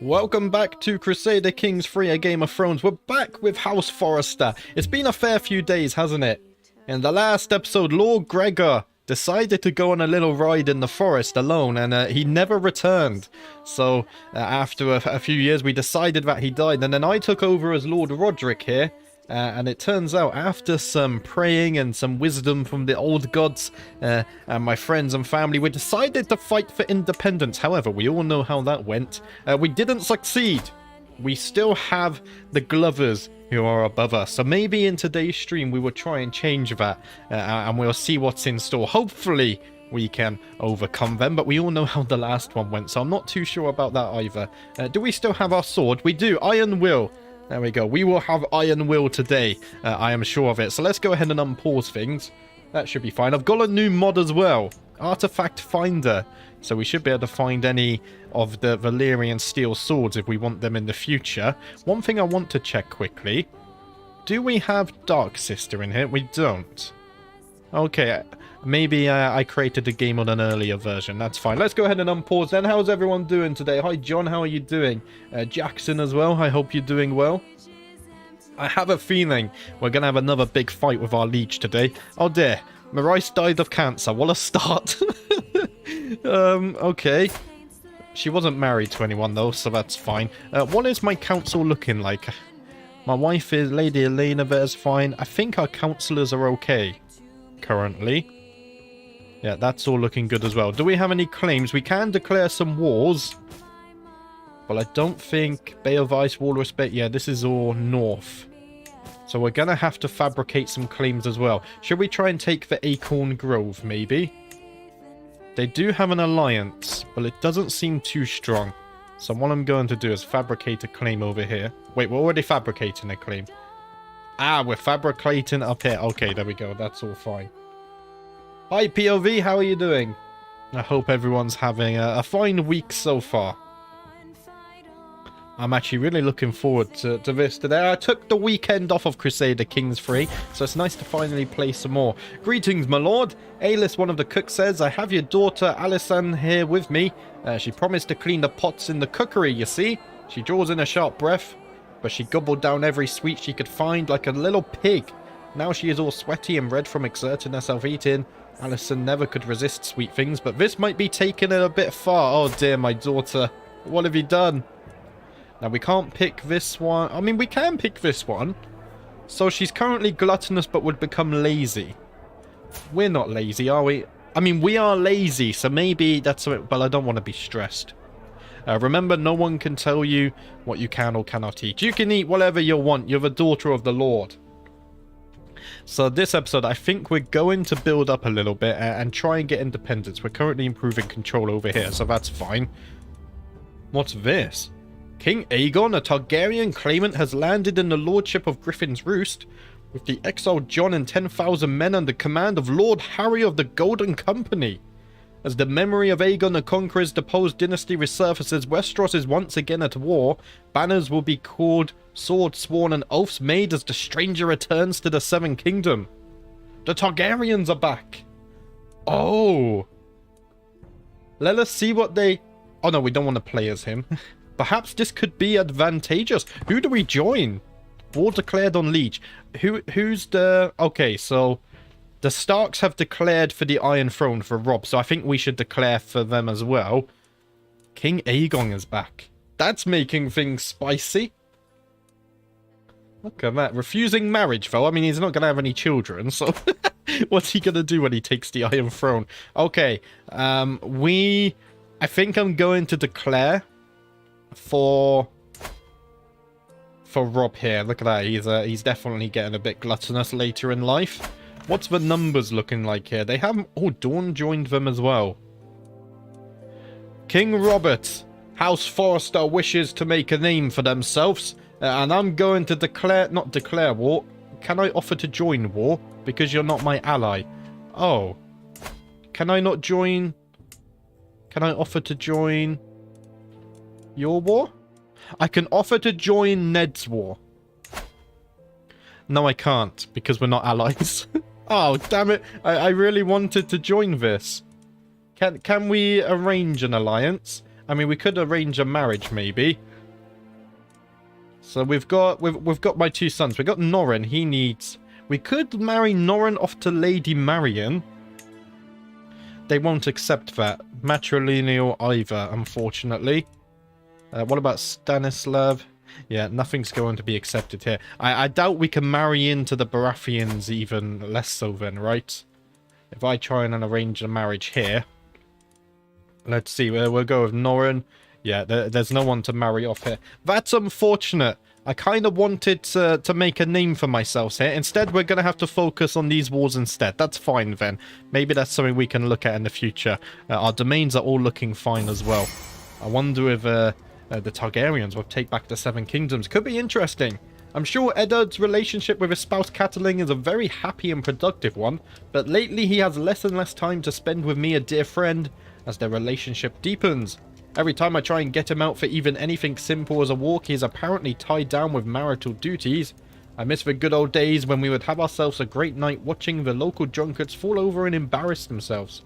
Welcome back to Crusader Kings 3, a Game of Thrones. We're back with House Forrester. It's been a fair few days, hasn't it? In the last episode, Lord Gregor decided to go on a little ride in the forest alone, and he never returned. So, after a few years, we decided that he died, and then I took over as Lord Roderick here. And it turns out, after some praying and some wisdom from the old gods and my friends and family, we decided to fight for independence. However, we all know how that went. We didn't succeed. We still have the Glovers who are above us. So maybe in today's stream we will try and change that, and we'll see what's in store. Hopefully we can overcome them, but we all know how the last one went, so I'm not too sure about that either. Do we still have our sword? We do. Iron Will. There we go. We will have Iron Will today. I am sure of it. So let's go ahead and unpause things. That should be fine. I've got a new mod as well. Artifact Finder. So we should be able to find any of the Valyrian steel swords if we want them in the future. One thing I want to check quickly. Do we have Dark Sister in here? We don't. Okay. Maybe I created the game on an earlier version. That's fine. Let's go ahead and unpause then. How's everyone doing today? Hi, John. How are you doing? Jackson as well. I hope you're doing well. I have a feeling we're going to have another big fight with our liege today. Oh, dear. Maurice died of cancer. What a start. Okay. She wasn't married to anyone, though, so that's fine. What is my council looking like? My wife is Lady Elena. There's fine. I think our councillors are okay currently. Yeah, that's all looking good as well. Do we have any claims? We can declare some wars. Well, I don't think Bay of Ice, Wall of Respect. Yeah, this is all north. So we're going to have to fabricate some claims as well. Should we try and take the Acorn Grove, maybe? They do have an alliance, but it doesn't seem too strong. So what I'm going to do is fabricate a claim over here. Wait, we're already fabricating a claim. Ah, we're fabricating up here. Okay, there we go. That's all fine. Hi, POV. How are you doing? I hope everyone's having a fine week so far. I'm actually really looking forward to this today. I took the weekend off of Crusader Kings 3, so it's nice to finally play some more. Greetings, my lord. Alis, one of the cooks, says, I have your daughter, Alison, here with me. She promised to clean the pots in the cookery, you see. She draws in a sharp breath, but she gobbled down every sweet she could find like a little pig. Now she is all sweaty and red from exerting herself eating. Alison never could resist sweet things, but this might be taking it a bit far. Oh dear, my daughter. What have you done? Now, we can't pick this one. I mean, we can pick this one. So she's currently gluttonous but would become lazy. We're not lazy, are we? I mean, we are lazy, so maybe that's it. But I don't want to be stressed. Remember, no one can tell you what you can or cannot eat. You can eat whatever you want. You're the daughter of the Lord. So this episode, I think we're going to build up a little bit and try and get independence. We're currently improving control over here, so that's fine. What's this? King Aegon, a Targaryen claimant, has landed in the lordship of Griffin's Roost with the exiled Jon and 10,000 men under command of Lord Harry of the Golden Company. As the memory of Aegon the Conqueror's deposed dynasty resurfaces, Westeros is once again at war. Banners will be called, swords sworn, and oaths made as the stranger returns to the Seven Kingdom. The Targaryens are back. Oh. Let us see what they... Oh no, we don't want to play as him. Perhaps this could be advantageous. Who do we join? War declared on Liege. Who's the... Okay, so... The Starks have declared for the Iron Throne for Robb, so I think we should declare for them as well. King Aegon is back. That's making things spicy. Look at that. Refusing marriage, though. I mean, he's not going to have any children, so... What's he going to do when he takes the Iron Throne? Okay, I think I'm going to declare for Robb here. Look at that. He's definitely getting a bit gluttonous later in life. What's the numbers looking like here? They haven't... Oh, Dawn joined them as well. King Robert, House Forrester wishes to make a name for themselves. And I'm going to declare... Not declare war. Can I offer to join war? Because you're not my ally. Oh. Can I not join... Can I offer to join... Your war? I can offer to join Ned's war. No, I can't. Because we're not allies. Oh, damn it. I really wanted to join this. Can we arrange an alliance? I mean, we could arrange a marriage, maybe. So we've got my 2 sons. We've got Norrin. He needs... We could marry Norrin off to Lady Marion. They won't accept that. Matrilineal either, unfortunately. What about Stanislav? Yeah, nothing's going to be accepted here. I doubt we can marry into the Baratheons even less so then, right? If I try and arrange a marriage here. Let's see, we'll go with Norrin. Yeah, there's no one to marry off here. That's unfortunate. I kind of wanted to make a name for myself here. Instead, we're going to have to focus on these wars instead. That's fine then. Maybe that's something we can look at in the future. Our domains are all looking fine as well. I wonder if the Targaryens will take back the 7 Kingdoms. Could be interesting. I'm sure Eddard's relationship with his spouse Catelyn is a very happy and productive one, but lately he has less and less time to spend with me, a dear friend, as their relationship deepens. Every time I try and get him out for even anything simple as a walk, he is apparently tied down with marital duties. I miss the good old days when we would have ourselves a great night watching the local drunkards fall over and embarrass themselves.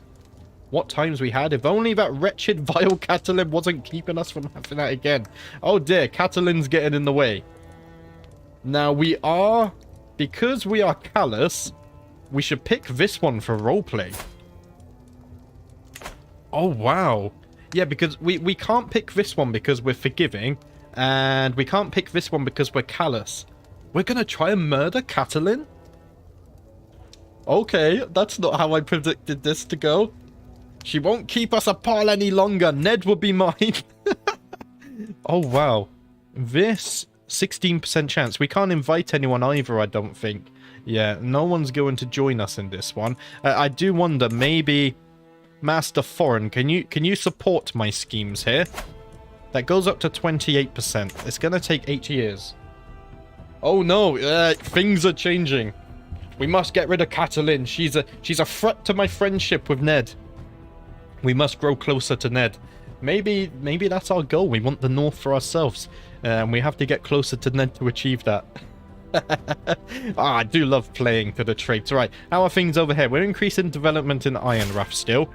What times we had, if only that wretched vile Catelyn wasn't keeping us from having that again. Oh dear, Catelyn's getting in the way. Now because we are callous, we should pick this one for roleplay. Oh wow. Yeah, because we can't pick this one because we're forgiving, and we can't pick this one because we're callous. We're gonna try and murder Catelyn? Okay, that's not how I predicted this to go. She won't keep us apart any longer. Ned will be mine. Oh, wow. This 16% chance. We can't invite anyone either, I don't think. Yeah, no one's going to join us in this one. I do wonder, maybe... Master Foreign, can you support my schemes here? That goes up to 28%. It's going to take 8 years. Oh, no. Things are changing. We must get rid of Catelyn. She's a threat to my friendship with Ned. We must grow closer to Ned. Maybe that's our goal. We want the North for ourselves. And we have to get closer to Ned to achieve that. I do love playing to the traits. Right, how are things over here? We're increasing development in Ironrath still.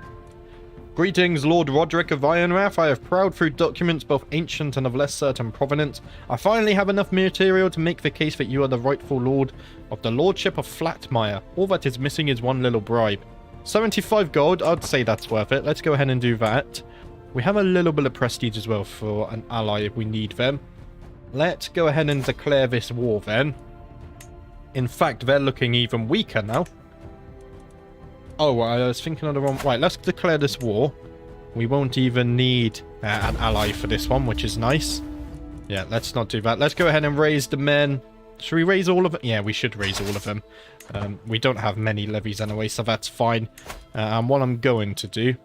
Greetings, Lord Roderick of Ironrath. I have prowled through documents both ancient and of less certain provenance. I finally have enough material to make the case that you are the rightful lord of the Lordship of Flatmire. All that is missing is one little bribe. 75 gold, I'd say that's worth it. Let's go ahead and do that. We have a little bit of prestige as well for an ally if we need them. Let's go ahead and declare this war then. In fact, they're looking even weaker now. Oh, I was thinking of the wrong... Right, let's declare this war. We won't even need an ally for this one, which is nice. Yeah, let's not do that. Let's go ahead and raise the men. Should we raise all of them? Yeah, we should raise all of them. We don't have many levies anyway, so that's fine. And what I'm going to do...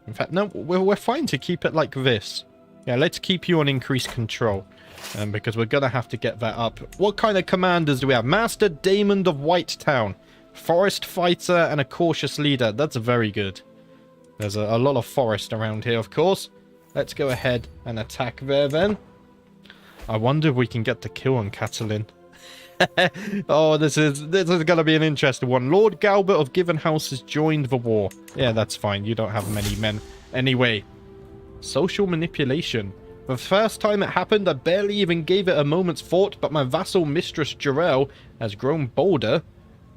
In fact, no, we're fine to keep it like this. Yeah, let's keep you on increased control. Because we're going to have to get that up. What kind of commanders do we have? Master Daemon of Whitetown. Forest fighter and a cautious leader. That's very good. There's a lot of forest around here, of course. Let's go ahead and attack there then. I wonder if we can get the kill on Catelyn. Oh, this is going to be an interesting one. Lord Galbert of Given House has joined the war. Yeah, that's fine. You don't have many men. Anyway, social manipulation. The first time it happened, I barely even gave it a moment's thought, but my vassal mistress Jarell has grown bolder.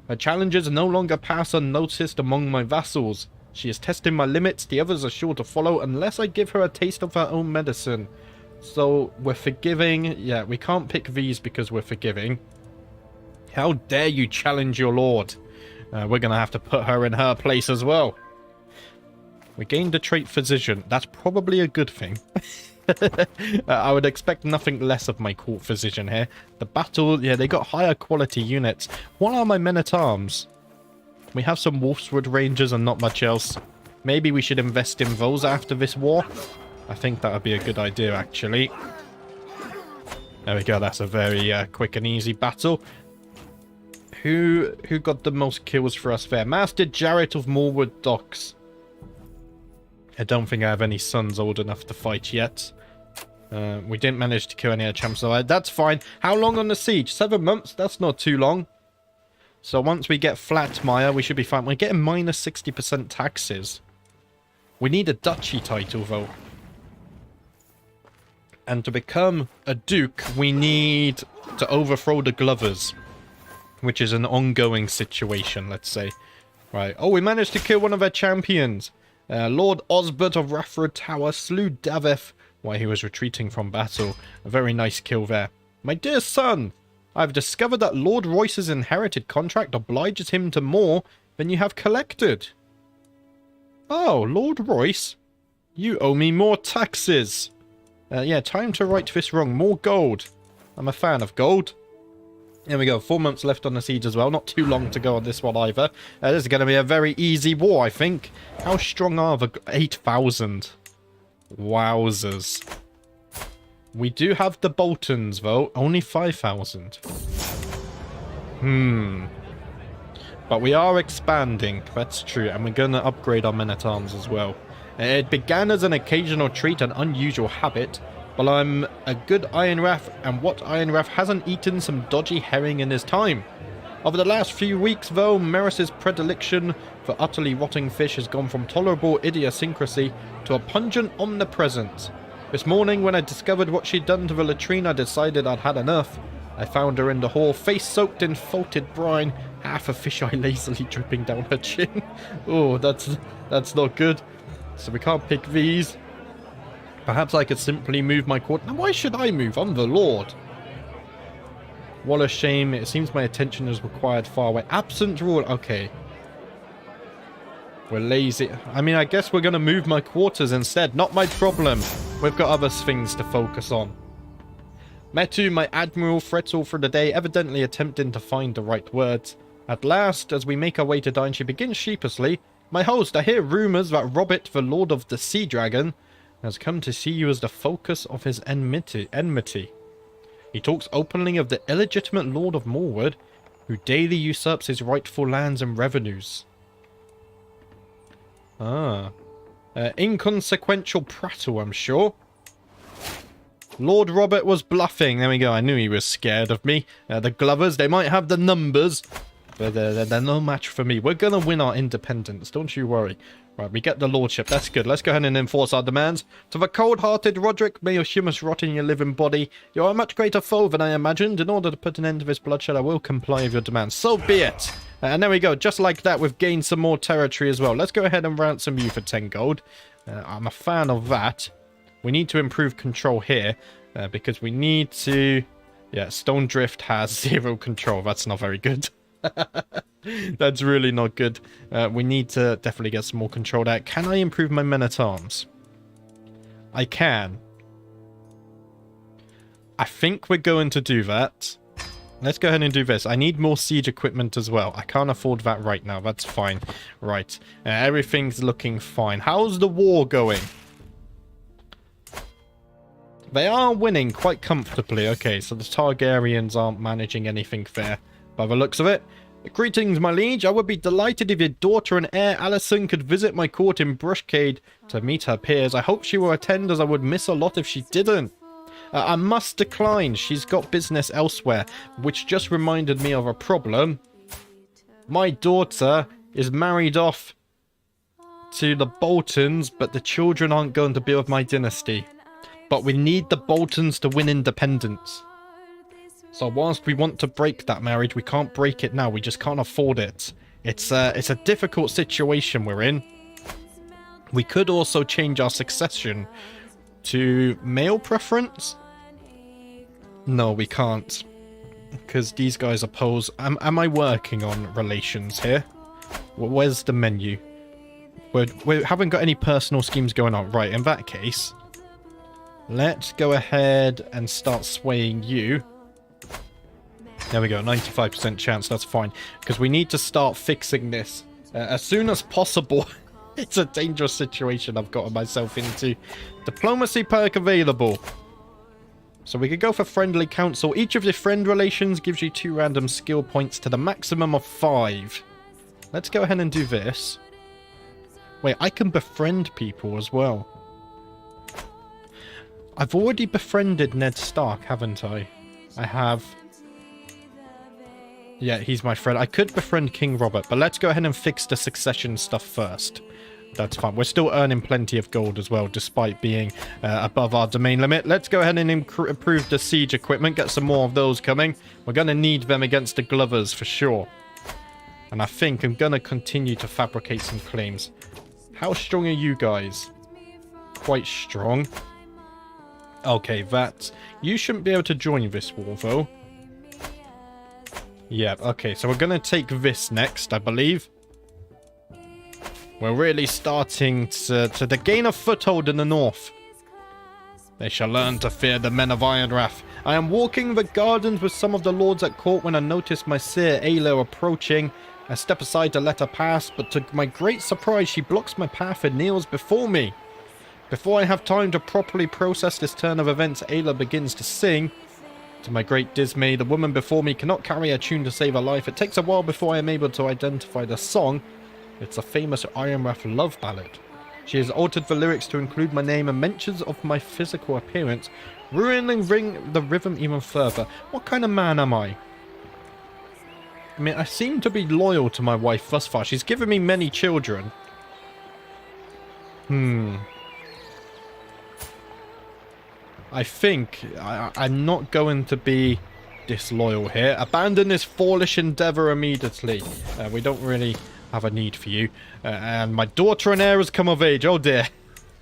Her challenges no longer pass unnoticed among my vassals. She is testing my limits. The others are sure to follow unless I give her a taste of her own medicine. So, we're forgiving. Yeah, we can't pick these because we're forgiving. How dare you challenge your lord? We're going to have to put her in her place as well. We gained a trait physician. That's probably a good thing. I would expect nothing less of my court physician here. The battle, yeah, they got higher quality units. What are my men-at-arms? We have some Wolfswood Rangers and not much else. Maybe we should invest in those after this war. I think that would be a good idea, actually. There we go. That's a very quick and easy battle. Who got the most kills for us there? Master Jarrett of Moorwood Docks. I don't think I have any sons old enough to fight yet. We didn't manage to kill any of the champs, so that's fine. How long on the siege? 7 months? That's not too long. So once we get Flatmire, we should be fine. We're getting minus 60% taxes. We need a duchy title, though. And to become a duke, we need to overthrow the Glovers, which is an ongoing situation, let's say. Right. Oh, we managed to kill one of our champions. Lord Osbert of Rathford Tower slew Daveth while he was retreating from battle. A very nice kill there. My dear son, I've discovered that Lord Royce's inherited contract obliges him to more than you have collected. Oh, Lord Royce, you owe me more taxes. Yeah, time to right this wrong. More gold. I'm a fan of gold. There we go. 4 months left on the siege as well. Not too long to go on this one either. This is going to be a very easy war, I think. How strong are the 8,000? Wowzers. We do have the Boltons, though. Only 5,000. But we are expanding. That's true. And we're going to upgrade our men-at-arms as well. It began as an occasional treat, an unusual habit, but I'm a good Iron Wrath, and what Iron Wrath hasn't eaten some dodgy herring in his time? Over the last few weeks, though, Maris's predilection for utterly rotting fish has gone from tolerable idiosyncrasy to a pungent omnipresence. This morning, when I discovered what she'd done to the latrine, I decided I'd had enough. I found her in the hall, face soaked in faulted brine, half a fisheye lazily dripping down her chin. Oh, that's not good. So we can't pick these. Perhaps I could simply move my court. Now, why should I move? I'm the Lord. What a shame. It seems my attention is required far away. Absent rule. Okay. We're lazy. I mean, I guess we're going to move my quarters instead. Not my problem. We've got other things to focus on. Metu, my admiral, frets all for the day, evidently attempting to find the right words. At last, as we make our way to dine, she begins sheepishly. My host, I hear rumours that Robert, the Lord of the Sea Dragon, has come to see you as the focus of his enmity. He talks openly of the illegitimate Lord of Morwood, who daily usurps his rightful lands and revenues. Inconsequential prattle, I'm sure. Lord Robert was bluffing. There we go. I knew he was scared of me. The Glovers, they might have the numbers, but they're no match for me. We're going to win our independence. Don't you worry. Right, we get the lordship. That's good. Let's go ahead and enforce our demands. To the cold-hearted Roderick, may your humus rot in your living body. You're a much greater foe than I imagined. In order to put an end to this bloodshed, I will comply with your demands. So be it. And there we go. Just like that, we've gained some more territory as well. Let's go ahead and ransom you for 10 gold. I'm a fan of that. We need to improve control here because we need to... Yeah, Stone Drift has 0 control. That's not very good. That's really not good. We need to definitely get some more control there. Can I improve my men-at-arms? I can. I think we're going to do that. Let's go ahead and do this. I need more siege equipment as well. I can't afford that right now. That's fine. Right. Everything's looking fine. How's the war going? They are winning quite comfortably. Okay, so the Targaryens aren't managing anything there. By the looks of it. Greetings, my liege. I would be delighted if your daughter and heir Alison could visit my court in Brushcade to meet her peers. I hope she will attend, as I would miss a lot if she didn't. I must decline. She's got business elsewhere, which just reminded me of a problem. My daughter is married off to the Boltons, but the children aren't going to be of my dynasty. But we need the Boltons to win independence. So whilst we want to break that marriage, we can't break it now. We just can't afford it. It's a difficult situation we're in. We could also change our succession to male preference. No, we can't. Because these guys oppose... Am I working on relations here? Where's the menu? We haven't got any personal schemes going on. Right, in that case, let's go ahead and start swaying you. There we go, 95% chance, that's fine. Because we need to start fixing this as soon as possible. It's a dangerous situation I've gotten myself into. Diplomacy perk available. So we could go for friendly council. Each of your friend relations gives you 2 random skill points to the maximum of 5. Let's go ahead and do this. Wait, I can befriend people as well. I've already befriended Ned Stark, haven't I? I have... Yeah, he's my friend. I could befriend King Robert, but let's go ahead and fix the succession stuff first. That's fine. We're still earning plenty of gold as well, despite being above our domain limit. Let's go ahead and improve the siege equipment. Get some more of those coming. We're going to need them against the Glovers for sure. And I think I'm going to continue to fabricate some claims. How strong are you guys? Quite strong. Okay, you shouldn't be able to join this war, though. Yeah, okay, so we're going to take this next, I believe. We're really starting to gain a foothold in the north. They shall learn to fear the men of Ironwrath. I am walking the gardens with some of the lords at court when I notice my seer Ayla approaching. I step aside to let her pass, but to my great surprise, she blocks my path and kneels before me. Before I have time to properly process this turn of events, Ayla begins to sing. To my great dismay, the woman before me cannot carry a tune to save her life. It takes a while before I am able to identify the song. It's a famous Ironwrath love ballad. She has altered the lyrics to include my name and mentions of my physical appearance, ruining the rhythm even further. What kind of man am I? I mean, I seem to be loyal to my wife thus far. She's given me many children. I think I'm not going to be disloyal here. Abandon this foolish endeavor immediately. We don't really have a need for you. And my daughter and heir has come of age. Oh dear.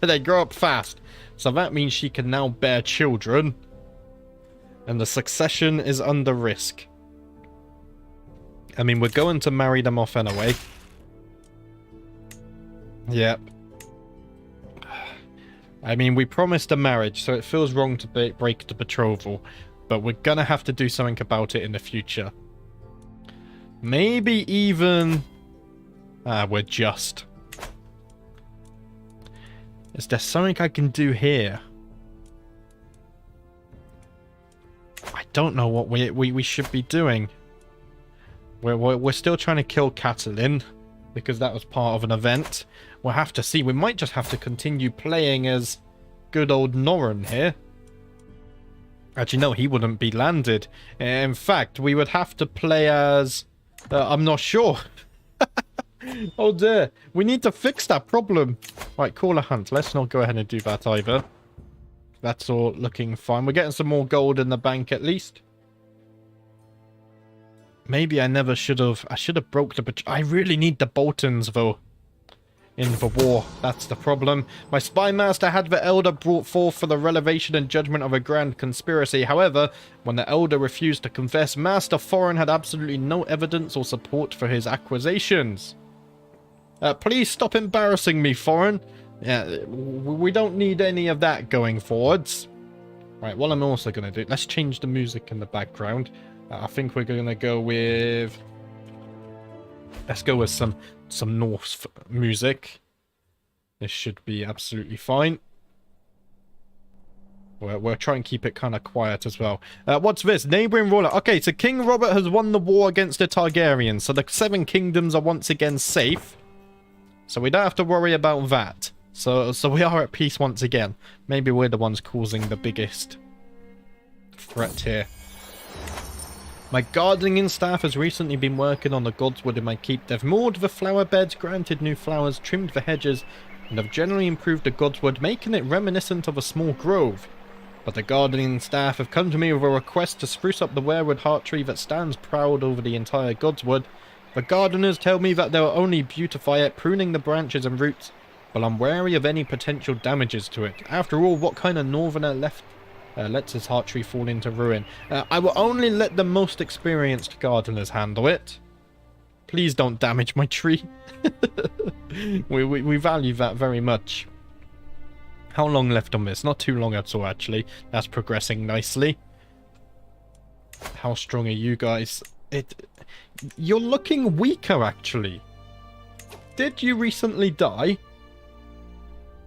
They grow up fast. So that means she can now bear children. And the succession is under risk. I mean, we're going to marry them off anyway. Yep. I mean, we promised a marriage, so it feels wrong to break the betrothal. But we're gonna have to do something about it in the future. Maybe even... we're just. Is there something I can do here? I don't know what we should be doing. We're still trying to kill Catelyn, because that was part of an event. We'll have to see. We might just have to continue playing as good old Norren here. Actually, no, he wouldn't be landed. In fact, we would have to play as... I'm not sure. Oh dear. We need to fix that problem. Right, call a hunt. Let's not go ahead and do that either. That's all looking fine. We're getting some more gold in the bank at least. Maybe I never should have... I should have broke the... I really need the Boltons, though. In the war. That's the problem. My spy master had the Elder brought forth for the revelation and judgment of a grand conspiracy. However, when the Elder refused to confess, Master Foreign had absolutely no evidence or support for his accusations. Please stop embarrassing me, Foreign. Yeah, we don't need any of that going forwards. Right, what I'm also going to do... Let's change the music in the background. I think we're going to go with... Let's go with some Norse music. This should be absolutely fine. We'll try and keep it kind of quiet as well. What's this? Neighbouring ruler. Okay, so King Robert has won the war against the Targaryens. So the 7 kingdoms are once again safe. So we don't have to worry about that. So we are at peace once again. Maybe we're the ones causing the biggest threat here. My gardening staff has recently been working on the godswood in my keep. They've moored the flower beds, granted new flowers, trimmed the hedges, and have generally improved the godswood, making it reminiscent of a small grove. But the gardening staff have come to me with a request to spruce up the weirwood heart tree that stands proud over the entire godswood. The gardeners tell me that they'll only beautify it, pruning the branches and roots, but I'm wary of any potential damages to it. After all, what kind of northerner lets his heart tree fall into ruin? I will only let the most experienced gardeners handle it. Please don't damage my tree. we value that very much. How long left on this? Not too long at all, actually. That's progressing nicely. How strong are you guys? You're looking weaker, actually. Did you recently die?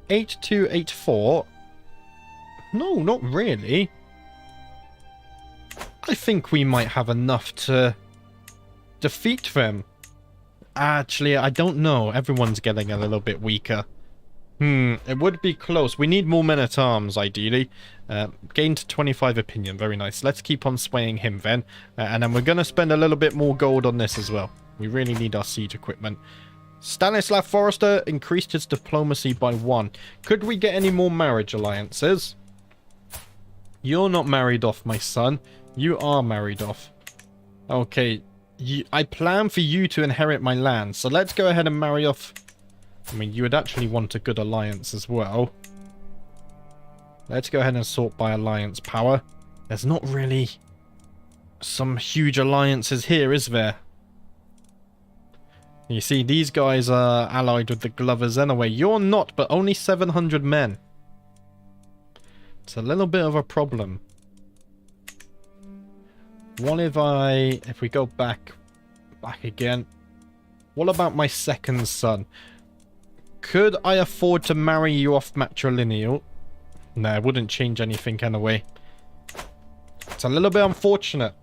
8284. No, not really. I think we might have enough to defeat them. Actually, I don't know. Everyone's getting a little bit weaker. It would be close. We need more men-at-arms, ideally. Gained 25 opinion. Very nice. Let's keep on swaying him then. And then we're going to spend a little bit more gold on this as well. We really need our siege equipment. Stanislav Forrester increased his diplomacy by 1. Could we get any more marriage alliances? You're not married off, my son. You are married off. Okay, I plan for you to inherit my land, so let's go ahead and marry off. I mean, you would actually want a good alliance as well. Let's go ahead and sort by alliance power. There's not really some huge alliances here, is there? You see, these guys are allied with the Glovers anyway. You're not, but only 700 men. It's a little bit of a problem. What if we go back again? What about my second son? Could I afford to marry you off matrilineal? No, it wouldn't change anything anyway. It's a little bit unfortunate.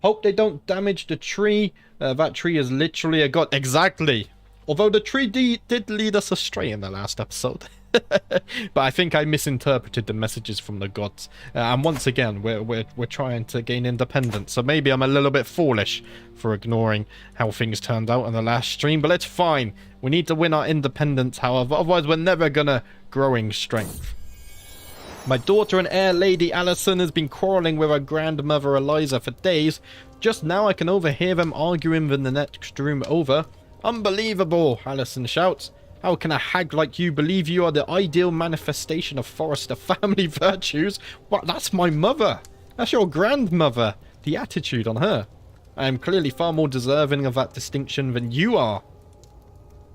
Hope they don't damage the tree. That tree is literally a god. Exactly. Although the tree did lead us astray in the last episode. But I think I misinterpreted the messages from the gods. And once again, we're trying to gain independence. So maybe I'm a little bit foolish for ignoring how things turned out in the last stream. But it's fine. We need to win our independence, however. Otherwise, we're never gonna grow in strength. My daughter and heir, Lady Alison, has been quarrelling with her grandmother Eliza for days. Just now I can overhear them arguing in the next room over. Unbelievable, Alison shouts. How can a hag like you believe you are the ideal manifestation of Forrester family virtues? What? That's my mother. That's your grandmother. The attitude on her. I am clearly far more deserving of that distinction than you are.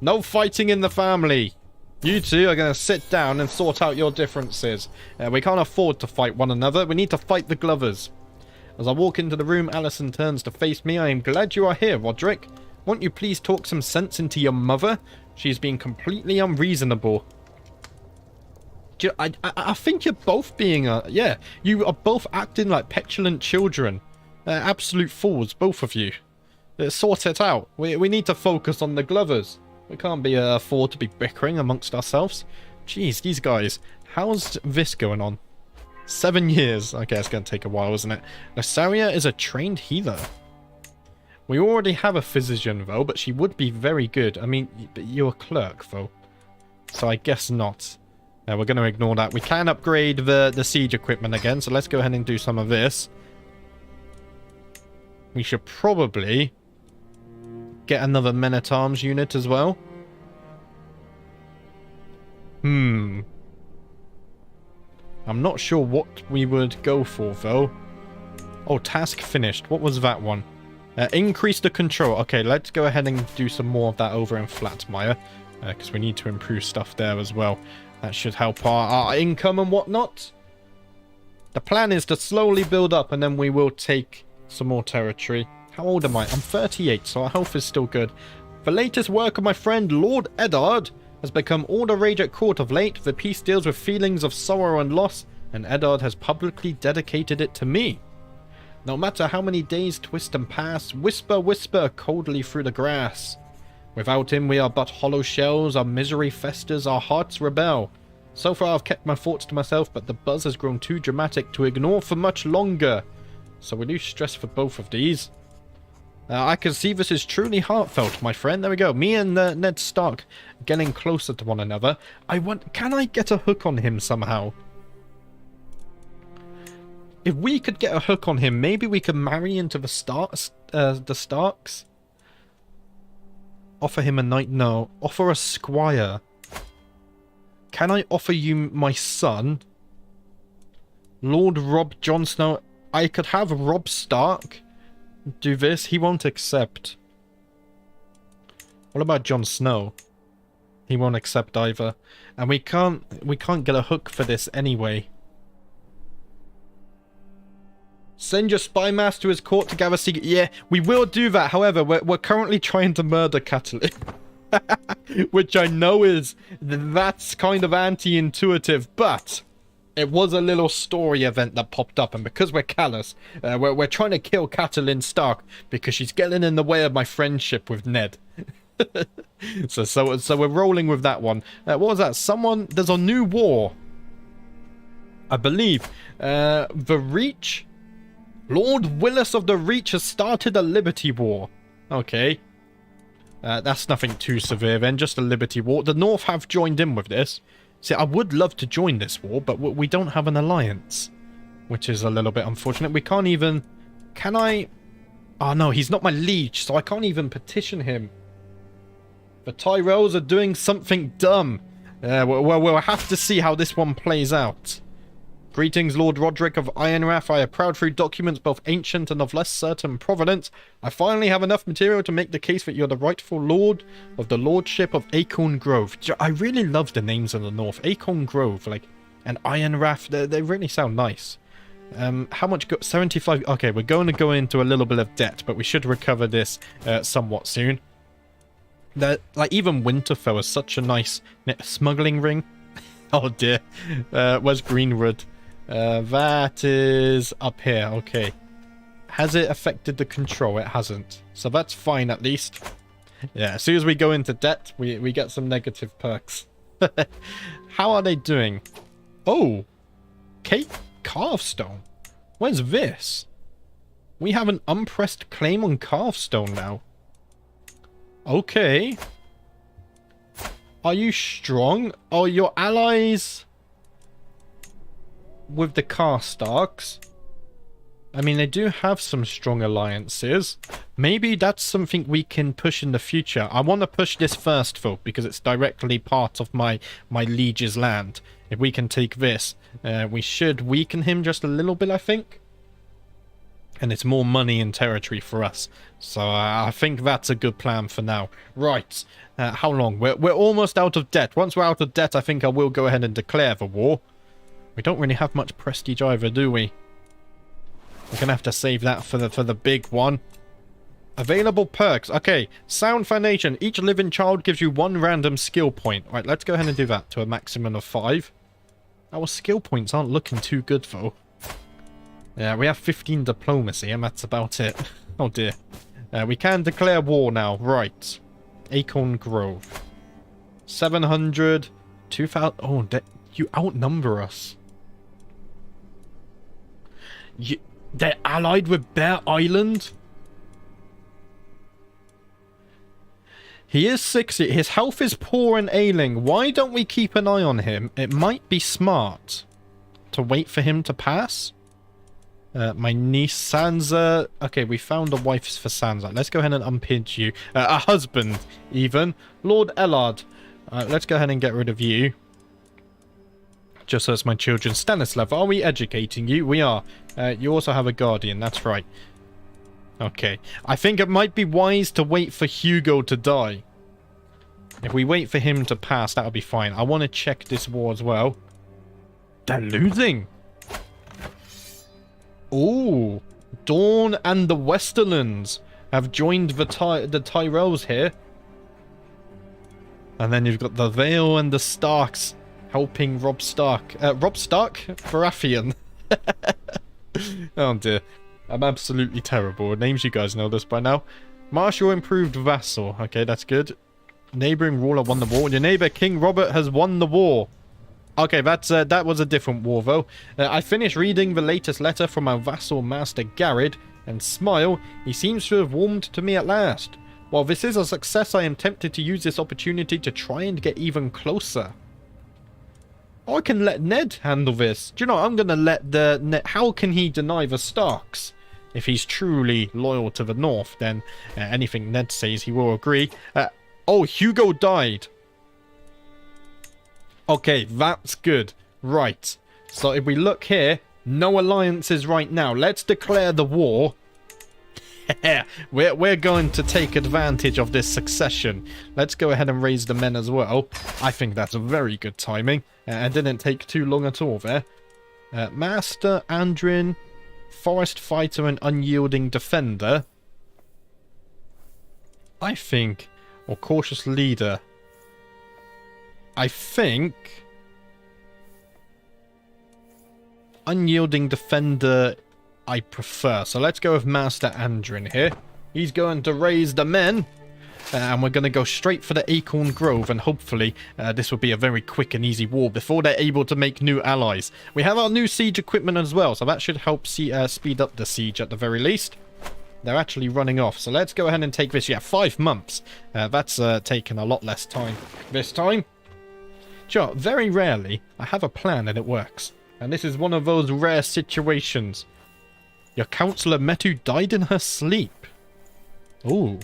No fighting in the family. You two are going to sit down and sort out your differences. We can't afford to fight one another. We need to fight the Glovers. As I walk into the room, Alison turns to face me. I am glad you are here, Roderick. Won't you please talk some sense into your mother? She's been completely unreasonable. I think you're both being yeah, you are both acting like petulant children. Absolute fools, both of you. Sort it out. We need to focus on the Glovers. We can't be afford to be bickering amongst ourselves. Jeez, these guys. How's this going on? 7 years. Okay, it's going to take a while, isn't it? Lysaria is a trained healer. We already have a physician, though, but she would be very good. I mean, you're a clerk, though. So I guess not. We're going to ignore that. We can upgrade the siege equipment again, so let's go ahead and do some of this. We should probably get another men-at-arms unit as well. I'm not sure what we would go for, though. Oh, task finished. What was that one? Increase the control. Okay, let's go ahead and do some more of that over in Flatmire. Because we need to improve stuff there as well. That should help our income and whatnot. The plan is to slowly build up and then we will take some more territory. How old am I? I'm 38, so our health is still good. The latest work of my friend Lord Eddard has become all the rage at court of late. The piece deals with feelings of sorrow and loss, and Eddard has publicly dedicated it to me. No matter how many days twist and pass, whisper, whisper coldly through the grass. Without him we are but hollow shells, our misery festers, our hearts rebel. So far I've kept my thoughts to myself, but the buzz has grown too dramatic to ignore for much longer. So we lose stress for both of these. I can see this is truly heartfelt, my friend. There we go. Me and Ned Stark getting closer to one another. Can I get a hook on him somehow? If we could get a hook on him, maybe we could marry into the Starks. Offer him a knight? No. Offer a squire. Can I offer you my son? Lord Rob Jon Snow. I could have Rob Stark do this. He won't accept. What about Jon Snow? He won't accept either. And we can't get a hook for this anyway. Send your spy master to his court to gather secret. Yeah, we will do that. However, we're currently trying to murder Catelyn. Which I know that's kind of anti-intuitive, but it was a little story event that popped up, and because we're callous, we're trying to kill Catelyn Stark because she's getting in the way of my friendship with Ned. so we're rolling with that one. What was that? There's a new war, I believe. The Reach. Lord Willis of the Reach has started a Liberty War. Okay. That's nothing too severe then, just a Liberty War. The North have joined in with this. See, I would love to join this war, but we don't have an alliance, which is a little bit unfortunate. We can't even... Can I... Oh, no, he's not my liege, so I can't even petition him. The Tyrells are doing something dumb. We'll have to see how this one plays out. Greetings, Lord Roderick of Ironrath. I have prowled through documents both ancient and of less certain provenance. I finally have enough material to make the case that you're the rightful lord of the lordship of Acorn Grove. I really love the names of the north. Acorn Grove, like, and Ironrath, they really sound nice. How much 75? Okay, we're going to go into a little bit of debt, but we should recover this somewhat soon. Like, even Winterfell is such a nice smuggling ring. Oh dear. Where's Greenwood? That is up here. Okay. Has it affected the control? It hasn't. So that's fine at least. Yeah, as soon as we go into debt, we get some negative perks. How are they doing? Oh. Cape Carvestone. Where's this? We have an unpressed claim on Carvestone now. Okay. Are you strong? Are your allies with the Karstarks? I mean, they do have some strong alliances. Maybe that's something we can push in the future. I want to push this first, though, because it's directly part of my liege's land. If we can take this, we should weaken him just a little bit, I think. And it's more money and territory for us. So I think that's a good plan for now. Right. How long? We're almost out of debt. Once we're out of debt, I think I will go ahead and declare the war. We don't really have much prestige either, do we? We're going to have to save that for the big one. Available perks. Okay. Sound Foundation. Each living child gives you 1 random skill point. Right, let's go ahead and do that to a maximum of 5. Our skill points aren't looking too good, though. Yeah, we have 15 diplomacy, and that's about it. Oh, dear. We can declare war now. Right. Acorn Grove. 700. 2,000. Oh, you outnumber us. They're allied with Bear Island? He is 60. His health is poor and ailing. Why don't we keep an eye on him? It might be smart to wait for him to pass. My niece Sansa. Okay, we found a wife for Sansa. Let's go ahead and unpinch you. A husband, even. Lord Ellard. Let's go ahead and get rid of you. Just so it's my children. Stanislav, are we educating you? We are. You also have a guardian. That's right. Okay. I think it might be wise to wait for Hugo to die. If we wait for him to pass, that'll be fine. I want to check this war as well. They're losing. Ooh, Dawn and the Westerlands have joined the Tyrells here. And then you've got the Vale and the Starks helping Robb Stark. Robb Stark? Baratheon. Oh dear. I'm absolutely terrible. Names, you guys know this by now. Marshal improved vassal. Okay, that's good. Neighbouring ruler won the war. Your neighbour, King Robert, has won the war. Okay, that was a different war, though. I finished reading the latest letter from our vassal master Garrett, and smile, he seems to have warmed to me at last. While this is a success, I am tempted to use this opportunity to try and get even closer. I can let Ned handle this. Do you know, I'm going to let Ned... How can he deny the Starks? If he's truly loyal to the North, then anything Ned says, he will agree. Oh, Hugo died. Okay, that's good. Right. So if we look here, no alliances right now. Let's declare the war. we're going to take advantage of this succession. Let's go ahead and raise the men as well. I think that's very good timing. It didn't take too long at all there. Master, Andrin, Forest Fighter, and Unyielding Defender. I think... Or Cautious Leader. I think Unyielding Defender I prefer. So let's go with Master Andrin here. He's going to raise the men. And we're going to go straight for the Acorn Grove. And hopefully this will be a very quick and easy war before they're able to make new allies. We have our new siege equipment as well. So that should help speed up the siege at the very least. They're actually running off. So let's go ahead and take this. Yeah, 5 months. That's taken a lot less time this time. Sure, very rarely I have a plan and it works. And this is one of those rare situations. Your counselor Metu died in her sleep. Ooh.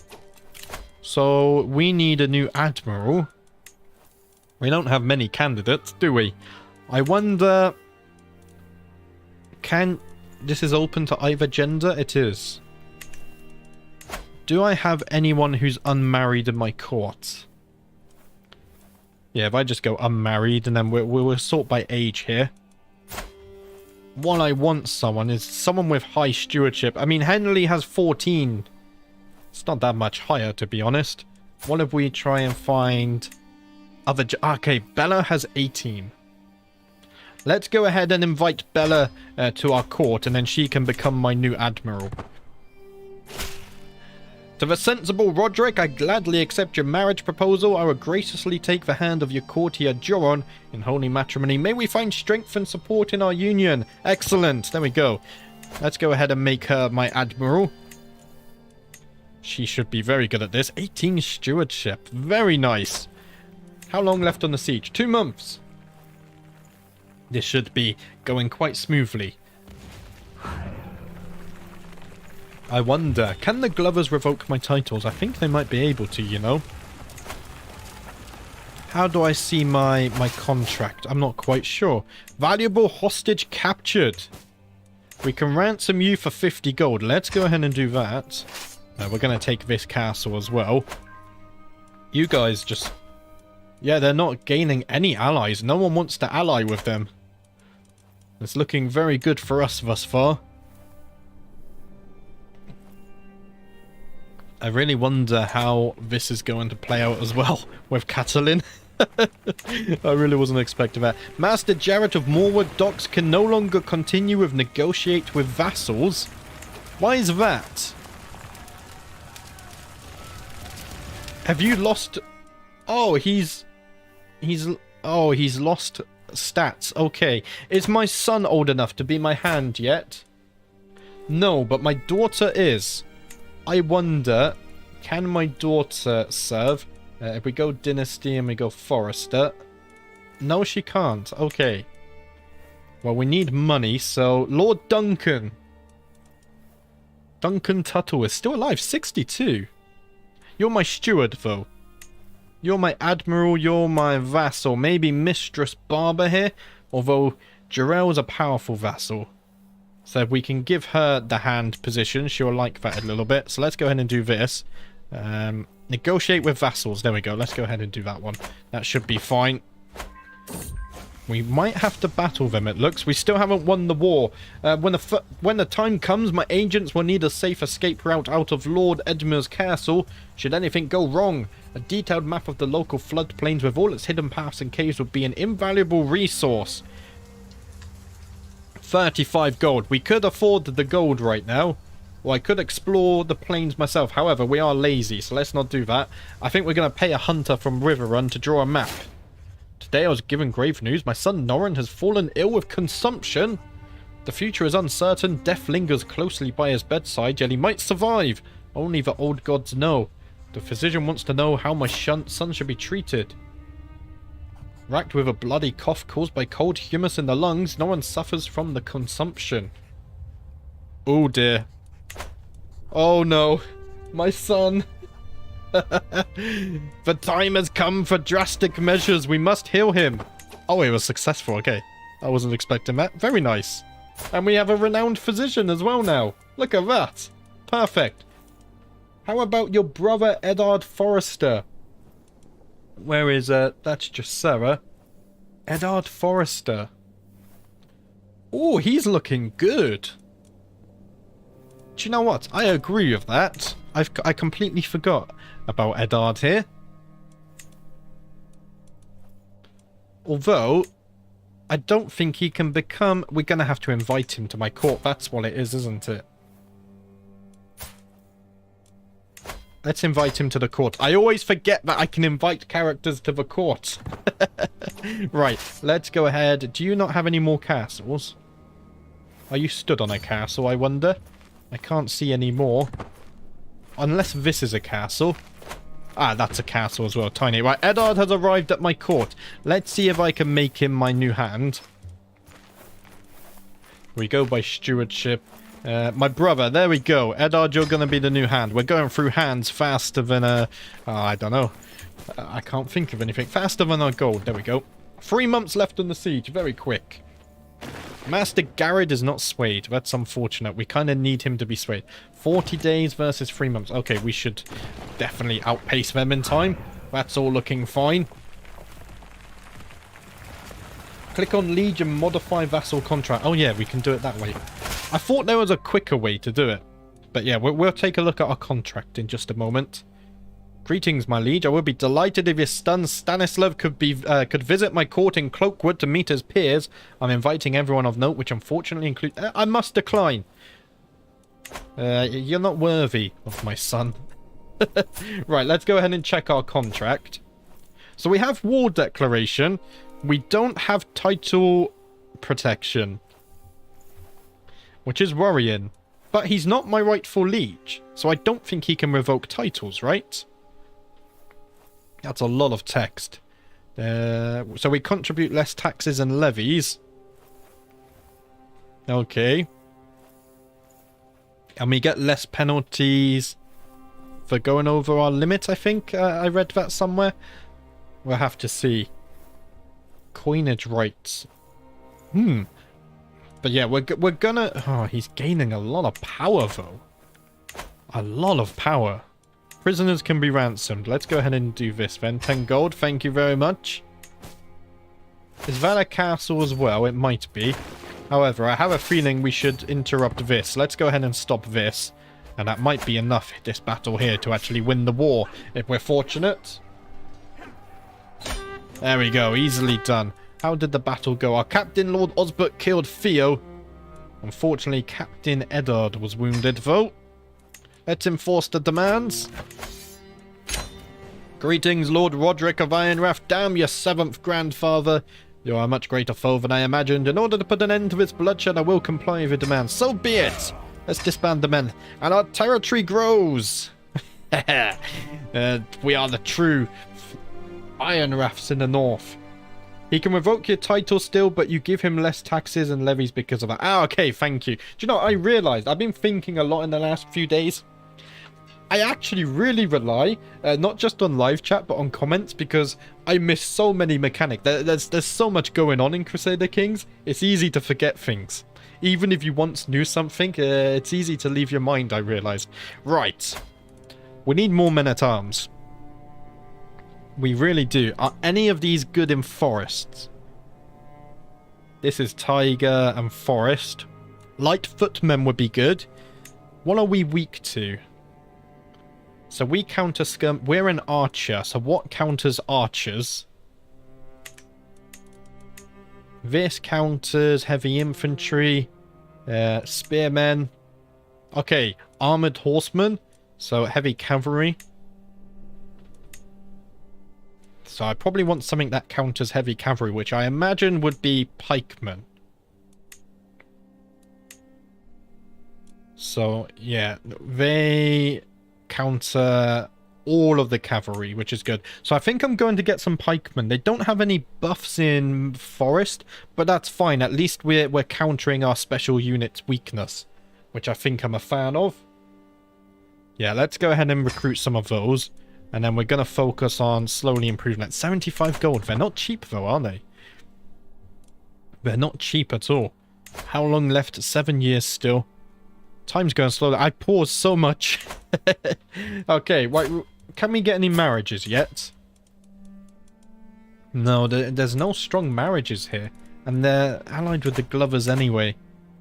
So we need a new admiral. We don't have many candidates, do we? I wonder... Can... This is open to either gender? It is. Do I have anyone who's unmarried in my court? Yeah, if I just go unmarried and then we'll sort by age here. What I want someone is someone with high stewardship. I mean, Henley has 14. It's not that much higher, to be honest. What if we try and find other... Okay, Bella has 18. Let's go ahead and invite Bella to our court, and then she can become my new admiral. To the sensible Roderick, I gladly accept your marriage proposal. I will graciously take the hand of your courtier Joron in holy matrimony. May we find strength and support in our union. Excellent. There we go. Let's go ahead and make her my admiral. She should be very good at this. 18 stewardship. Very nice. How long left on the siege? 2 months. This should be going quite smoothly. I wonder, can the Glovers revoke my titles? I think they might be able to, you know. How do I see my contract? I'm not quite sure. Valuable hostage captured. We can ransom you for 50 gold. Let's go ahead and do that. We're going to take this castle as well. You guys just... Yeah, they're not gaining any allies. No one wants to ally with them. It's looking very good for us thus far. I really wonder how this is going to play out as well with Catelyn. I really wasn't expecting that. Master Jarrett of Moorwood Docks can no longer continue with negotiate with vassals. Why is that? Have you lost... Oh, he's lost stats. Okay. Is my son old enough to be my hand yet? No, but my daughter is. I wonder, can my daughter serve? If we go Dynasty and we go Forrester. No, she can't. Okay. Well, we need money, so Lord Duncan. Duncan Tuttle is still alive. 62. You're my steward, though. You're my admiral, you're my vassal. Maybe Mistress Barber here. Although Jarell's a powerful vassal. So if we can give her the hand position, she'll like that a little bit. So let's go ahead and do this. Negotiate with vassals. There we go. Let's go ahead and do that one. That should be fine. We might have to battle them, it looks. We still haven't won the war. When the time comes, my agents will need a safe escape route out of Lord Edmure's castle. Should anything go wrong, a detailed map of the local floodplains with all its hidden paths and caves would be an invaluable resource. 35 gold. We could afford the gold right now. Or I could explore the plains myself. However, we are lazy, so let's not do that. I think we're going to pay a hunter from Riverrun to draw a map. Today I was given grave news. My son Norrin has fallen ill with consumption. The future is uncertain. Death lingers closely by his bedside, yet he might survive. Only the old gods know. The physician wants to know how my son should be treated. Racked with a bloody cough caused by cold humus in the lungs, no one suffers from the consumption. Oh dear. Oh no. My son. The time has come for drastic measures. We must heal him. Oh, it was successful. Okay. I wasn't expecting that. Very nice. And we have a renowned physician as well now. Look at that. Perfect. How about your brother Eddard Forrester? Where is that's just Sarah. Eddard Forrester. Oh, he's looking good. Do you know what? I agree with that. I completely forgot about Eddard here. Although, I don't think he can become... We're going to have to invite him to my court. That's what it is, isn't it? Let's invite him to the court. I always forget that I can invite characters to the court. Right, let's go ahead. Do you not have any more castles? Are you stood on a castle, I wonder? I can't see any more. Unless this is a castle. Ah, that's a castle as well. Tiny. Right, Eddard has arrived at my court. Let's see if I can make him my new hand. We go by stewardship. My brother, there we go. Eddard, you're going to be the new hand. We're going through hands faster than I don't know. I can't think of anything. Faster than our gold. There we go. 3 months left on the siege. Very quick. Master Garrett is not swayed. That's unfortunate. We kind of need him to be swayed. 40 days versus 3 months. Okay, we should definitely outpace them in time. That's all looking fine. Click on Legion, modify vassal contract. Oh yeah, we can do it that way. I thought there was a quicker way to do it. But yeah, we'll take a look at our contract in just a moment. Greetings, my liege. I would be delighted if your son Stanislav could visit my court in Cloakwood to meet his peers. I'm inviting everyone of note, which unfortunately includes... I must decline. You're not worthy of my son. Right, let's go ahead and check our contract. So we have war declaration. We don't have title protection, which is worrying. But he's not my rightful liege, so I don't think he can revoke titles, right? That's a lot of text. So we contribute less taxes and levies. Okay. And we get less penalties for going over our limit, I think. I read that somewhere. We'll have to see. Coinage rights. But yeah, we're gonna... Oh, he's gaining a lot of power, though. A lot of power. Prisoners can be ransomed. Let's go ahead and do this then. 10 gold, thank you very much. Is that a castle as well? It might be. However, I have a feeling we should interrupt this. Let's go ahead and stop this. And that might be enough, this battle here, to actually win the war, if we're fortunate. There we go, easily done. How did the battle go? Our captain, Lord Osbert, killed Theo. Unfortunately, Captain Eddard was wounded, though. Let's enforce the demands. Greetings, Lord Roderick of Ironrath. Damn your 7th grandfather. You are a much greater foe than I imagined. In order to put an end to this bloodshed, I will comply with your demands. So be it. Let's disband the men. And our territory grows. We are the true Ironraths in the north. He can revoke your title still, but you give him less taxes and levies because of that. Ah, okay, thank you. Do you know, I realized I've been thinking a lot in the last few days. I actually really rely, not just on live chat, but on comments, because I miss so many mechanics. There's so much going on in Crusader Kings, it's easy to forget things. Even if you once knew something, it's easy to leave your mind, I realized. Right. We need more men-at-arms. We really do. Are any of these good in forests? This is Tiger and Forest. Light footmen would be good. What are we weak to? So we counter skirm. We're an archer. So what counters archers? This counters heavy infantry. Spearmen. Okay. Armored horsemen. So heavy cavalry. So I probably want something that counters heavy cavalry, which I imagine would be pikemen. So, yeah, they counter all of the cavalry, which is good. So I think I'm going to get some pikemen. They don't have any buffs in Forest, but that's fine. At least we're countering our special unit's weakness, which I think I'm a fan of. Yeah, let's go ahead and recruit some of those. And then we're going to focus on slowly improving that. 75 gold. They're not cheap though, are they? They're not cheap at all. How long left? 7 years still. Time's going slowly. I paused so much. Okay, right. Can we get any marriages yet? No, there's no strong marriages here. And they're allied with the Glovers anyway.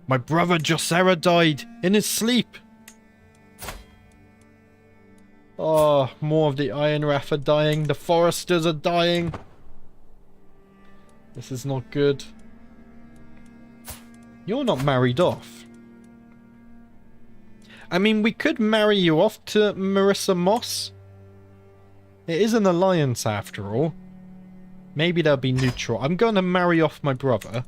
My brother Josera died in his sleep. Oh, more of the Ironrath are dying. The Foresters are dying. This is not good. You're not married off. I mean, we could marry you off to Marissa Moss. It is an alliance after all. Maybe they'll be neutral. I'm going to marry off my brother.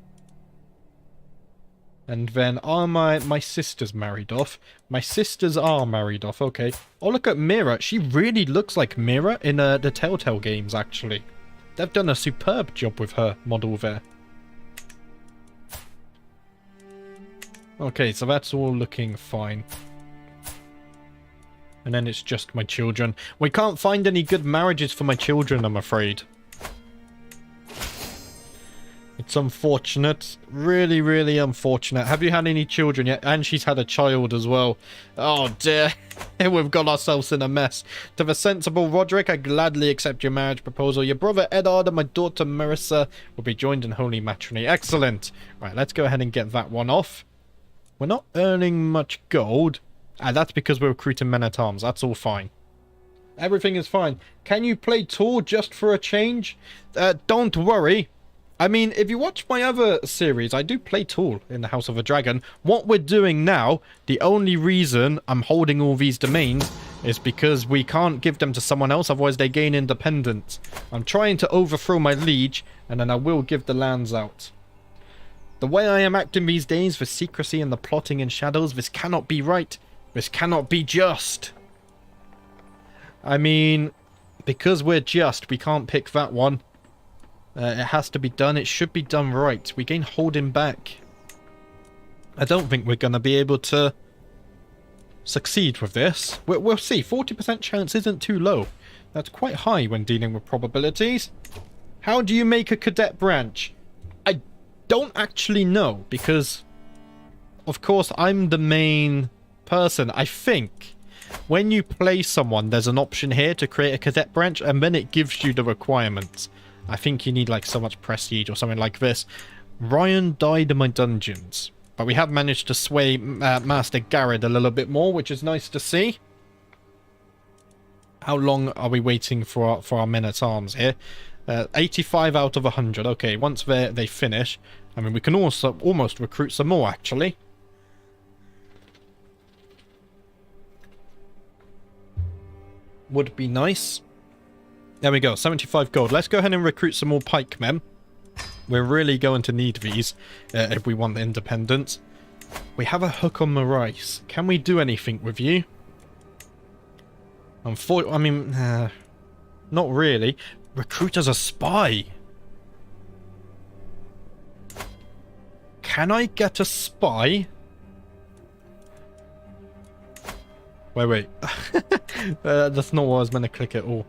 And then are my sisters married off? My sisters are married off, okay. Oh, look at Mira. She really looks like Mira in the Telltale games, actually. They've done a superb job with her model there. Okay, so that's all looking fine. And then it's just my children. We can't find any good marriages for my children, I'm afraid. It's unfortunate. Really, really unfortunate. Have you had any children yet? And she's had a child as well. Oh dear. We've got ourselves in a mess. To the sensible Roderick, I gladly accept your marriage proposal. Your brother Eddard and my daughter Marissa will be joined in holy matrimony. Excellent. Right, let's go ahead and get that one off. We're not earning much gold. That's because we're recruiting men-at-arms. That's all fine. Everything is fine. Can you play Tour just for a change? Don't worry. I mean, if you watch my other series, I do play Tool in the House of a Dragon. What we're doing now, the only reason I'm holding all these domains is because we can't give them to someone else, otherwise they gain independence. I'm trying to overthrow my liege, and then I will give the lands out. The way I am acting these days, the secrecy and the plotting in shadows, this cannot be right. This cannot be just. I mean, because we're just, we can't pick that one. It has to be done. It should be done right. We gain holding back. I don't think we're going to be able to succeed with this. We'll see. 40% chance isn't too low. That's quite high when dealing with probabilities. How do you make a cadet branch? I don't actually know, because, of course, I'm the main person. I think when you play someone, there's an option here to create a cadet branch, and then it gives you the requirements. I think you need like so much prestige or something like this. Ryan died in my dungeons, but we have managed to sway Master Garrett a little bit more, which is nice to see. How long are we waiting for our men-at-arms here? 85 out of 100. Okay, once they finish, I mean, we can also almost recruit some more, actually. Would be nice. There we go, 75 gold. Let's go ahead and recruit some more pikemen. We're really going to need these if we want independence. We have a hook on Marais. Can we do anything with you? I mean, not really. Recruit as a spy. Can I get a spy? Wait. That's not what I was meant to click at all.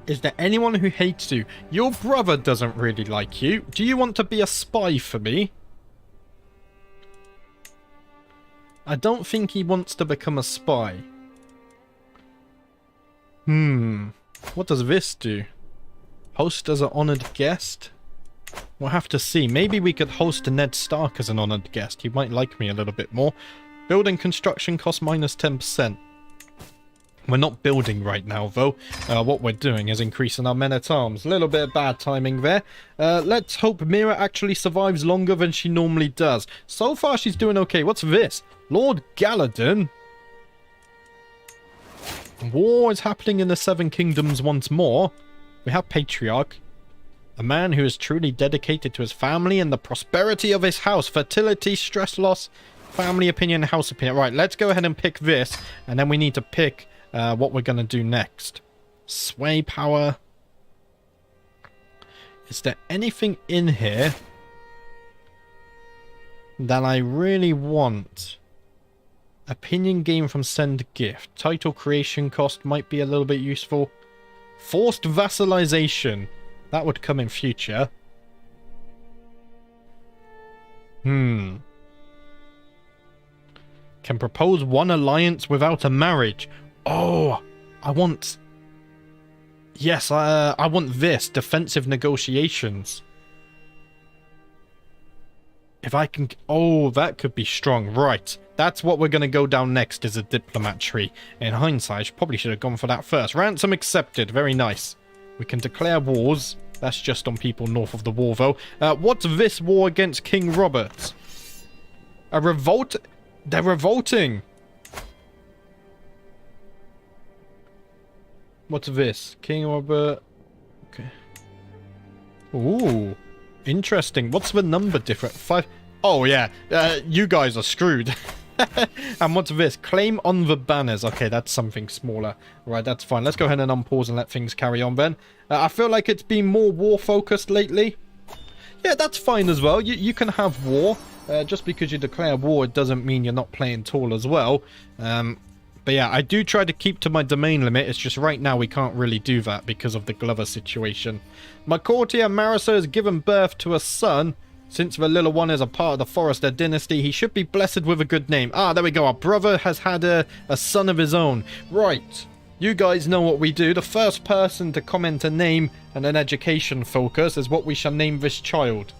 Is there anyone who hates you? Your brother doesn't really like you. Do you want to be a spy for me? I don't think he wants to become a spy. What does this do? Host as an honoured guest? We'll have to see. Maybe we could host Ned Stark as an honoured guest. He might like me a little bit more. Building construction cost minus 10%. We're not building right now, though. What we're doing is increasing our men-at-arms. A little bit of bad timing there. Let's hope Mira actually survives longer than she normally does. So far, she's doing okay. What's this? Lord Galladon? War is happening in the Seven Kingdoms once more. We have Patriarch. A man who is truly dedicated to his family and the prosperity of his house. Fertility, stress loss, family opinion, house opinion. Right, let's go ahead and pick this. And then we need to pick what we're going to do next. Sway power. Is there anything in here that I really want? Opinion gain from send gift. Title creation cost might be a little bit useful. Forced vassalization. That would come in future. Can propose one alliance without a marriage. Oh, I want... Yes, I want this. Defensive negotiations. If I can... Oh, that could be strong. Right. That's what we're going to go down next, is a diplomat tree. In hindsight, I probably should have gone for that first. Ransom accepted. Very nice. We can declare wars. That's just on people north of the wall, though. What's this war against King Robert? A revolt... They're revolting. What's this? King Robert... Okay. Ooh. Interesting. What's the number different? Oh, yeah. You guys are screwed. And what's this? Claim on the banners. Okay, that's something smaller. Right, that's fine. Let's go ahead and unpause and let things carry on then. I feel like it's been more war-focused lately. Yeah, that's fine as well. You can have war. Just because you declare war, it doesn't mean you're not playing tall as well. But yeah, I do try to keep to my domain limit. It's just right now we can't really do that because of the Glover situation. My courtier Marissa has given birth to a son. Since the little one is a part of the Forrester dynasty, he should be blessed with a good name. Ah, there we go. Our brother has had a son of his own. Right. You guys know what we do. The first person to comment a name and an education focus is what we shall name this child.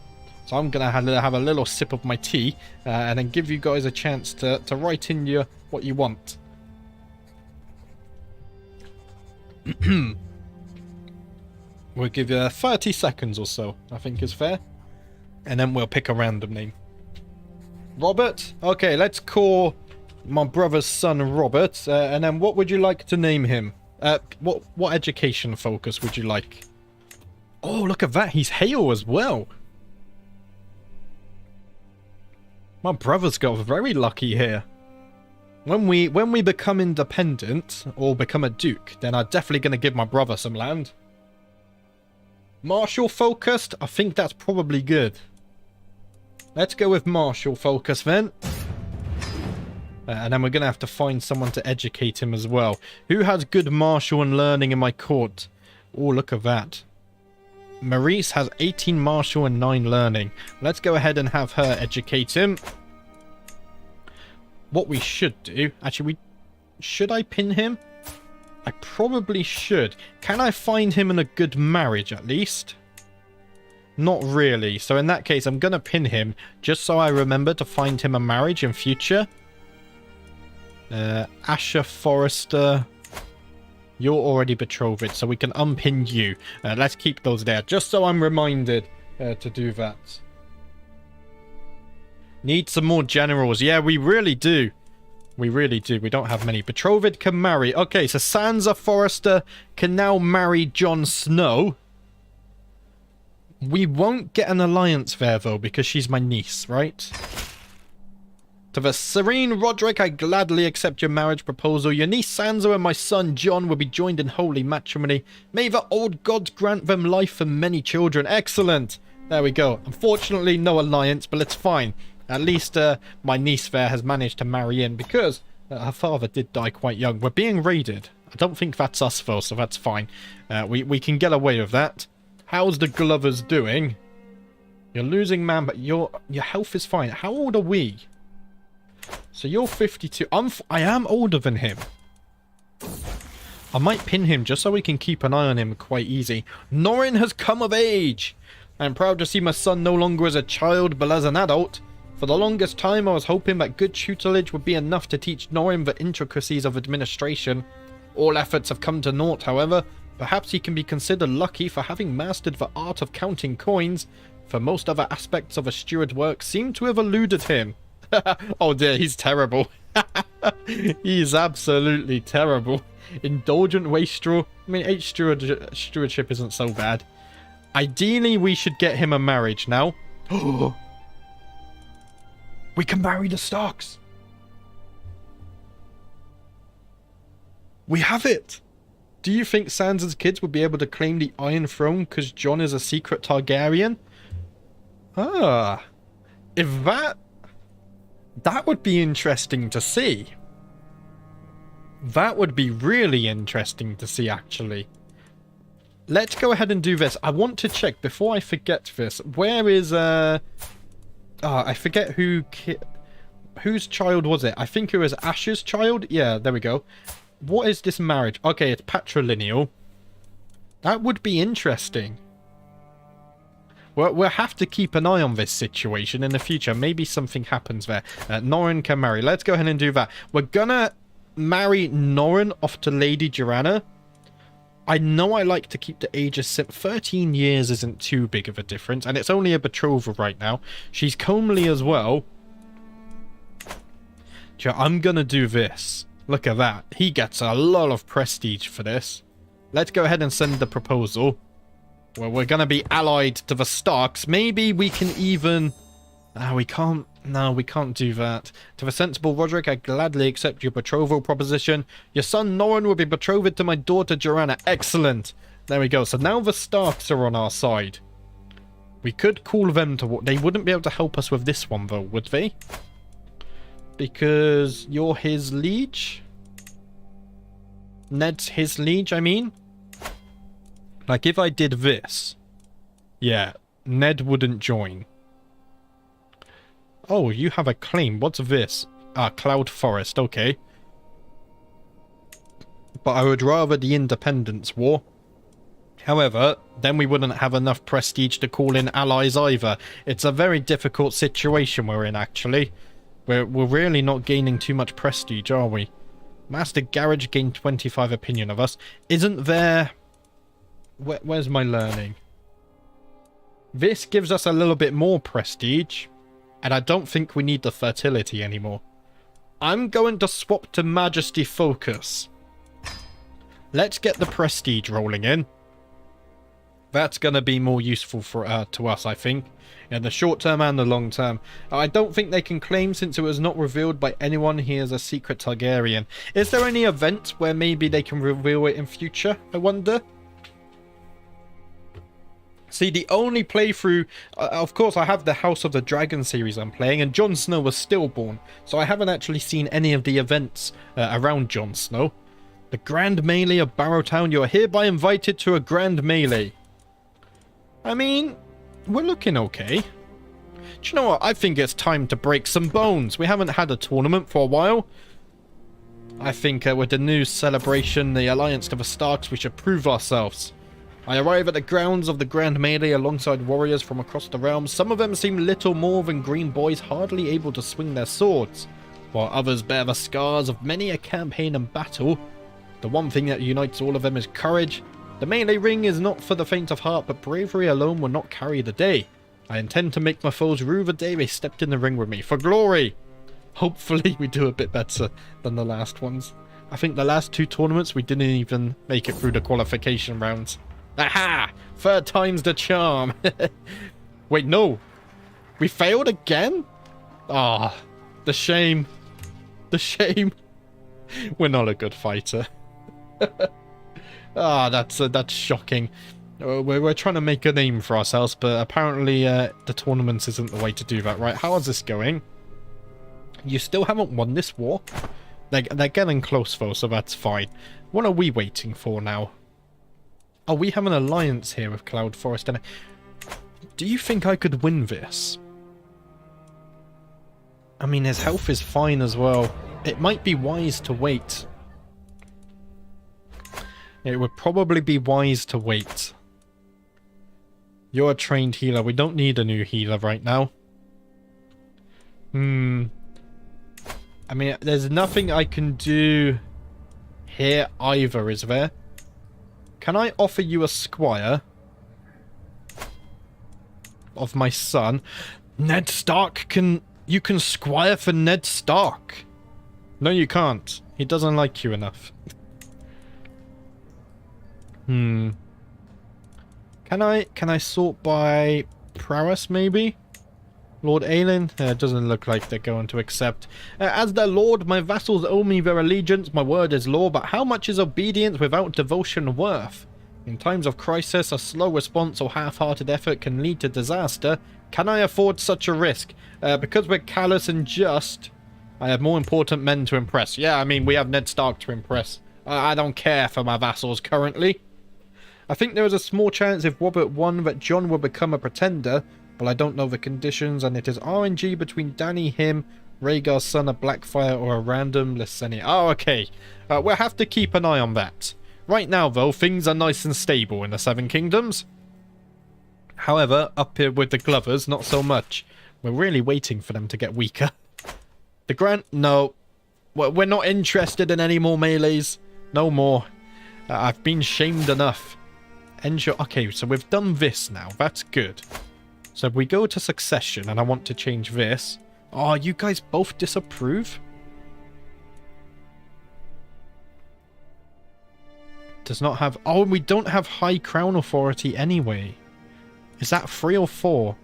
So I'm going to have a little sip of my tea and then give you guys a chance to write in what you want. We'll give you 30 seconds or so, I think is fair. And then we'll pick a random name. Robert? Okay, let's call my brother's son Robert. And then what would you like to name him? What education focus would you like? Oh, look at that. He's Hale as well. My brother's got very lucky here. When we become independent or become a duke, then I'm definitely going to give my brother some land. Martial focused? I think that's probably good. Let's go with martial focus then. And then we're going to have to find someone to educate him as well. Who has good martial and learning in my court? Oh, look at that. Maurice has 18 martial and 9 learning. Let's go ahead and have her educate him. What we should do... Actually, should I pin him? I probably should. Can I find him in a good marriage at least? Not really. So in that case, I'm going to pin him just so I remember to find him a marriage in future. Asher Forrester. You're already betrothed, so we can unpin you. Let's keep those there, just so I'm reminded to do that. Need some more generals. Yeah, we really do. We really do. We don't have many. Betrothed can marry. Okay, so Sansa Forrester can now marry Jon Snow. We won't get an alliance there, though, because she's my niece, right? To the Serene Roderick, I gladly accept your marriage proposal. Your niece Sansa and my son Jon will be joined in holy matrimony. May the old gods grant them life and many children. Excellent. There we go. Unfortunately, no alliance, but it's fine. At least my niece there has managed to marry in because her father did die quite young. We're being raided. I don't think that's us, though, so that's fine. We can get away with that. How's the Glovers doing? You're losing, man, but your health is fine. How old are we? So you're 52. I am older than him. I might pin him just so we can keep an eye on him quite easy. Norrin has come of age. I am proud to see my son no longer as a child, but as an adult. For the longest time, I was hoping that good tutelage would be enough to teach Norrin the intricacies of administration. All efforts have come to naught, however. Perhaps he can be considered lucky for having mastered the art of counting coins, for most other aspects of a steward work seem to have eluded him. Oh dear, he's terrible. He's absolutely terrible. Indulgent wastrel. I mean, 8 stewardship isn't so bad. Ideally, we should get him a marriage now. We can marry the Starks. We have it. Do you think Sansa's kids would be able to claim the Iron Throne because Jon is a secret Targaryen? Ah. If that would be interesting to see. That would be really interesting to see, actually. Let's go ahead and do this. I want to check, before I forget this, where is, I forget whose child was it? I think it was Ash's child? Yeah, there we go. What is this marriage? Okay, it's patrilineal. That would be interesting. We'll have to keep an eye on this situation in the future. Maybe something happens there. Norrin can marry. Let's go ahead and do that. We're gonna marry Norrin off to Lady Joanna. I know I like to keep the ages simple. 13 years isn't too big of a difference. And it's only a betrothal right now. She's comely as well. I'm gonna do this. Look at that. He gets a lot of prestige for this. Let's go ahead and send the proposal. Well, we're going to be allied to the Starks. Maybe we can even Ah, we can't. No, we can't do that. To the sensible Roderick, I gladly accept your betrothal proposition. Your son Norrin will be betrothed to my daughter Joanna. Excellent. There we go. So now the Starks are on our side. We could call them to... They wouldn't be able to help us with this one, though, would they? Because you're his liege? Ned's his liege, I mean? Like, if I did this... Yeah, Ned wouldn't join. Oh, you have a claim. What's this? Ah, Cloud Forest. Okay. But I would rather the Independence War. However, then we wouldn't have enough prestige to call in allies either. It's a very difficult situation we're in, actually. We're really not gaining too much prestige, are we? Master Garage gained 25 opinion of us. Isn't there... Where's my learning? This gives us a little bit more prestige. And I don't think we need the fertility anymore. I'm going to swap to Majesty Focus. Let's get the prestige rolling in. That's going to be more useful for to us, I think. In the short term and the long term. I don't think they can claim, since it was not revealed by anyone, he is a secret Targaryen. Is there any event where maybe they can reveal it in future, I wonder? See, the only playthrough... of course, I have the House of the Dragon series I'm playing, and Jon Snow was stillborn, so I haven't actually seen any of the events around Jon Snow. The Grand Melee of Barrowtown, you are hereby invited to a Grand Melee. I mean, we're looking okay. Do you know what? I think it's time to break some bones. We haven't had a tournament for a while. I think with the new celebration, the Alliance to the Starks, we should prove ourselves. I arrive at the grounds of the Grand Melee alongside warriors from across the realms. Some of them seem little more than green boys, hardly able to swing their swords, while others bear the scars of many a campaign and battle. The one thing that unites all of them is courage. The melee ring is not for the faint of heart, but bravery alone will not carry the day. I intend to make my foes rue the day they stepped in the ring with me, for glory! Hopefully we do a bit better than the last ones. I think the last two tournaments we didn't even make it through the qualification rounds. Aha! Third time's the charm. Wait, no. We failed again? Ah, the shame. The shame. We're not a good fighter. Ah, that's shocking. We're trying to make a name for ourselves, but apparently the tournaments isn't the way to do that, right? How is this going? You still haven't won this war? They're getting close, though, so that's fine. What are we waiting for now? Oh, we have an alliance here with Cloud Forest. And do you think I could win this? I mean, his health is fine as well. It might be wise to wait. It would probably be wise to wait. You're a trained healer. We don't need a new healer right now. I mean, there's nothing I can do here either, is there? Can I offer you a squire of my son? Ned Stark can... You can squire for Ned Stark. No, you can't. He doesn't like you enough. Can I sort by prowess, maybe? Lord Aelin? It doesn't look like they're going to accept. As their lord, my vassals owe me their allegiance. My word is law, but how much is obedience without devotion worth? In times of crisis, a slow response or half-hearted effort can lead to disaster. Can I afford such a risk? Because we're callous and just, I have more important men to impress. Yeah, I mean, we have Ned Stark to impress. I don't care for my vassals currently. I think there is a small chance if Robert won that John will become a pretender, but I don't know the conditions, and it is RNG between Danny, him, Rhaegar's son of Blackfire, or a random Lyseni. Oh, okay. We'll have to keep an eye on that. Right now, though, things are nice and stable in the Seven Kingdoms. However, up here with the Glovers, not so much. We're really waiting for them to get weaker. The Grant? No. We're not interested in any more melees. No more. I've been shamed enough. Ensure. Okay, so we've done this now. That's good. So if we go to succession and I want to change this. Oh, you guys both disapprove? Does not have... Oh, and we don't have high crown authority anyway. Is that 3 or 4?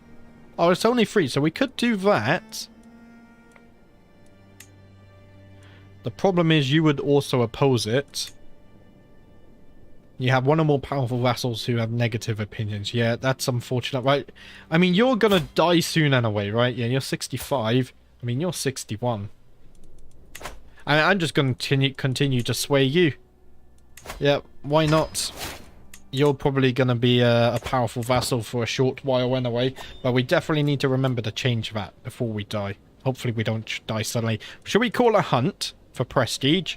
Oh, it's only 3, so we could do that. The problem is you would also oppose it. You have one or more powerful vassals who have negative opinions. Yeah, that's unfortunate, right? I mean, you're gonna die soon anyway, right? Yeah, you're 65. I mean, you're 61. I'm just gonna continue to sway you. Yeah, why not? You're probably gonna be a powerful vassal for a short while anyway, but we definitely need to remember to change that before we die. Hopefully we don't die suddenly. Should we call a hunt for prestige?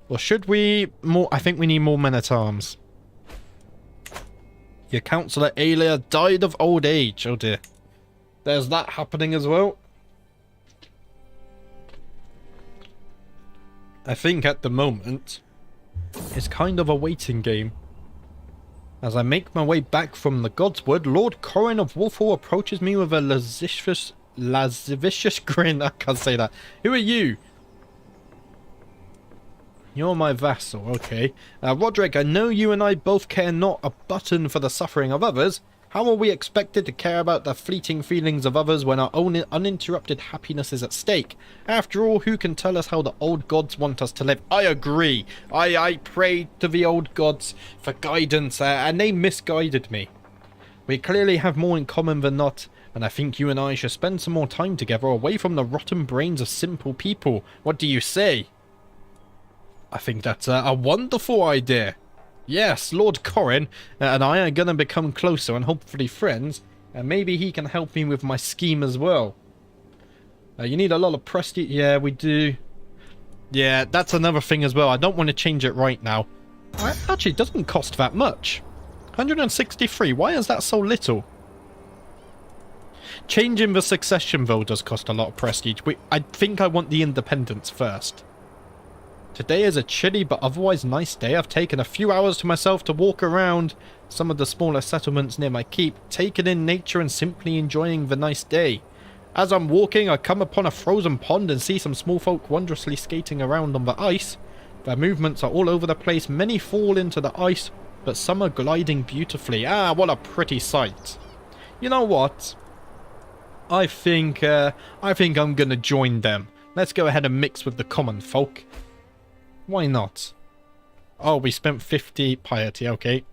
Or should we more? I think we need more men-at-arms. Your councillor Aelia died of old age. Oh dear. There's that happening as well. I think at the moment it's kind of a waiting game. As I make my way back from the Godswood, Lord Corin of Wolfhall approaches me with a lascivious grin. I can't say that. Who are you? You're my vassal, okay. Roderick, I know you and I both care not a button for the suffering of others. How are we expected to care about the fleeting feelings of others when our own uninterrupted happiness is at stake? After all, who can tell us how the old gods want us to live? I agree. I prayed to the old gods for guidance, and they misguided me. We clearly have more in common than not, and I think you and I should spend some more time together away from the rotten brains of simple people. What do you say? I think that's a wonderful idea. Yes, Lord Corin and I are going to become closer and hopefully friends. And maybe he can help me with my scheme as well. You need a lot of prestige. Yeah, we do. Yeah, that's another thing as well. I don't want to change it right now. Actually, it doesn't cost that much. 163. Why is that so little? Changing the succession, though, does cost a lot of prestige. I think I want the independence first. Today is a chilly but otherwise nice day. I've taken a few hours to myself to walk around some of the smaller settlements near my keep, taking in nature and simply enjoying the nice day. As I'm walking, I come upon a frozen pond and see some small folk wondrously skating around on the ice. Their movements are all over the place. Many fall into the ice, but some are gliding beautifully. Ah, what a pretty sight. You know what? I think I'm gonna join them. Let's go ahead and mix with the common folk. Why not? Oh, we spent 50 piety. Okay.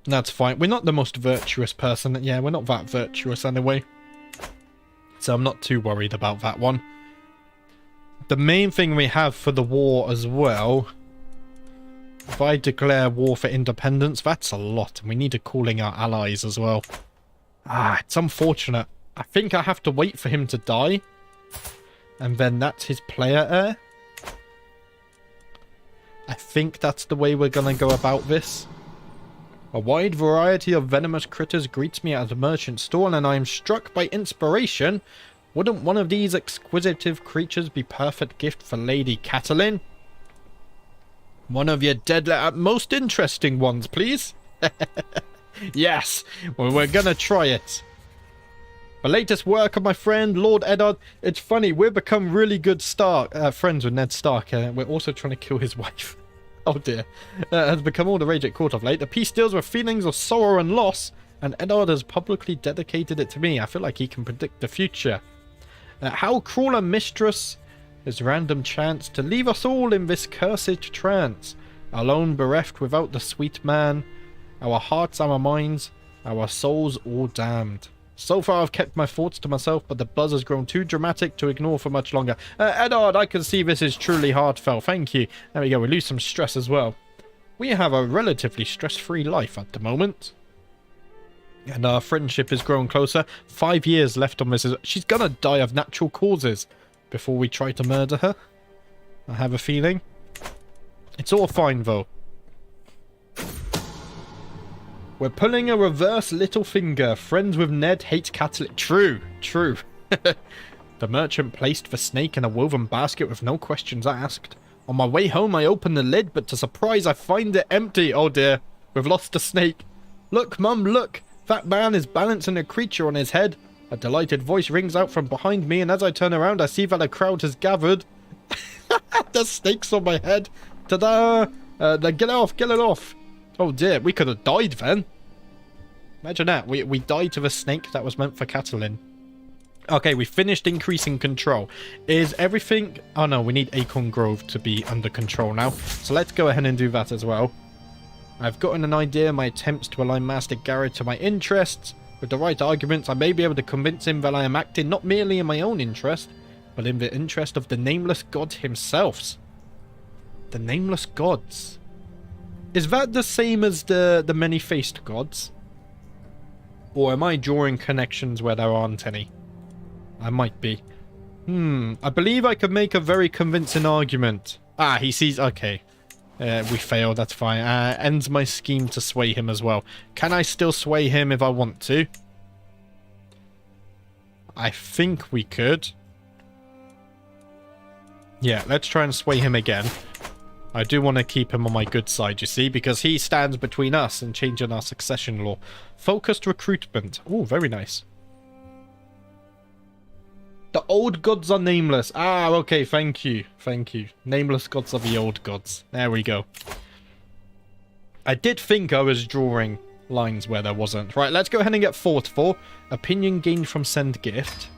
That's fine. We're not the most virtuous person. Yeah, we're not that virtuous anyway. So I'm not too worried about that one. The main thing we have for the war as well. If I declare war for independence, that's a lot. And we need to call in our allies as well. Ah, it's unfortunate. I think I have to wait for him to die. And then that's his player heir. I think that's the way we're going to go about this. A wide variety of venomous critters greets me at the merchant stall, and I am struck by inspiration. Wouldn't one of these exquisitive creatures be perfect gift for Lady Catelyn? One of your deadly, most interesting ones, please. Yes, well, we're going to try it. The latest work of my friend, Lord Eddard. It's funny, we've become really good friends with Ned Stark. We're also trying to kill his wife. Oh dear. Has become all the rage at court of late. The piece deals with feelings of sorrow and loss, and Eddard has publicly dedicated it to me. I feel like he can predict the future. How cruel a mistress is random chance to leave us all in this cursed trance, alone bereft without the sweet man, our hearts, our minds, our souls all damned. So far I've kept my thoughts to myself, but the buzz has grown too dramatic to ignore for much longer. Eddard, I can see this is truly heartfelt. Thank you. There we go, we lose some stress as well. We have a relatively stress-free life at the moment. And our friendship is growing closer. 5 years left on this. She's gonna die of natural causes before we try to murder her. I have a feeling. It's all fine though. We're pulling a reverse little finger. Friends with Ned, hate Catelyn. True, true. The merchant placed the snake in a woven basket with no questions asked. On my way home, I open the lid, but to surprise, I find it empty. Oh dear, we've lost the snake. Look, Mum, look. That man is balancing a creature on his head. A delighted voice rings out from behind me, and as I turn around, I see that a crowd has gathered. The snake's on my head. Ta-da! Get it off, get it off. Oh dear, we could have died then. Imagine that. We died to the snake that was meant for Catelyn. Okay, we finished increasing control. Is everything... Oh no, we need Acorn Grove to be under control now. So let's go ahead and do that as well. I've gotten an idea. My attempts to align Master Garrett to my interests. With the right arguments, I may be able to convince him that I am acting not merely in my own interest, but in the interest of the Nameless God himself. The Nameless Gods. Is that the same as the many-faced gods? Or am I drawing connections where there aren't any? I might be. I believe I could make a very convincing argument. Ah, he sees... Okay. We failed, that's fine. Ends my scheme to sway him as well. Can I still sway him if I want to? I think we could. Yeah, let's try and sway him again. I do want to keep him on my good side, you see, because he stands between us and changing our succession law. Focused recruitment. Oh, very nice. The old gods are nameless. Ah, okay, thank you. Thank you. Nameless gods are the old gods. There we go. I did think I was drawing lines where there wasn't. Right, let's go ahead and get fought for. Opinion gained from send gift.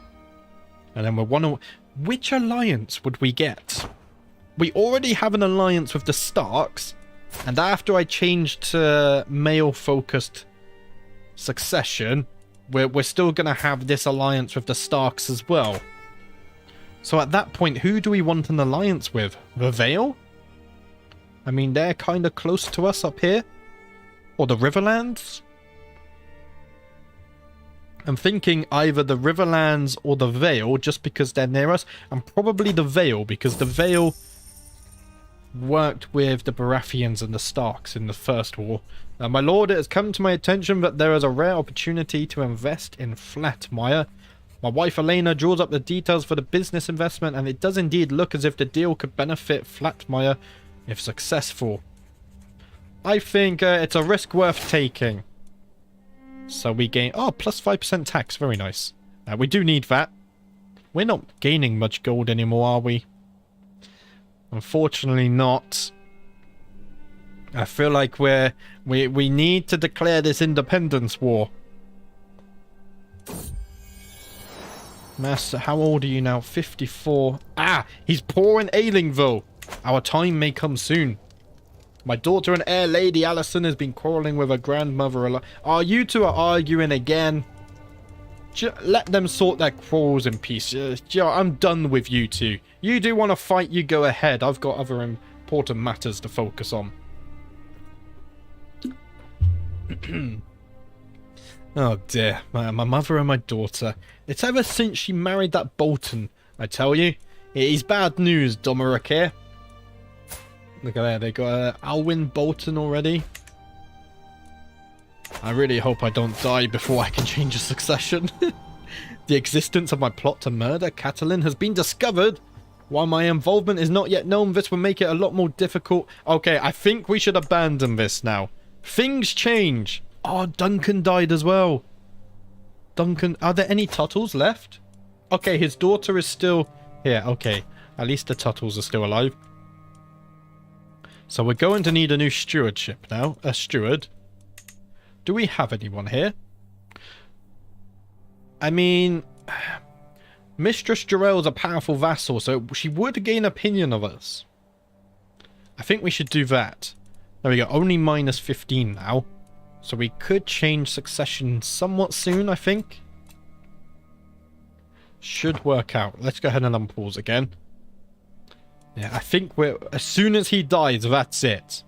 And then we're one... Which alliance would we get? We already have an alliance with the Starks. And after I changed to male-focused succession... We're still going to have this alliance with the Starks as well. So at that point, who do we want an alliance with? The Vale? I mean, they're kind of close to us up here. Or the Riverlands? I'm thinking either the Riverlands or the Vale, just because they're near us. And probably the Vale, because the Vale worked with the Baratheons and the Starks in the First War. My lord, it has come to my attention that there is a rare opportunity to invest in Flatmire. My wife Elena draws up the details for the business investment, and it does indeed look as if the deal could benefit Flatmire if successful. I think it's a risk worth taking. So we gain... Oh, plus 5% tax. Very nice. We do need that. We're not gaining much gold anymore, are we? Unfortunately not. I feel like we need to declare this independence war. Master, how old are you now? 54. Ah, he's poor and ailing though. Our time may come soon. My daughter and heir, Lady Allison, has been quarrelling with her grandmother. Oh, you two are arguing again. Let them sort their quarrels in peace. I'm done with you two. You do want to fight, you go ahead. I've got other important matters to focus on. Oh dear, my mother and my daughter. It's ever since she married that Bolton, I tell you. It is bad news, Domeric here. Look at that, they got Alwyn Bolton already. I really hope I don't die before I can change the succession. The existence of my plot to murder Catelyn has been discovered. While my involvement is not yet known, this will make it a lot more difficult. Okay, I think we should abandon this now. Things change. Oh, Duncan died as well. Duncan, are there any Tuttles left? Okay, his daughter is still here. Okay, at least the Tuttles are still alive. So we're going to need a new stewardship now. A steward. Do we have anyone here? I mean, Mistress Jarell's a powerful vassal, so she would gain opinion of us. I think we should do that. There we go, only minus 15 now. So we could change succession somewhat soon, I think. Should work out. Let's go ahead and unpause again. Yeah, I think we're... As soon as he dies, that's it.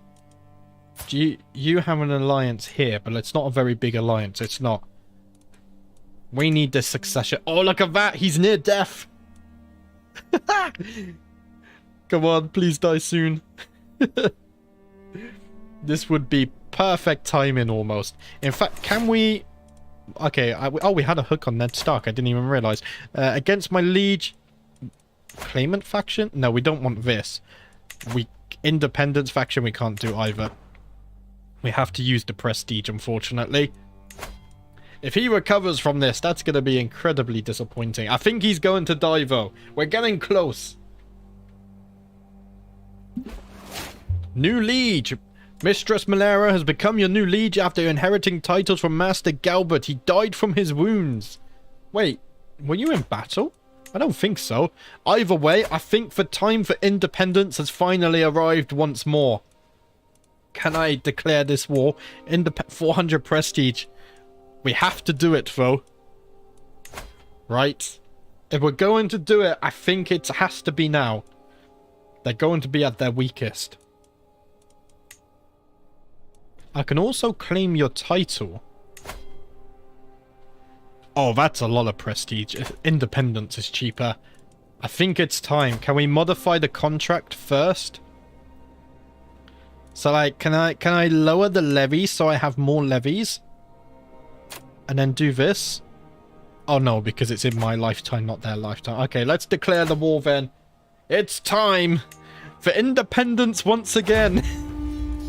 You have an alliance here, but it's not a very big alliance. It's not. We need this succession. Oh, look at that. He's near death. Come on, please die soon. This would be perfect timing almost. In fact, can we... Okay, oh, we had a hook on Ned Stark. I didn't even realize. Against my liege... Claimant faction? No, we don't want this. Independence faction, we can't do either. We have to use the prestige, unfortunately. If he recovers from this, that's going to be incredibly disappointing. I think he's going to die, though. We're getting close. New liege. Mistress Malera has become your new liege after inheriting titles from Master Galbert. He died from his wounds. Wait, were you in battle? I don't think so. Either way, I think the time for independence has finally arrived once more. Can I declare this war? 400 prestige. We have to do it, though. Right? If we're going to do it, I think it has to be now. They're going to be at their weakest. I can also claim your title. Oh, that's a lot of prestige. Independence is cheaper. I think it's time. Can we modify the contract first? So, like, can I lower the levies so I have more levies? And then do this? Oh, no, because it's in my lifetime, not their lifetime. Okay, let's declare the war then. It's time for independence once again.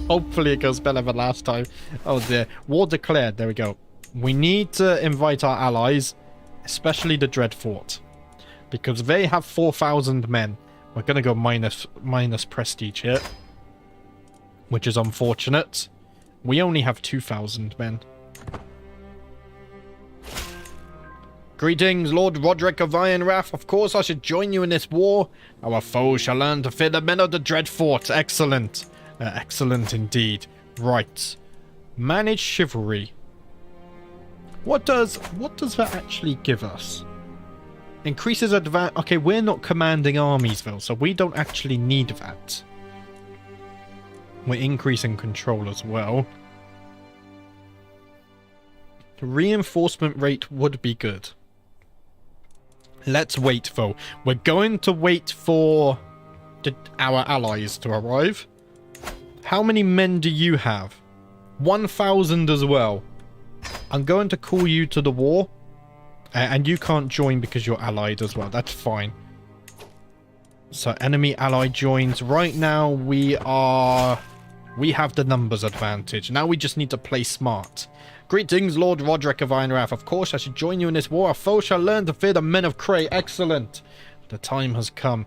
Hopefully it goes better than last time. Oh, dear. War declared. There we go. We need to invite our allies, especially the Dreadfort, because they have 4,000 men. We're going to go minus prestige here, which is unfortunate. We only have 2,000 men. Greetings, Lord Roderick of Ironwrath. Of course I should join you in this war. Our foes shall learn to fear the men of the Dreadfort. Excellent. Excellent indeed. Right. Manage chivalry. What does that actually give us? Increases advance. Okay, we're not commanding armies though, so we don't actually need that. We're increasing control as well. The reinforcement rate would be good. Let's wait though. We're going to wait for our allies to arrive. How many men do you have? 1,000 as well. I'm going to call you to the war. And you can't join because you're allied as well. That's fine. So enemy ally joins. Right now we have the numbers advantage. Now we just need to play smart. Greetings, Lord Roderick of Ironwrath. Of course I should join you in this war. Our foe shall learn to fear the men of Cray. Excellent. The time has come.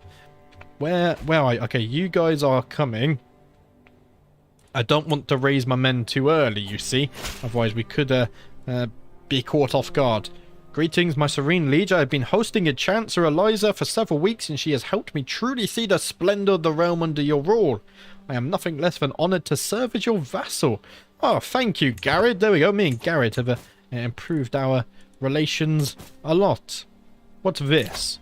Where are you? Okay, you guys are coming. I don't want to raise my men too early, you see. Otherwise we could be caught off guard. Greetings, my serene liege. I have been hosting your Chancellor Eliza for several weeks, and she has helped me truly see the splendor of the realm under your rule. I am nothing less than honoured to serve as your vassal. Oh, thank you, Garrett. There we go. Me and Garrett have improved our relations a lot. What's this?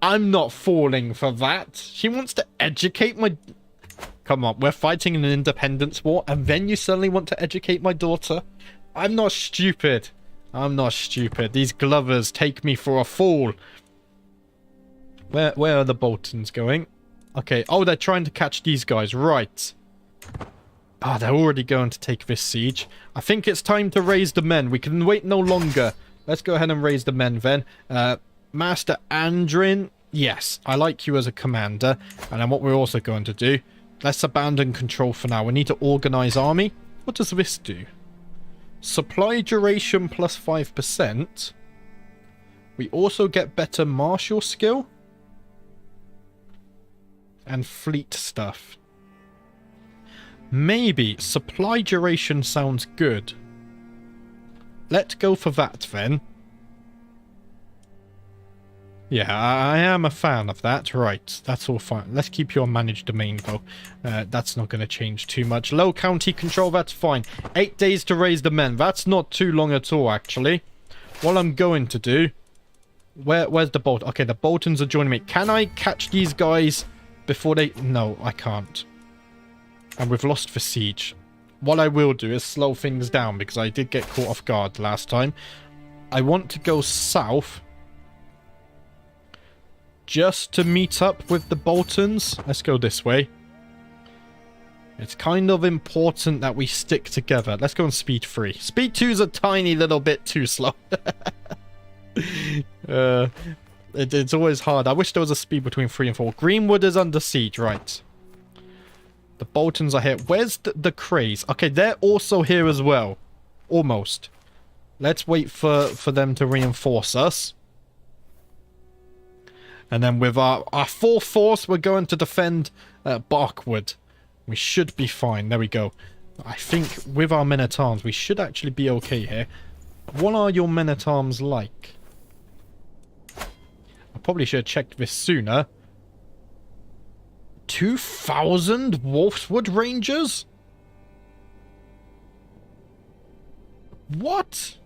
I'm not falling for that. She wants to educate my... Come on, we're fighting in an independence war, and then you suddenly want to educate my daughter? I'm not stupid. I'm not stupid. These Glovers take me for a fool. Where are the Boltons going? Okay, oh, they're trying to catch these guys. Right. Ah, they're already going to take this siege. I think it's time to raise the men. We can wait no longer. Let's go ahead and raise the men then. Master Andrin, yes, I like you as a commander. And then what we're also going to do, let's abandon control for now. We need to organize army. What does this do? Supply duration plus 5%. We also get better martial skill. And fleet stuff. Maybe supply duration sounds good. Let's go for that then. Yeah, I am a fan of that. Right, that's all fine. Let's keep you on managed domain, though. That's not going to change too much. Low county control, that's fine. 8 days to raise the men. That's not too long at all, actually. What I'm going to do... Where's the Bolt? Okay, the Boltons are joining me. Can I catch these guys before they... No, I can't. And we've lost the siege. What I will do is slow things down, because I did get caught off guard last time. I want to go south... just to meet up with the Boltons. Let's go this way. It's kind of important that we stick together. Let's go on speed 3. Speed 2 is a tiny little bit too slow. It's always hard. I wish there was a speed between 3 and 4. Greenwood is under siege, right. The Boltons are here. Where's the Crays? Okay, they're also here as well. Almost. Let's wait for them to reinforce us. And then with our fourth force, we're going to defend Barkwood. We should be fine. There we go. I think with our men-at-arms, we should actually be okay here. What are your men-at-arms like? I probably should have checked this sooner. 2,000 Wolfswood Rangers? What?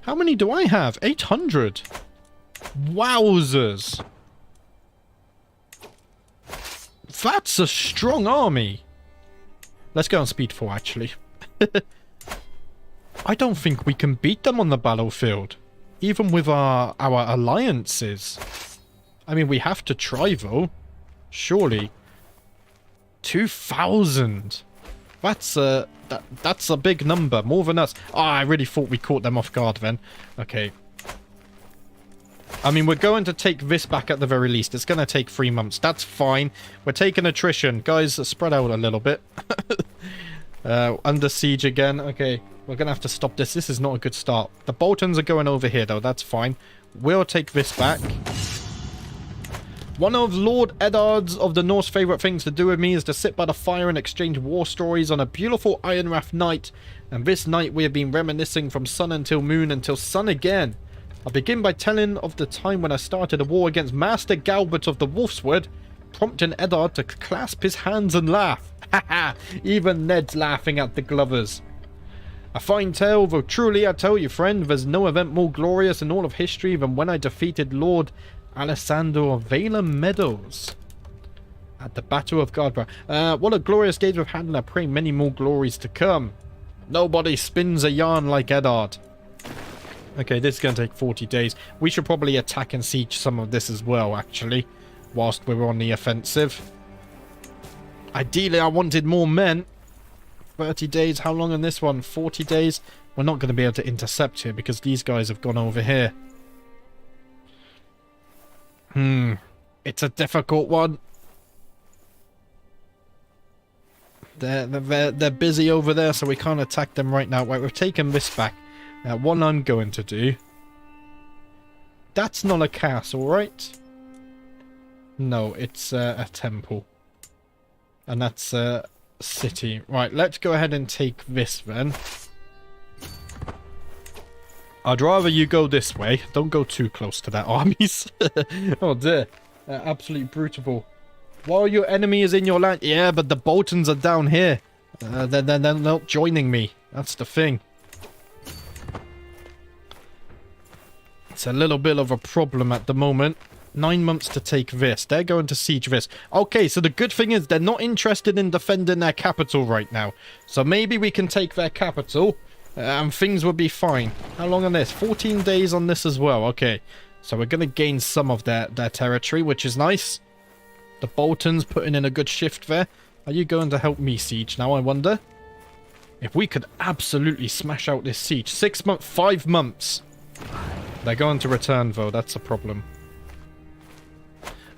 How many do I have? 800. Wowzers. That's a strong army. Let's go on speed 4, actually. I don't think we can beat them on the battlefield. Even with our alliances. I mean, we have to try, though. Surely. 2,000. That's a big number. More than us. Oh, I really thought we caught them off guard then. Okay. I mean, we're going to take this back at the very least. It's going to take 3 months. That's fine. We're taking attrition. Guys, spread out a little bit. Under siege again. Okay. We're going to have to stop this. This is not a good start. The Boltons are going over here, though. That's fine. We'll take this back. One of Lord Eddard's of the North's favourite things to do with me is to sit by the fire and exchange war stories on a beautiful Ironrath night. And this night we have been reminiscing from sun until moon until sun again. I'll begin by telling of the time when I started a war against Master Galbert of the Wolfswood, prompting Eddard to clasp his hands and laugh. Haha, even Ned's laughing at the Glovers. A fine tale, though truly I tell you, friend, there's no event more glorious in all of history than when I defeated Lord Alessandro of Valem Meadows at the Battle of Guardborough. What a glorious days we've had, and I pray many more glories to come. Nobody spins a yarn like Eddard. Okay, this is going to take 40 days. We should probably attack and siege some of this as well, actually, whilst we're on the offensive. Ideally, I wanted more men. 30 days. How long on this one? 40 days. We're not going to be able to intercept here because these guys have gone over here. It's a difficult one. They're busy over there, so we can't attack them right now. Right, we've taken this back. What I'm going to do... That's not a castle, right? No, it's a temple. And that's a city. Right, let's go ahead and take this then. I'd rather you go this way. Don't go too close to that armies. Oh dear. Absolutely brutal. While your enemy is in your land... Yeah, but the Boltons are down here. They're not joining me. That's the thing. It's a little bit of a problem at the moment. 9 months to take this. They're going to siege this. Okay, so the good thing is they're not interested in defending their capital right now. So maybe we can take their capital and things will be fine. How long on this? 14 days on this as well. Okay, so we're going to gain some of their territory, which is nice. The Boltons putting in a good shift there. Are you going to help me siege now, I wonder? If we could absolutely smash out this siege. 6 months, 5 months. They're going to return, though. That's a problem.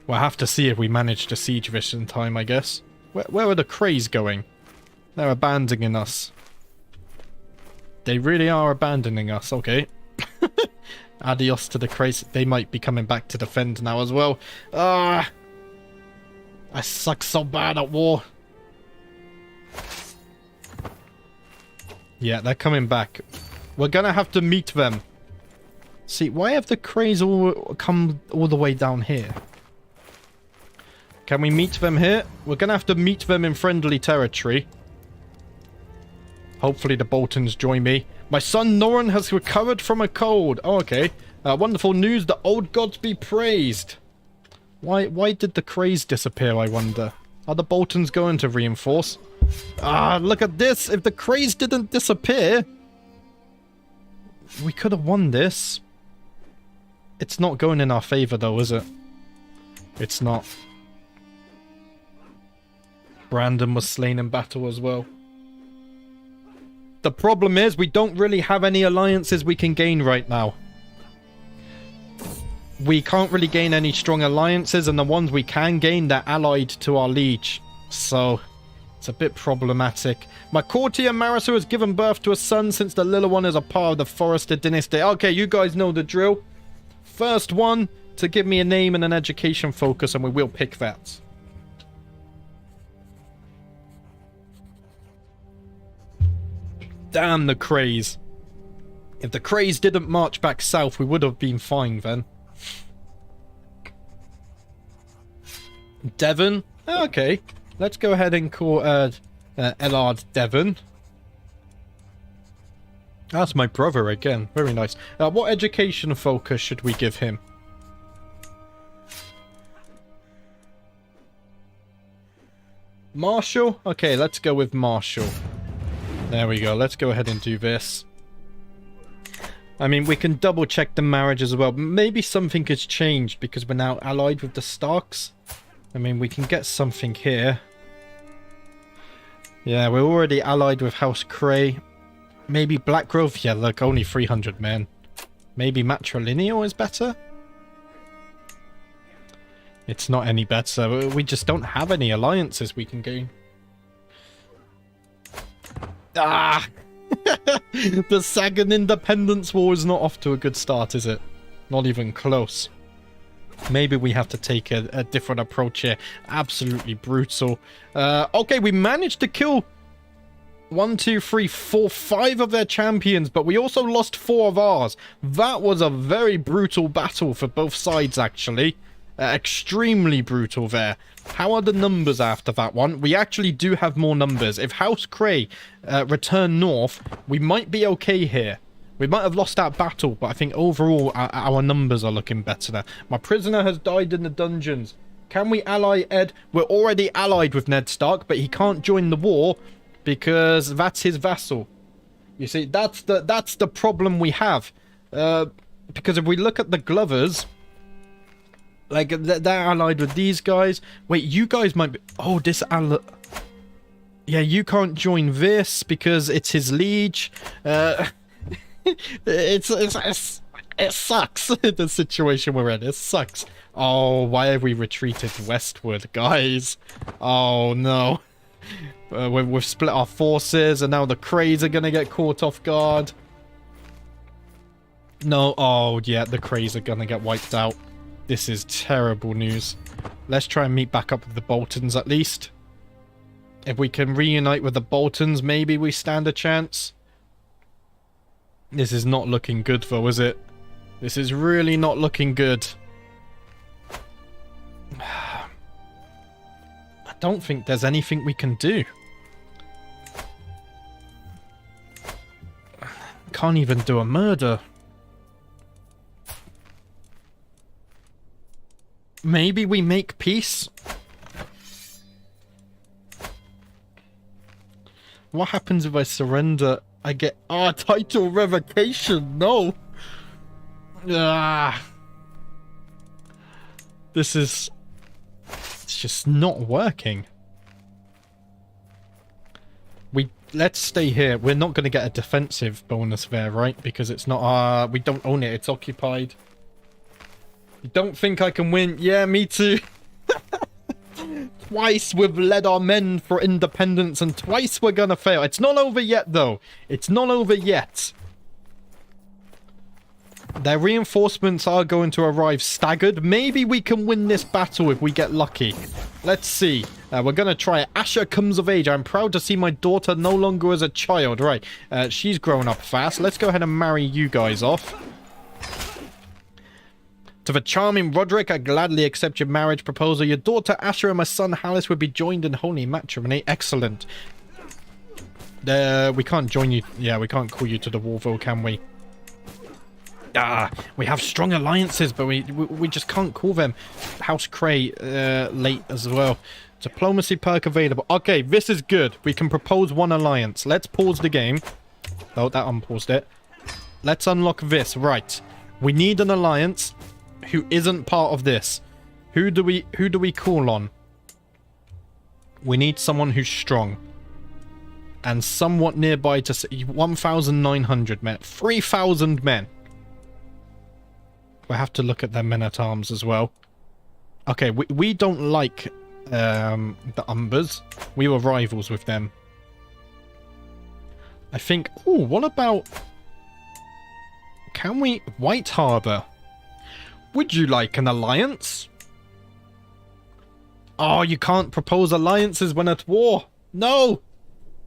We'll have to see if we manage to siege this in time, I guess. Where are the Krays going? They're abandoning us. They really are abandoning us. Okay. Adios to the Krays. They might be coming back to defend now as well. Ah! I suck so bad at war. Yeah, they're coming back. We're gonna have to meet them. See, why have the Krays all come all the way down here? Can we meet them here? We're gonna have to meet them in friendly territory. Hopefully the Boltons join me. My son Norrin has recovered from a cold. Oh, okay. Wonderful news. The old gods be praised. Why did the Krays disappear, I wonder? Are the Boltons going to reinforce? Ah, look at this. If the Krays didn't disappear, we could have won this. It's not going in our favor, though, is it? It's not. Brandon was slain in battle as well. The problem is we don't really have any alliances we can gain right now. We can't really gain any strong alliances, and the ones we can gain, they're allied to our liege. So, it's a bit problematic. My courtier Marisu has given birth to a son since the little one is a part of the Forrester dynasty. Okay, you guys know the drill. First one to give me a name and an education focus, and we will pick that. Damn the Craze. If the Craze didn't march back south, we would have been fine then. Devon? Okay. Let's go ahead and call Ellard Devon. That's my brother again. Very nice. What education focus should we give him? Marshall? Okay, let's go with Marshall. There we go. Let's go ahead and do this. I mean, we can double check the marriage as well. Maybe something has changed because we're now allied with the Starks. I mean, we can get something here. Yeah, we're already allied with House Cray. Maybe Blackgrove? Yeah, look, only 300 men. Maybe Matrilineal is better? It's not any better. We just don't have any alliances we can gain. Ah! The Sagan Independence War is not off to a good start, is it? Not even close. Maybe we have to take a different approach here. Absolutely brutal. Okay, we managed to kill 1, 2, 3, 4, 5 of their champions, but we also lost 4 of ours. That was a very brutal battle for both sides, actually. Extremely brutal there. How are the numbers after that one? We actually do have more numbers. If House Cray return north, we might be okay here. We might have lost that battle, but I think overall our numbers are looking better now. My prisoner has died in the dungeons. Can we ally Ed? We're already allied with Ned Stark, but he can't join the war because that's his vassal. You see, that's the problem we have. Because if we look at the Glovers, like, they're allied with these guys. Wait, you guys might be... Oh, this yeah, you can't join this because it's his liege. It sucks, the situation we're in. It sucks. Oh, why have we retreated westward, guys? Oh, no. We've split our forces, and now the Crays are going to get caught off guard. No, oh, yeah, the Crays are going to get wiped out. This is terrible news. Let's try and meet back up with the Boltons at least. If we can reunite with the Boltons, maybe we stand a chance. This is not looking good though, is it? This is really not looking good. I don't think there's anything we can do. Can't even do a murder. Maybe we make peace? What happens if I surrender? I get... Ah, title revocation! No! Ah. This is... It's just not working. Let's stay here. We're not going to get a defensive bonus there, right? Because it's not... we don't own it. It's occupied. You don't think I can win? Yeah, me too. Twice we've led our men for independence and twice we're gonna fail. It's not over yet, though. It's not over yet. Their reinforcements are going to arrive staggered. Maybe we can win this battle if we get lucky. Let's see. We're gonna try it. Asher comes of age. I'm proud to see my daughter no longer as a child. Right. She's grown up fast. Let's go ahead and marry you guys off. To the charming Roderick, I gladly accept your marriage proposal. Your daughter Asher and my son Hallis would be joined in holy matrimony. Excellent. We can't join you. Yeah, we can't call you to the war, though, can we? Ah, we have strong alliances, but we just can't call them. House Cray late as well. Diplomacy perk available. Okay, this is good. We can propose one alliance. Let's pause the game. Oh, that unpaused it. Let's unlock this. Right. We need an alliance who isn't part of this. Who do we call on? We need someone who's strong and somewhat nearby to 1,900 men, 3,000 men. We have to look at their men-at-arms as well. Okay, we don't like the Umbers. We were rivals with them. I think... Oh, what about... Can we... White Harbour. Would you like an alliance? Oh, you can't propose alliances when at war. No!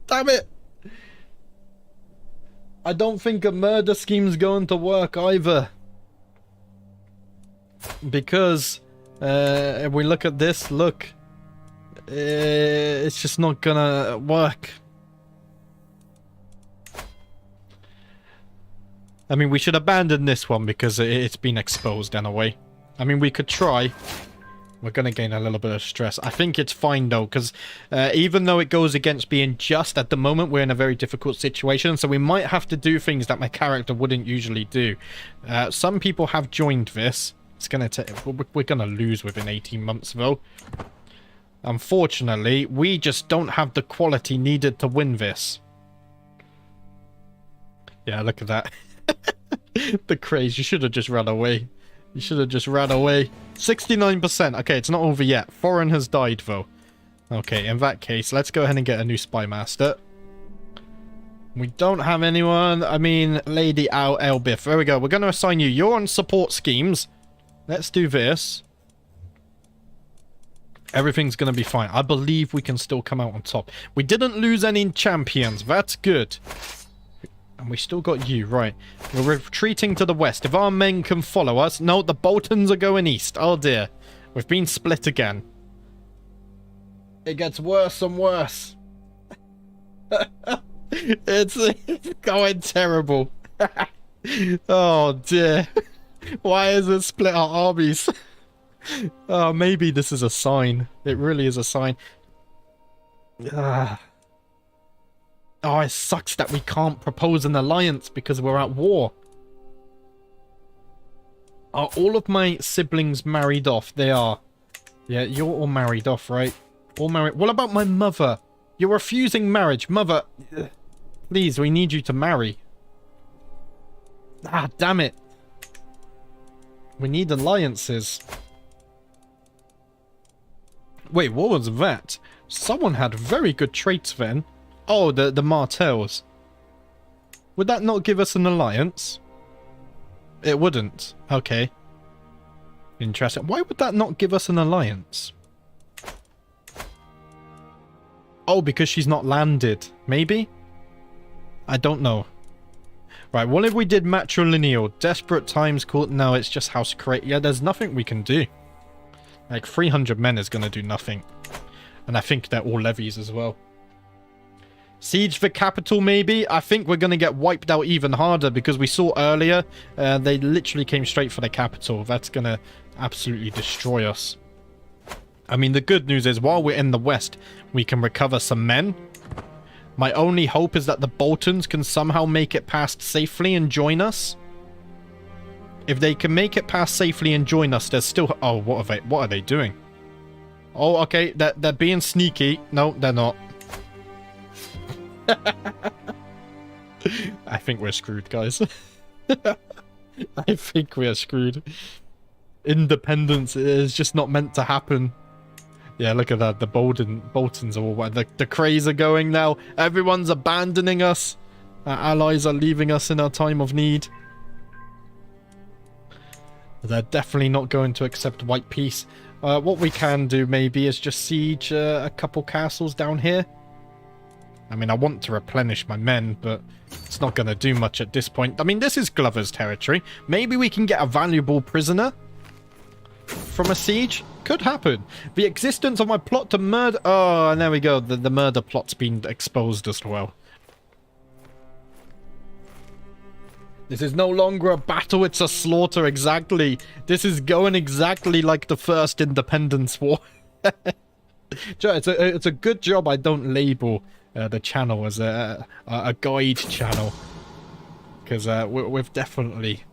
Damn it! I don't think a murder scheme's going to work either. Because, if we look at this, look. It's just not gonna work. I mean, we should abandon this one because it's been exposed in a way. I mean, we could try. We're going to gain a little bit of stress. I think it's fine, though, because even though it goes against being just, at the moment we're in a very difficult situation, so we might have to do things that my character wouldn't usually do. Some people have joined this. It's going to we're going to lose within 18 months, though. Unfortunately, we just don't have the quality needed to win this. Yeah, look at that. The craze. You should have just run away. You should have just ran away. 69%. Okay, it's not over yet. Foreign has died, though. Okay, in that case, let's go ahead and get a new spy master. We don't have anyone. I mean, Lady Elbith. There we go. We're going to assign you. You're on support schemes. Let's do this. Everything's going to be fine. I believe we can still come out on top. We didn't lose any champions. That's good. And we still got you, right. We're retreating to the west. If our men can follow us... No, the Boltons are going east. Oh, dear. We've been split again. It gets worse and worse. It's going terrible. Oh, dear. Why is it split our armies? Oh, maybe this is a sign. It really is a sign. Oh, it sucks that we can't propose an alliance because we're at war. Are all of my siblings married off? They are. Yeah, you're all married off, right? All married. What about my mother? You're refusing marriage. Mother, please, we need you to marry. Ah, damn it. We need alliances. Wait, what was that? Someone had very good traits then. Oh, the Martells. Would that not give us an alliance? It wouldn't. Okay. Interesting. Why would that not give us an alliance? Oh, because she's not landed. Maybe? I don't know. Right, what if we did matrilineal? Desperate times called... No, it's just house crate. Yeah, there's nothing we can do. Like, 300 men is going to do nothing. And I think they're all levies as well. Siege the capital, maybe? I think we're going to get wiped out even harder because we saw earlier they literally came straight for the capital. That's going to absolutely destroy us. I mean, the good news is while we're in the west, we can recover some men. My only hope is that the Boltons can somehow make it past safely and join us. If they can make it past safely and join us, there's still... Oh, what are they doing? Oh, okay, they're being sneaky. No, they're not. I think we're screwed, guys. I think we're screwed. Independence is just not meant to happen. Yeah, look at that. The Boltons are all... The craze are going now. Everyone's abandoning us. Our allies are leaving us in our time of need. They're definitely not going to accept white peace. What we can do maybe is just siege a couple castles down here. I mean, I want to replenish my men, but it's not going to do much at this point. I mean, this is Glover's territory. Maybe we can get a valuable prisoner from a siege. Could happen. The existence of my plot to murder... Oh, and there we go. The murder plot's been exposed as well. This is no longer a battle, it's a slaughter, exactly. This is going exactly like the first Independence War. It's a good job I don't label the channel as a guide channel. Because we're definitely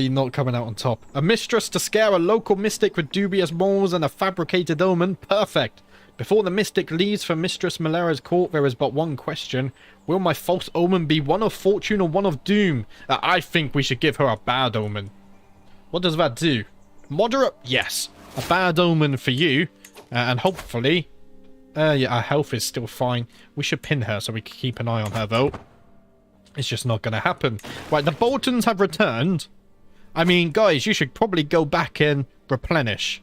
not coming out on top. A mistress to scare a local mystic with dubious morals and a fabricated omen. Perfect. Before the mystic leaves for Mistress Malera's court, there is but one question. Will my false omen be one of fortune or one of doom? I think we should give her a bad omen. What does that do? Moderate? Yes. A bad omen for you. And hopefully... yeah, our health is still fine. We should pin her so we can keep an eye on her, though. It's just not going to happen. Right, the Boltons have returned. I mean, guys, you should probably go back and replenish.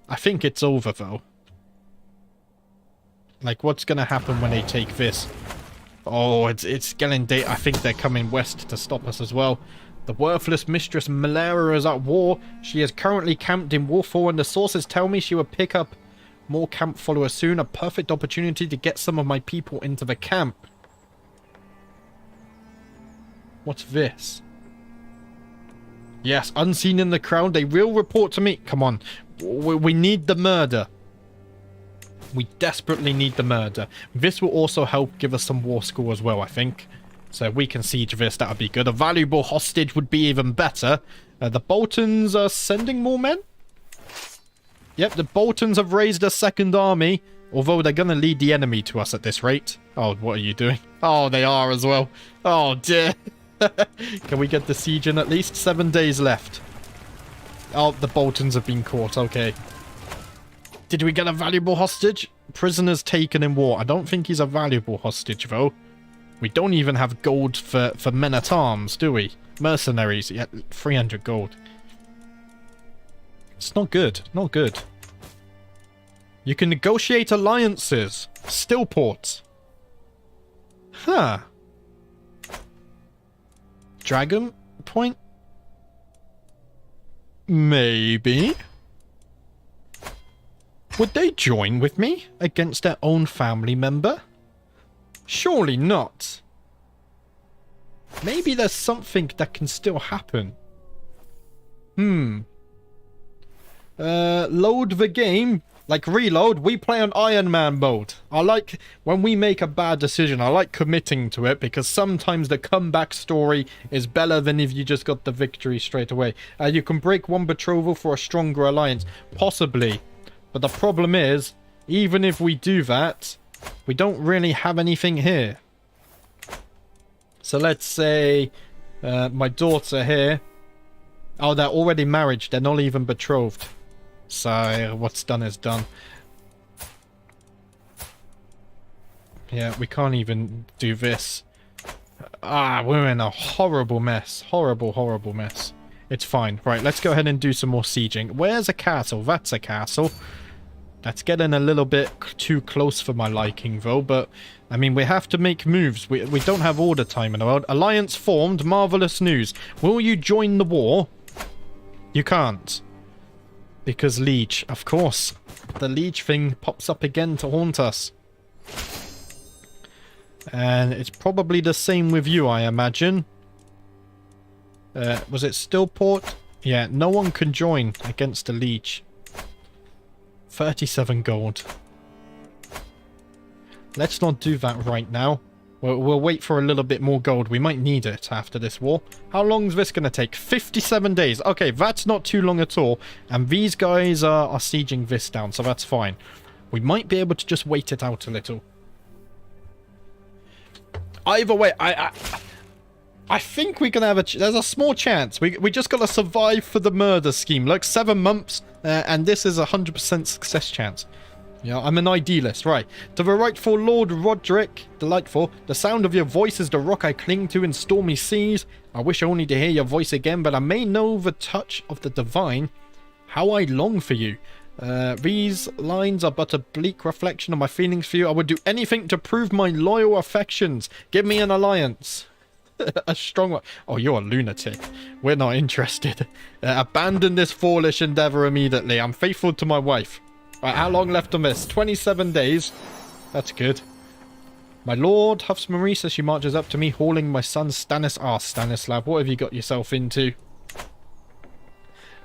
I think it's over, though. Like, what's going to happen when they take this? Oh, it's getting day. I think they're coming west to stop us as well. The worthless mistress Malera is at war. She is currently camped in Warfall, and the sources tell me she will pick up more camp followers soon. A perfect opportunity to get some of my people into the camp. What's this? Yes, unseen in the crowd. They will report to me. Come on. We need the murder. We desperately need the murder. This will also help give us some war score as well, I think. So if we can siege this, that would be good. A valuable hostage would be even better. The Boltons are sending more men? Yep, the Boltons have raised a second army. Although they're going to lead the enemy to us at this rate. Oh, what are you doing? Oh, they are as well. Oh, dear. Can we get the siege in at least? 7 days left. Oh, the Boltons have been caught. Okay. Did we get a valuable hostage? Prisoners taken in war. I don't think he's a valuable hostage, though. We don't even have gold for men-at-arms, do we? Mercenaries. Yeah, 300 gold. It's not good. Not good. You can negotiate alliances. Stillport. Huh. Dragon Point? Maybe. Would they join with me against their own family member? Surely not. Maybe there's something that can still happen. Load the game. Like reload, we play on Iron Man mode. I like, when we make a bad decision, I like committing to it because sometimes the comeback story is better than if you just got the victory straight away. You can break one betrothal for a stronger alliance. Possibly. But the problem is, even if we do that, we don't really have anything here. So let's say my daughter here. Oh, they're already married. They're not even betrothed. So what's done is done. Yeah, we can't even do this. Ah, we're in a horrible mess. Horrible, horrible mess. It's fine. Right, let's go ahead and do some more sieging. Where's a castle? That's a castle. That's getting a little bit too close for my liking, though. But, I mean, we have to make moves. We don't have order time in the world. Alliance formed. Marvelous news. Will you join the war? You can't. Because Liege, of course. The Liege thing pops up again to haunt us. And it's probably the same with you, I imagine. Was it Stillport? Yeah, no one can join against the Liege. 37 gold. Let's not do that right now. We'll wait for a little bit more gold. We might need it after this war. How long is this going to take? 57 days. Okay, that's not too long at all. And these guys are sieging this down, so that's fine. We might be able to just wait it out a little. Either way, I think we're going to have there's a small chance. We just got to survive for the murder scheme. Look, 7 months, and this is a 100% success chance. Yeah, I'm an idealist, right. To the rightful Lord Roderick, delightful. The sound of your voice is the rock I cling to in stormy seas. I wish only to hear your voice again, but I may know the touch of the divine. How I long for you. These lines are but a bleak reflection of my feelings for you. I would do anything to prove my loyal affections. Give me an alliance. A strong one. Oh, you're a lunatic. We're not interested. Abandon this foolish endeavor immediately. I'm faithful to my wife. Right, how long left on this? 27 days. That's good. My lord, huffs Maurice as she marches up to me, hauling my son Stanislav, what have you got yourself into?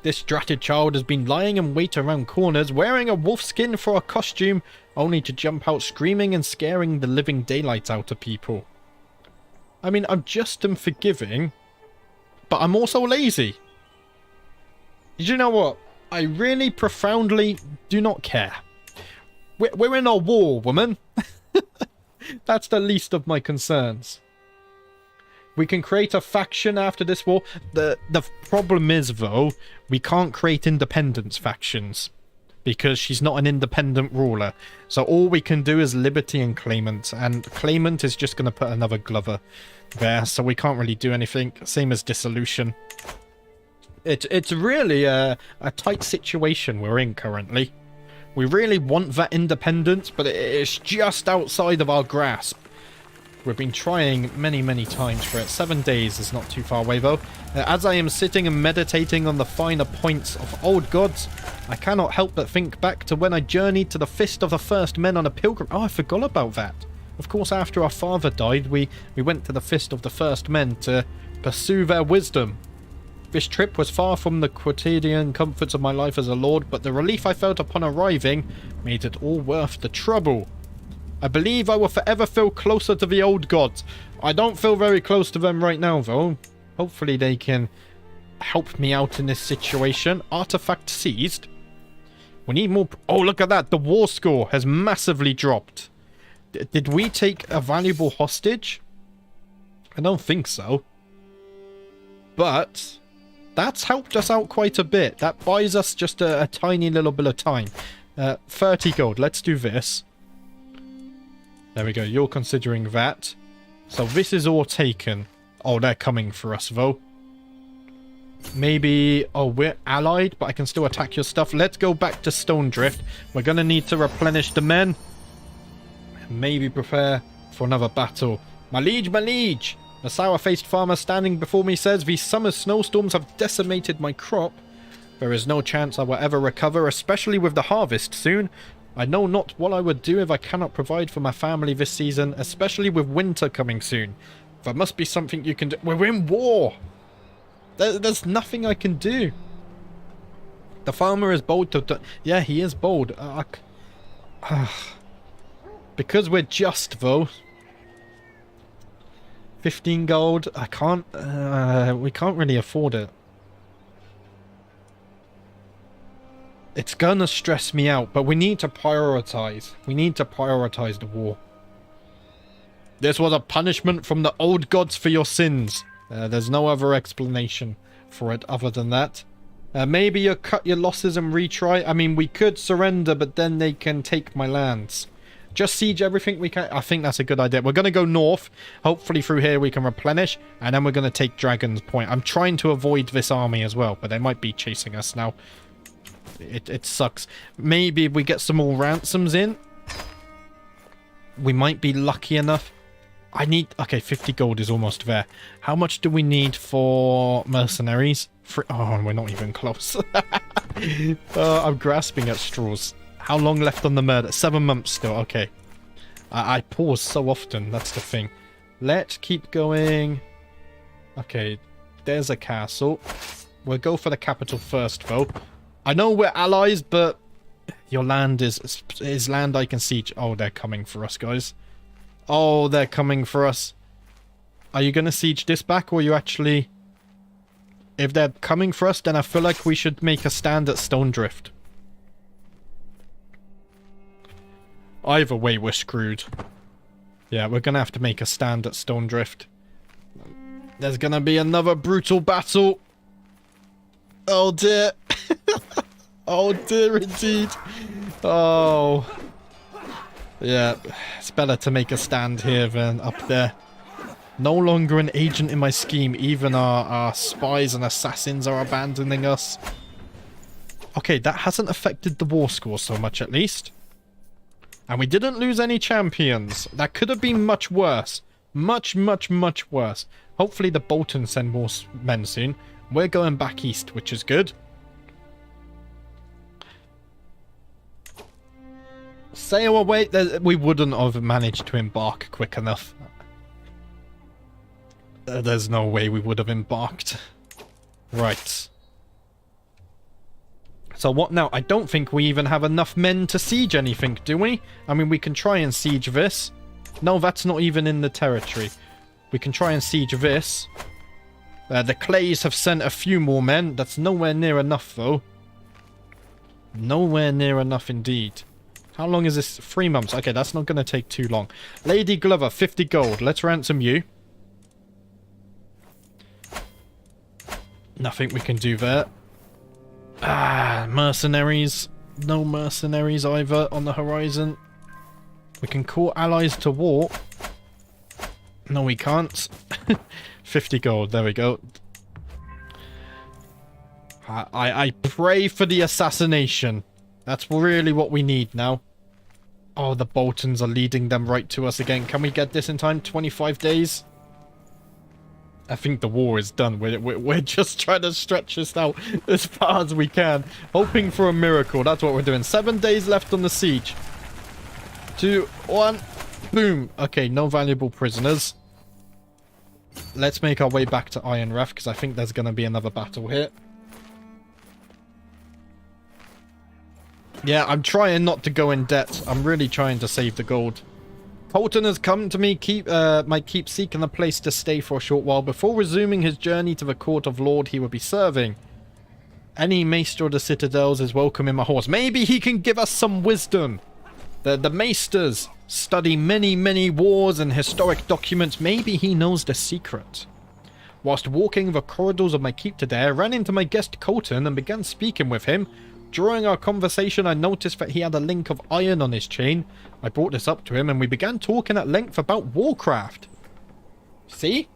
This dratted child has been lying in wait around corners, wearing a wolf skin for a costume, only to jump out screaming and scaring the living daylight out of people. I mean, I'm just and forgiving, but I'm also lazy. You know what? I really profoundly do not care. We're in a war, woman. That's the least of my concerns. We can create a faction after this war. The problem is, though, we can't create independence factions. Because she's not an independent ruler. So all we can do is Liberty and Claimant. And Claimant is just going to put another Glover there. So we can't really do anything. Same as Dissolution. It's really a tight situation we're in currently. We really want that independence, but it's just outside of our grasp. We've been trying many, many times for it. 7 days is not too far away, though. As I am sitting and meditating on the finer points of old gods, I cannot help but think back to when I journeyed to the Fist of the First Men on a pilgrim. Oh, I forgot about that. Of course, after our father died, we went to the Fist of the First Men to pursue their wisdom. This trip was far from the quotidian comforts of my life as a lord, but the relief I felt upon arriving made it all worth the trouble. I believe I will forever feel closer to the old gods. I don't feel very close to them right now, though. Hopefully they can help me out in this situation. Artifact seized. We need more... Oh, look at that. The war score has massively dropped. Did we take a valuable hostage? I don't think so. But that's helped us out quite a bit. That buys us just a tiny little bit of time. 30 gold. Let's do this. There we go. You're considering that. So this is all taken. Oh, they're coming for us, though. Maybe... Oh, we're allied, but I can still attack your stuff. Let's go back to Stone Drift. We're going to need to replenish the men. Maybe prepare for another battle. My liege, my liege! The sour-faced farmer standing before me says, these summer snowstorms have decimated my crop. There is no chance I will ever recover, especially with the harvest soon. I know not what I would do if I cannot provide for my family this season, especially with winter coming soon. There must be something you can do. We're in war! There's nothing I can do. The farmer is bold to... Yeah, he is bold. Because we're just, though. 15 gold. I can't... we can't really afford it. It's gonna stress me out, but we need to prioritize. We need to prioritize the war. This was a punishment from the old gods for your sins. There's no other explanation for it other than that. Maybe you cut your losses and retry. I mean, we could surrender, but then they can take my lands. Just siege everything we can. I think that's a good idea. We're going to go north. Hopefully through here we can replenish. And then we're going to take Dragon's Point. I'm trying to avoid this army as well, but they might be chasing us now. It sucks. Maybe if we get some more ransoms in, we might be lucky enough. I need... Okay, 50 gold is almost there. How much do we need for mercenaries? Oh, we're not even close. I'm grasping at straws. How long left on the murder? 7 months still. Okay. I pause so often. That's the thing. Let's keep going. Okay. There's a castle. We'll go for the capital first, though. I know we're allies, but your land is land I can siege. Oh, they're coming for us, guys. Oh, they're coming for us. Are you going to siege this back, or are you actually... If they're coming for us, then I feel like we should make a stand at Stone Drift. Either way, we're screwed. Yeah, we're going to have to make a stand at Stone Drift. There's going to be another brutal battle. Oh, dear. Oh, dear, indeed. Oh. Yeah, it's better to make a stand here than up there. No longer an agent in my scheme. Even our spies and assassins are abandoning us. Okay, that hasn't affected the war score so much, at least. And we didn't lose any champions. That could have been much worse. Much, much, much worse. Hopefully the Boltons send more men soon. We're going back east, which is good. Sail away. We wouldn't have managed to embark quick enough. There's no way we would have embarked. Right. So what now? I don't think we even have enough men to siege anything, do we? I mean, we can try and siege this. No, that's not even in the territory. We can try and siege this. The Clays have sent a few more men. That's nowhere near enough, though. Nowhere near enough indeed. How long is this? 3 months. Okay, that's not going to take too long. Lady Glover, 50 gold. Let's ransom you. Nothing we can do there. Ah, mercenaries. No mercenaries either on the horizon. We can call allies to war. No, we can't. 50 gold. There we go. I pray for the assassination. That's really what we need now. Oh, the Boltons are leading them right to us again. Can we get this in time? 25 days? I think the war is done. We're just trying to stretch this out as far as we can. Hoping for a miracle. That's what we're doing. 7 days left on the siege. 2, 1. Boom. Okay, no valuable prisoners. Let's make our way back to Iron Ref, because I think there's going to be another battle here. Yeah, I'm trying not to go in debt. I'm really trying to save the gold. Colton has come to me, might keep seeking a place to stay for a short while before resuming his journey to the court of Lord he will be serving. Any maester of the citadels is welcome in my horse. Maybe he can give us some wisdom. The maesters study many wars and historic documents. Maybe he knows the secret. Whilst walking the corridors of my keep today, I ran into my guest Colton and began speaking with him. During our conversation, I noticed that he had a link of iron on his chain. I brought this up to him and we began talking at length about Warcraft. See?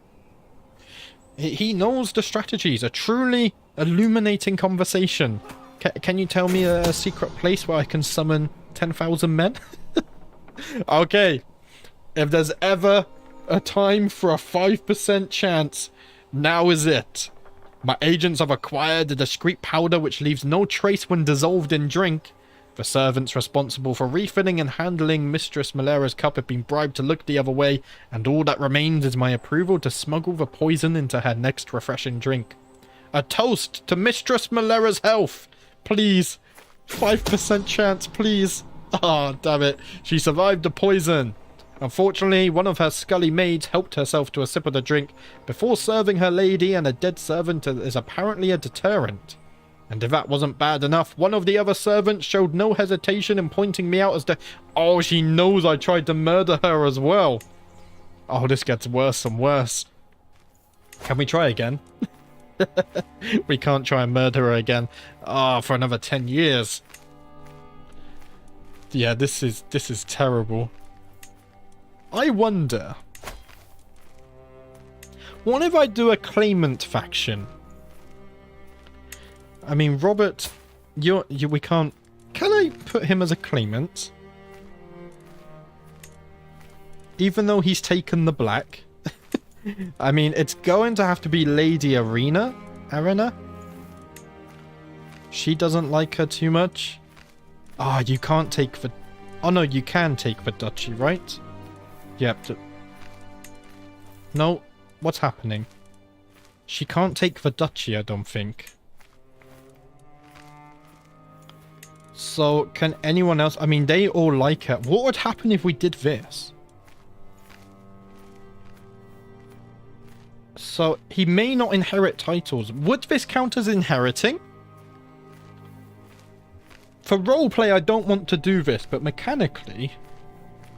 He knows the strategies. A truly illuminating conversation. Can you tell me a secret place where I can summon 10,000 men? Okay. If there's ever a time for a 5% chance, now is it. My agents have acquired a discreet powder which leaves no trace when dissolved in drink. The servants responsible for refilling and handling Mistress Malera's cup have been bribed to look the other way, and all that remains is my approval to smuggle the poison into her next refreshing drink. A toast to Mistress Malera's health! Please. 5% chance, please. Ah, damn it. She survived the poison. Unfortunately, one of her scully maids helped herself to a sip of the drink before serving her lady, and a dead servant is apparently a deterrent. And if that wasn't bad enough, one of the other servants showed no hesitation in pointing me out as the... Oh, she knows I tried to murder her as well. Oh, this gets worse and worse. Can we try again? We can't try and murder her again. Ah, for another 10 years. Yeah, this is terrible. I wonder, what if I do a claimant faction? I mean, Robert, we can't... Can I put him as a claimant? Even though he's taken the black? I mean, it's going to have to be Lady Arena? She doesn't like her too much. Ah, you can't take the... Oh no, you can take the duchy, right? Yep. No, what's happening? She can't take the duchy, I don't think. So, can anyone else... I mean, they all like her. What would happen if we did this? So, he may not inherit titles. Would this count as inheriting? For roleplay, I don't want to do this, but mechanically...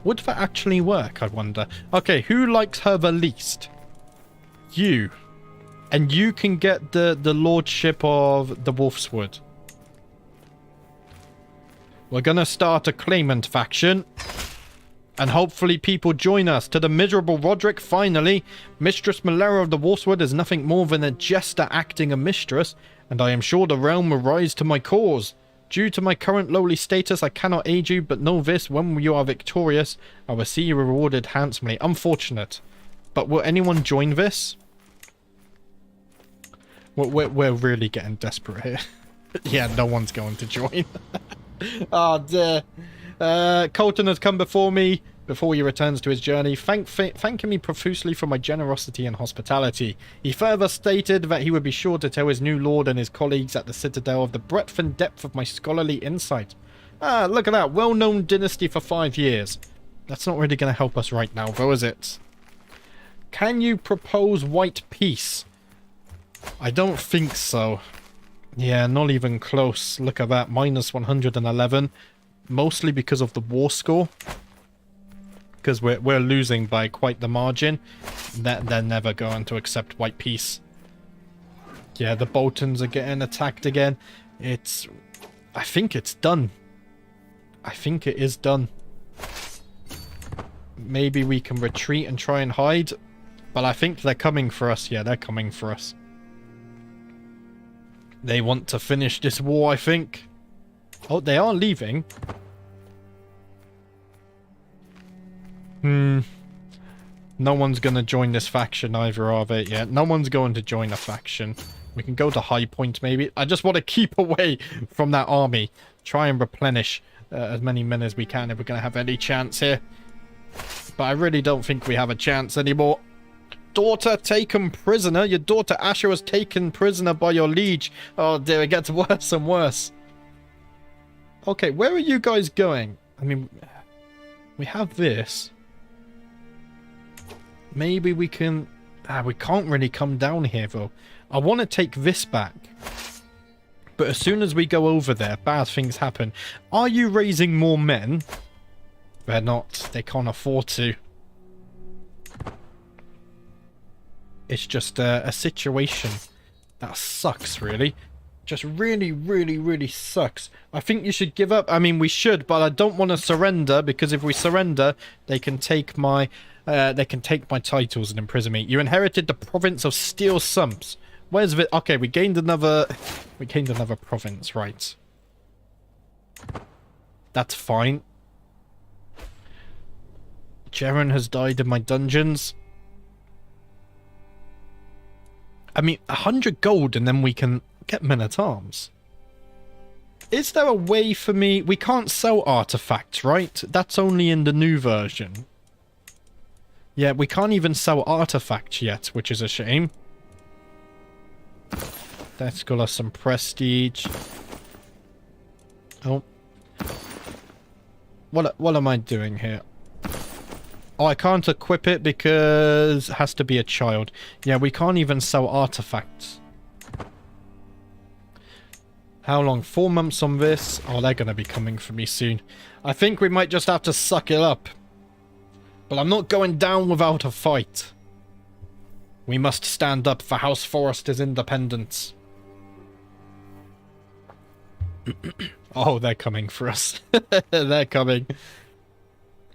Would that actually work, I wonder? Okay, who likes her the least? You. And you can get the lordship of the Wolfswood. We're gonna start a claimant faction. And hopefully people join us. To the miserable Roderick, finally. Mistress Malera of the Wolfswood is nothing more than a jester acting a mistress. And I am sure the realm will rise to my cause. Due to my current lowly status, I cannot aid you, but know this, when you are victorious, I will see you rewarded handsomely. Unfortunate. But will anyone join this? We're really getting desperate here. Yeah, no one's going to join. Oh, dear. Colton has come before me, before he returns to his journey, thanking me profusely for my generosity and hospitality. He further stated that he would be sure to tell his new lord and his colleagues at the Citadel of the breadth and depth of my scholarly insight. Ah, look at that. Well-known dynasty for 5 years. That's not really going to help us right now, though, is it? Can you propose white peace? I don't think so. Yeah, not even close. Look at that. Minus 111. Mostly because of the war score. Because we're losing by quite the margin. They're never going to accept white peace. Yeah, the Boltons are getting attacked again. I think it's done. I think it is done. Maybe we can retreat and try and hide. But I think they're coming for us. Yeah, they're coming for us. They want to finish this war, I think. Oh, they are leaving. No one's going to join this faction either, are they? Yeah, no one's going to join a faction. We can go to High Point, maybe. I just want to keep away from that army. Try and replenish as many men as we can if we're going to have any chance here. But I really don't think we have a chance anymore. Daughter taken prisoner. Your daughter Asher was taken prisoner by your liege. Oh dear, it gets worse and worse. Okay, where are you guys going? I mean, we have this. Maybe we can... we can't really come down here, though. I want to take this back. But as soon as we go over there, bad things happen. Are you raising more men? They're not. They can't afford to. It's just a situation that sucks, really. Just really, really, really sucks. I think you should give up. I mean, we should, but I don't want to surrender, because if we surrender, they can take my titles and imprison me. You inherited the province of Steel Sumps. Where's it? Okay, we gained another province, right? That's fine. Jaren has died in my dungeons. I mean, 100 gold and then we can get men-at-arms. Is there a way for me... We can't sell artifacts, right? That's only in the new version. Yeah, we can't even sell artifacts yet, which is a shame. Let's go us some prestige. Oh. What am I doing here? Oh, I can't equip it because it has to be a child. Yeah, we can't even sell artifacts. How long? 4 months on this? Oh, they're going to be coming for me soon. I think we might just have to suck it up. But I'm not going down without a fight. We must stand up for House Forrester's independence. Oh, they're coming for us. They're coming.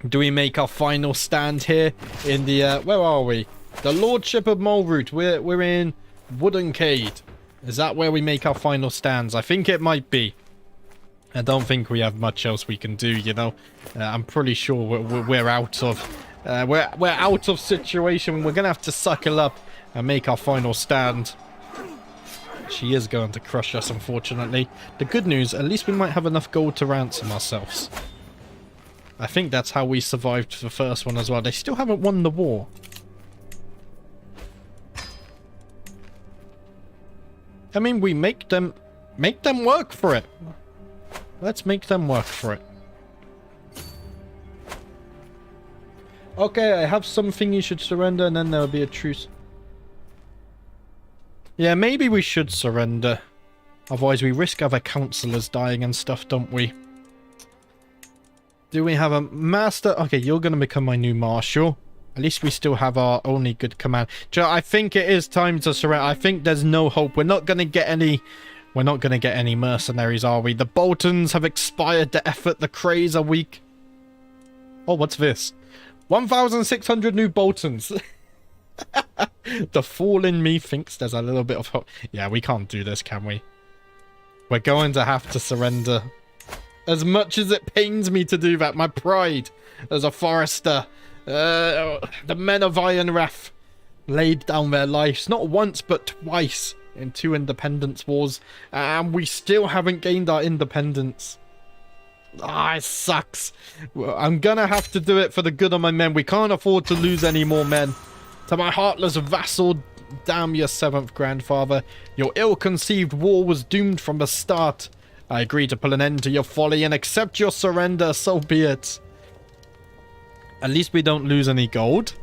Do we make our final stand here in the, where are we? The Lordship of Moleroot. We're in Woodencade. Is that where we make our final stands? I think it might be. I don't think we have much else we can do, you know. I'm pretty sure we're out of... we're out of situation. We're going to have to suckle up and make our final stand. She is going to crush us, unfortunately. The good news, at least we might have enough gold to ransom ourselves. I think that's how we survived the first one as well. They still haven't won the war. I mean, we make them work for it. Let's make them work for it. Okay, I have something you should surrender, and then there'll be a truce. Yeah, maybe we should surrender. Otherwise, we risk other councillors dying and stuff, don't we? Do we have a master? Okay, you're going to become my new marshal. At least we still have our only good command. I think it is time to surrender. I think there's no hope. We're not going to get any... We're not going to get any mercenaries, are we? The Boltons have expired. The effort, the craze are weak. Oh, what's this? 1,600 new Boltons. The fool in me thinks there's a little bit of hope. Yeah, we can't do this, can we? We're going to have to surrender. As much as it pains me to do that, my pride as a Forrester. The men of Ironrath laid down their lives, not once but twice, in 2 independence wars, and we still haven't gained our independence. Ah, it sucks. Well, I'm gonna have to do it for the good of my men. We can't afford to lose any more men. To my heartless vassal, damn your 7th grandfather. Your ill-conceived war was doomed from the start. I agree to put an end to your folly and accept your surrender, so be it. At least we don't lose any gold.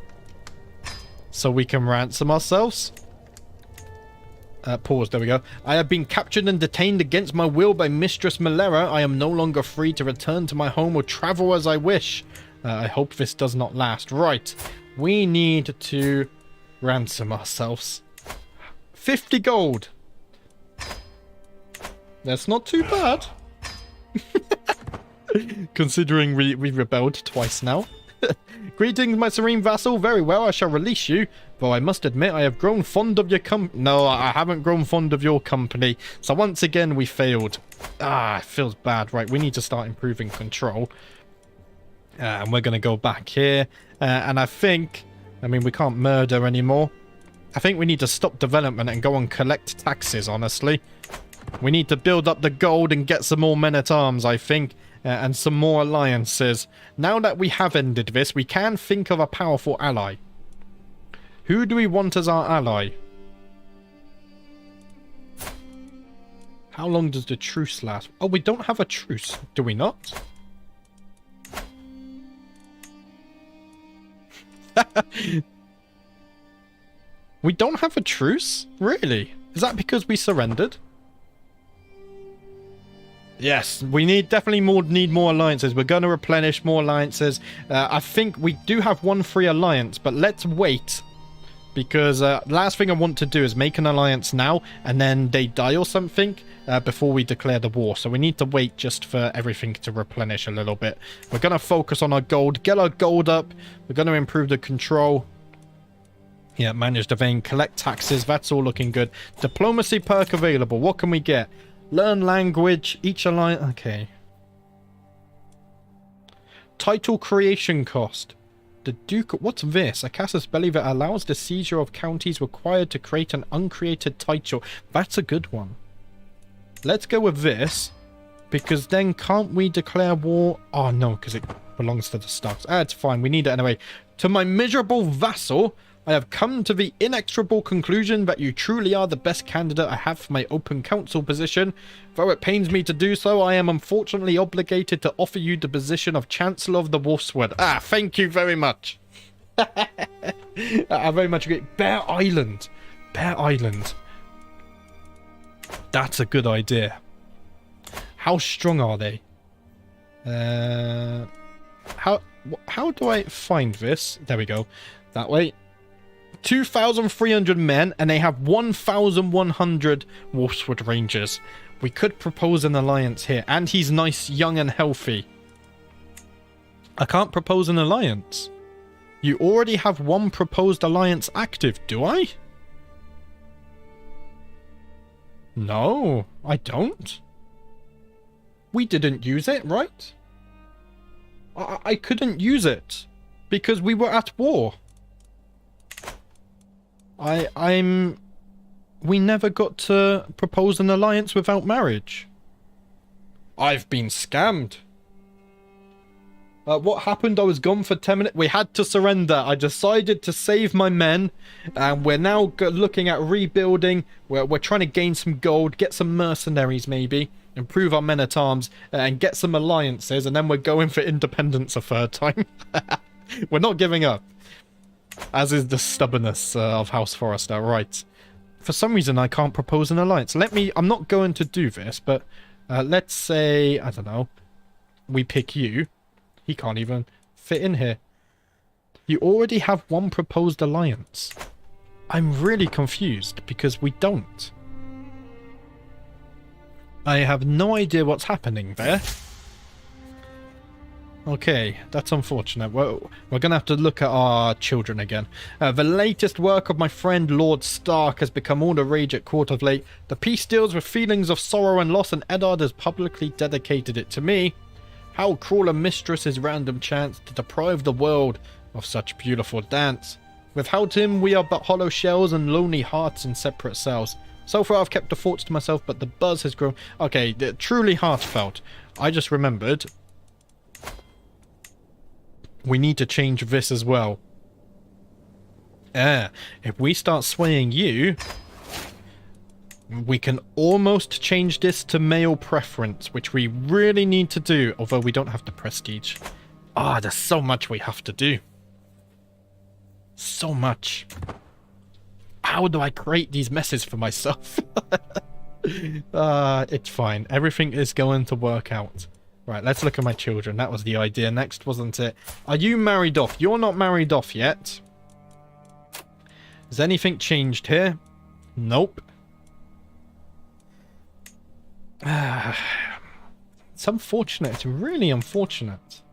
So we can ransom ourselves. Pause, there we go. I have been captured and detained against my will by Mistress Malera. I am no longer free to return to my home or travel as I wish. I hope this does not last. Right. We need to ransom ourselves. 50 gold. That's not too bad. Considering we rebelled twice now. Greetings, my serene vassal. Very well, I shall release you. Though I must admit, I have grown fond of your No, I haven't grown fond of your company. So once again, we failed. It feels bad. Right, we need to start improving control. And we're going to go back here. And I think... I mean, we can't murder anymore. I think we need to stop development and go and collect taxes, honestly. We need to build up the gold and get some more men-at-arms, I think. And some more alliances. Now that we have ended this, we can think of a powerful ally. Who do we want as our ally? How long does the truce last? Oh, we don't have a truce, do we not? We don't have a truce? Really? Is that because we surrendered? Yes, we definitely need more alliances. We're going to replenish more alliances. I think we do have one free alliance, but let's wait. Because last thing I want to do is make an alliance now, and then they die or something before we declare the war. So we need to wait just for everything to replenish a little bit. We're going to focus on our gold, get our gold up. We're going to improve the control. Yeah, manage the vein, collect taxes. That's all looking good. Diplomacy perk available. What can we get? Learn language. Each alliance. Okay. Title creation cost. The Duke... What's this? A casus belli that allows the seizure of counties required to create an uncreated title. That's a good one. Let's go with this. Because then can't we declare war? Oh, no, because it belongs to the Starks. It's fine. We need it anyway. To my miserable vassal... I have come to the inexorable conclusion that you truly are the best candidate I have for my open council position. Though it pains me to do so, I am unfortunately obligated to offer you the position of Chancellor of the Wolfswood. Thank you very much. I very much agree. Bear Island. Bear Island. That's a good idea. How strong are they? How do I find this? There we go. That way. 2,300 men, and they have 1,100 Wolfswood Rangers. We could propose an alliance here, and he's nice, young, and healthy. I can't propose an alliance. You already have one proposed alliance active, do I? No, I don't. We didn't use it, right? I couldn't use it because we were at war. We never got to propose an alliance without marriage. I've been scammed. What happened? I was gone for 10 minutes. We had to surrender. I decided to save my men. And we're now looking at rebuilding. We're trying to gain some gold, get some mercenaries maybe, improve our men-at-arms, and get some alliances. And then we're going for independence a third time. We're not giving up. As is the stubbornness of House Forrester. Right. For some reason, I can't propose an alliance. I'm not going to do this, but let's say, I don't know, we pick you. He can't even fit in here. You already have one proposed alliance. I'm really confused because we don't. I have no idea what's happening there. Okay, that's unfortunate. We're going to have to look at our children again. The latest work of my friend Lord Stark has become all the rage at court of late. The piece deals with feelings of sorrow and loss, and Eddard has publicly dedicated it to me. How cruel a mistress is random chance to deprive the world of such beautiful dance. Without him, we are but hollow shells and lonely hearts in separate cells. So far, I've kept the thoughts to myself, but the buzz has grown. Okay, truly heartfelt. I just remembered... we need to change this as well. If we start swaying you, we can almost change this to male preference, which we really need to do, although we don't have the prestige. There's so much we have to do. So much. How do I create these messes for myself? It's fine. Everything is going to work out. Right, let's look at my children. That was the idea next, wasn't it? Are you married off? You're not married off yet. Has anything changed here? Nope. It's unfortunate. It's really unfortunate.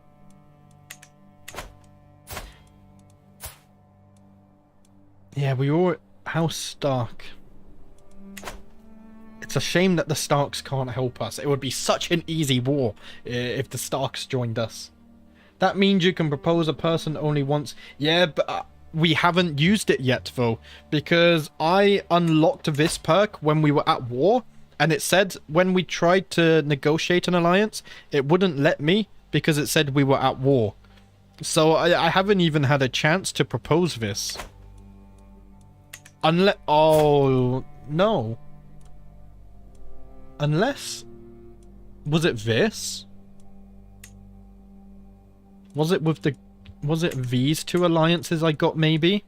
Yeah, we were... House Stark. It's a shame that the Starks can't help us. It would be such an easy war if the Starks joined us. That means you can propose a person only once. Yeah, but we haven't used it yet, though. Because I unlocked this perk when we were at war. And it said when we tried to negotiate an alliance, it wouldn't let me because it said we were at war. So I haven't even had a chance to propose this. Unless... Oh, no. Unless... Was it this? Was it with the... Was it these two alliances I got, maybe?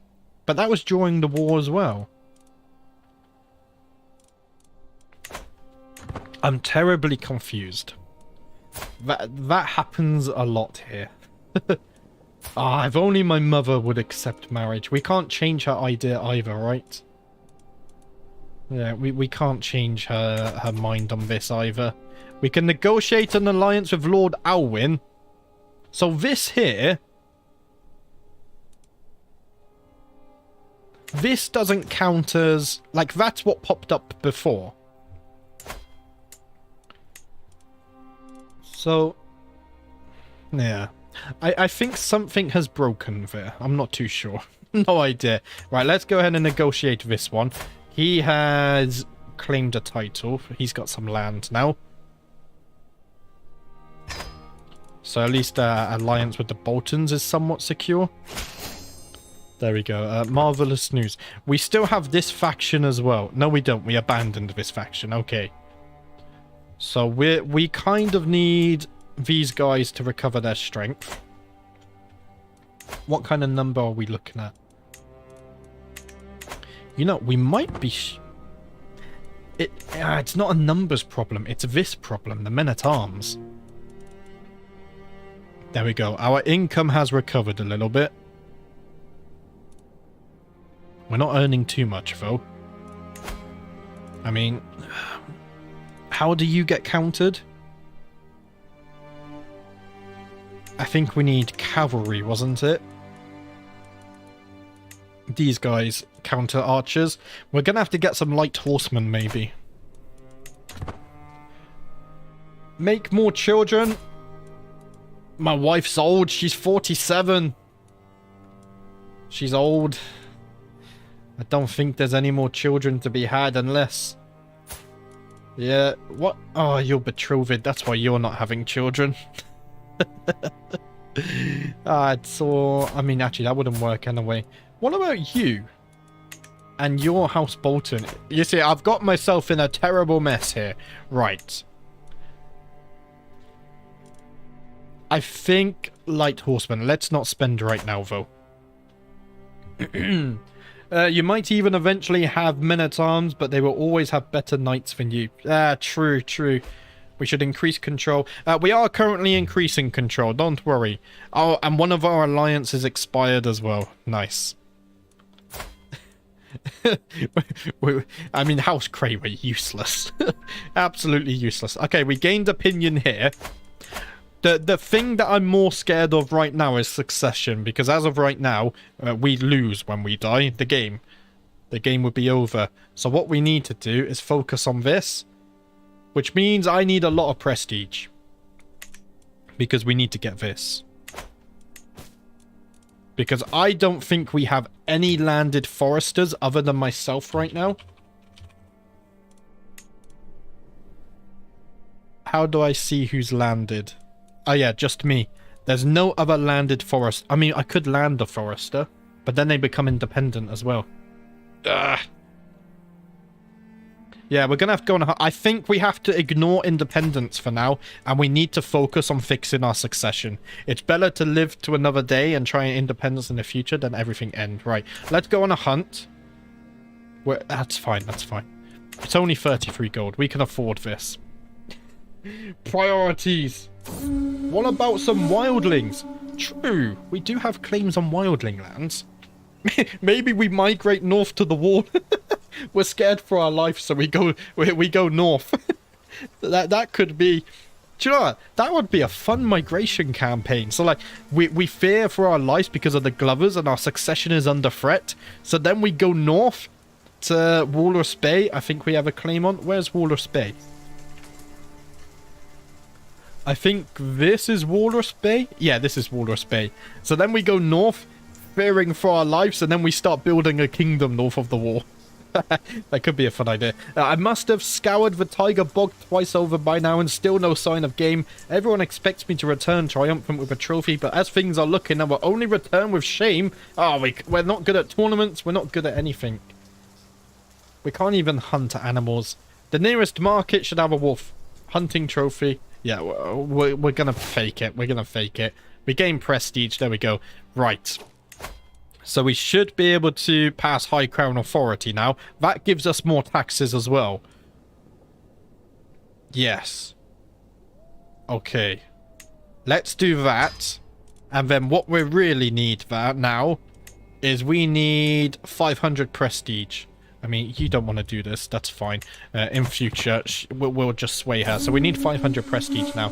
But that was during the war as well. I'm terribly confused. That happens a lot here. Ah, if only my mother would accept marriage. We can't change her idea either, right? Yeah, we can't change her mind on this either. We can negotiate an alliance with Lord Alwyn. So this here... This doesn't count as... Like, that's what popped up before. So... Yeah. I think something has broken there. I'm not too sure. No idea. Right, let's go ahead and negotiate this one. He has claimed a title. He's got some land now. So at least alliance with the Boltons is somewhat secure. There we go. Marvelous news. We still have this faction as well. No, we don't. We abandoned this faction. Okay. So we kind of need these guys to recover their strength. What kind of number are we looking at? You know, we might be... It's not a numbers problem. It's this problem. The men-at-arms. There we go. Our income has recovered a little bit. We're not earning too much, though. I mean... How do you get countered? I think we need cavalry, wasn't it? These guys counter archers. We're gonna have to get some light horsemen, maybe. Make more children. My wife's old. She's 47. She's old. I don't think there's any more children to be had unless... Yeah, what? Oh, you're betrothed. That's why you're not having children. So, I mean, actually, that wouldn't work anyway. What about you? And your House Bolton? You see, I've got myself in a terrible mess here. Right. I think light horsemen. Let's not spend right now, though. You might even eventually have men-at-arms, but they will always have better knights than you. True, true. We should increase control. We are currently increasing control, don't worry. Oh, and one of our alliances expired as well. Nice. I mean, House Cray were useless. Absolutely useless. Okay, we gained opinion here. The thing that I'm more scared of right now is succession, because as of right now, we lose when we die. The game would be over. So what we need to do is focus on this, which means I need a lot of prestige, because we need to get this. Because I don't think we have any landed foresters other than myself right now. How do I see who's landed? Oh yeah, just me. There's no other landed forest. I mean, I could land a forester, but then they become independent as well. Ugh. Yeah, we're gonna have to go on. I think we have to ignore independence for now, and we need to focus on fixing our succession. It's better to live to another day and try independence in the future than everything end. Right, let's go on a hunt. That's fine, that's fine. It's only 33 gold. We can afford this. Priorities. What about some wildlings? True, we do have claims on wildling lands. Maybe we migrate north to the wall. We're scared for our life, so we go north. that could be Do you know what? That would be a fun migration campaign. So, like, we fear for our lives because of the Glovers and our succession is under threat. So then we go north to Walrus Bay. I think we have a claim on. Where's Walrus Bay? I think this is Walrus Bay. Yeah, this is Walrus Bay. So then we go north, fearing for our lives, and then we start building a kingdom north of the wall. That could be a fun idea. I must have scoured the Tiger Bog twice over by now and still no sign of game. Everyone expects me to return triumphant with a trophy, but as things are looking, I will only return with shame. Oh, we're not good at tournaments. We're not good at anything. We can't even hunt animals. The nearest market should have a wolf. Hunting trophy. Yeah, we're gonna fake it. We're gonna fake it. We gain prestige. There we go. Right. So we should be able to pass High Crown Authority now. That gives us more taxes as well. Yes. Okay. Let's do that. And then what we really need now is we need 500 prestige. I mean, you don't want to do this. That's fine. In future, we'll just sway her. So we need 500 prestige now.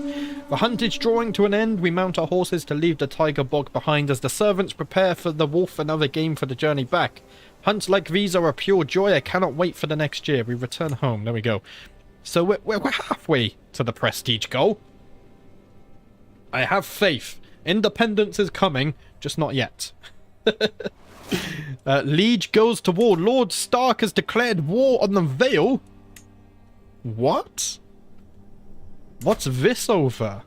The hunt is drawing to an end. We mount our horses to leave the Tiger Bog behind as the servants prepare for the wolf and other game for the journey back. Hunts like these are a pure joy. I cannot wait for the next year. We return home. There we go. So we're halfway to the prestige goal. I have faith. Independence is coming, just not yet. Liege goes to war. Lord Stark has declared war on the Vale. What? What's this over?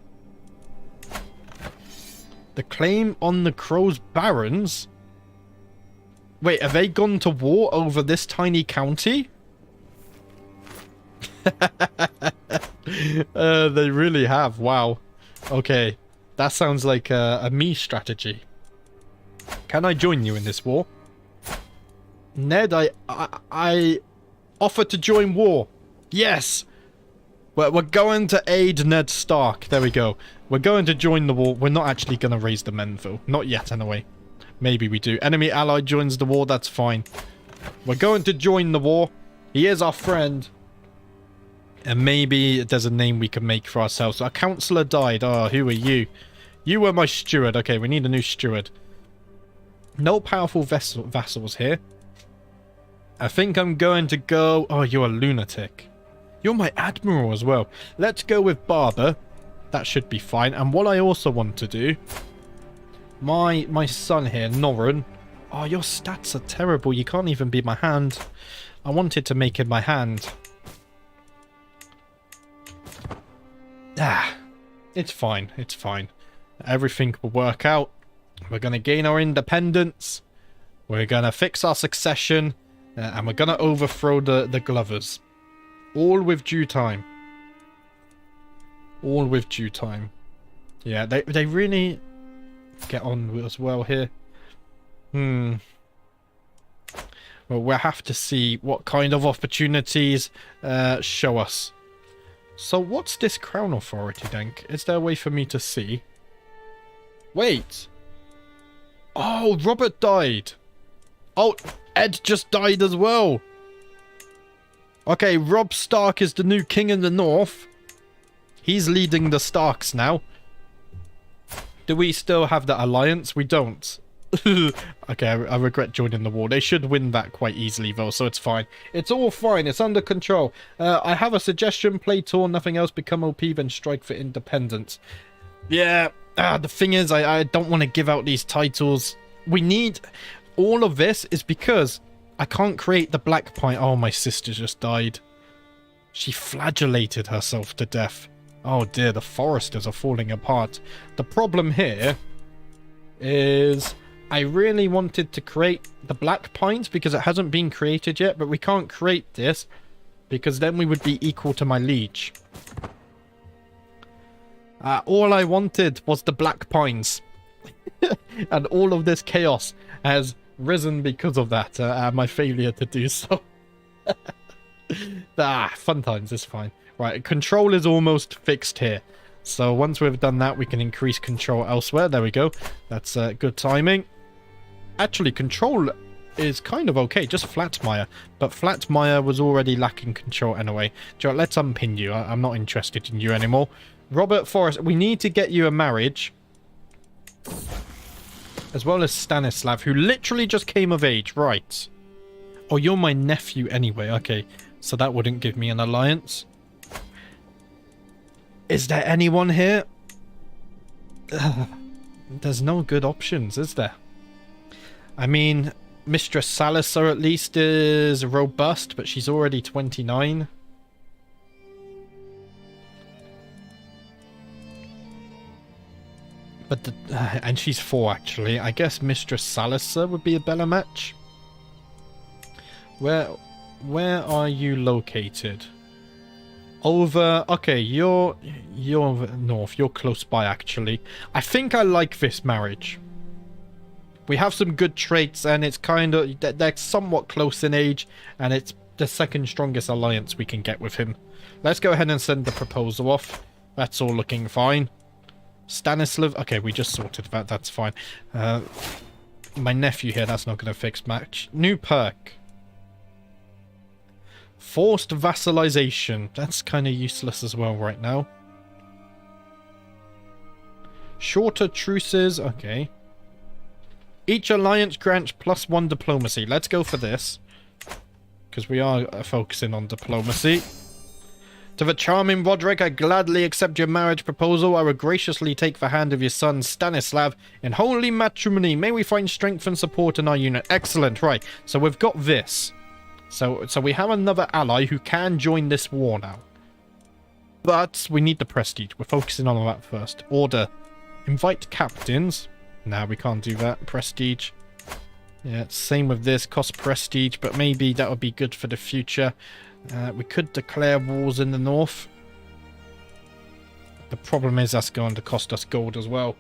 The claim on the Crow's Barons? Wait, have they gone to war over this tiny county? They really have. Wow. Okay. That sounds like a me strategy. Can I join you in this war? Ned, I offer to join war. Yes! We're going to aid Ned Stark. There we go. We're going to join the war. We're not actually going to raise the men, though. Not yet, anyway. Maybe we do. Enemy ally joins the war. That's fine. We're going to join the war. He is our friend. And maybe there's a name we can make for ourselves. Our counselor died. Oh, who are you? You were my steward. Okay, we need a new steward. No powerful vassals here. I think I'm going to go... Oh, you're a lunatic. You're my admiral as well. Let's go with Barber. That should be fine. And what I also want to do... My son here, Norrin. Oh, your stats are terrible. You can't even be my hand. I wanted to make him my hand. Ah. It's fine. It's fine. Everything will work out. We're going to gain our independence. We're going to fix our succession. And we're going to overthrow the Glovers. All with due time. All with due time. Yeah, they really get on with us well here. Well, we'll have to see what kind of opportunities show us. So what's this Crown Authority, Denk? Is there a way for me to see? Wait. Oh, Robert died. Oh, Ed just died as well. Okay, Robb Stark is the new king in the north. He's leading the Starks now. Do we still have that alliance? We don't. Okay, I regret joining the war. They should win that quite easily, though, so it's fine. It's all fine. It's under control. I have a suggestion. Play Torn, nothing else. Become OP, then strike for independence. Yeah, the thing is, I don't want to give out these titles. We need... All of this is because I can't create the Black Pine. Oh, my sister just died. She flagellated herself to death. Oh dear, the Foresters are falling apart. The problem here is I really wanted to create the Black Pines because it hasn't been created yet, but we can't create this because then we would be equal to my liege. All I wanted was the Black Pines. And all of this chaos has risen because of that, my failure to do so. Fun times, it's fine. Right, control is almost fixed here. So once we've done that, we can increase control elsewhere. There we go. That's good timing. Actually, control is kind of okay, just Flatmire. But Flatmire was already lacking control anyway. Let's unpin you. I'm not interested in you anymore. Robert Forrester, we need to get you a marriage. As well as Stanislav, who literally just came of age. Right. Oh, you're my nephew anyway. Okay, so that wouldn't give me an alliance. Is there anyone here? There's no good options, is there? I mean, Mistress Salazar at least is robust, but she's already 29. But and she's 4 actually. I guess Mistress Salazar would be a better match. Where are you located? Over. Okay, you're north. You're close by actually. I think I like this marriage. We have some good traits, and it's kind of they're somewhat close in age, and it's the second strongest alliance we can get with him. Let's go ahead and send the proposal off. That's all looking fine. Stanislav, okay, we just sorted that. That's fine. My nephew here, that's not going to fix match. New perk. Forced vassalization. That's kind of useless as well right now. Shorter truces, okay. Each alliance grants +1 diplomacy. Let's go for this. Because we are focusing on diplomacy. To the charming Roderick, I gladly accept your marriage proposal. I will graciously take the hand of your son Stanislav in holy matrimony. May we find strength and support in our unit. Excellent, right. So we've got this. So we have another ally who can join this war now. But we need the prestige. We're focusing on that first. Order. Invite captains. Nah, we can't do that. Prestige. Yeah, same with this. Cost prestige, but maybe that would be good for the future. We could declare wars in the north. The problem is that's going to cost us gold as well.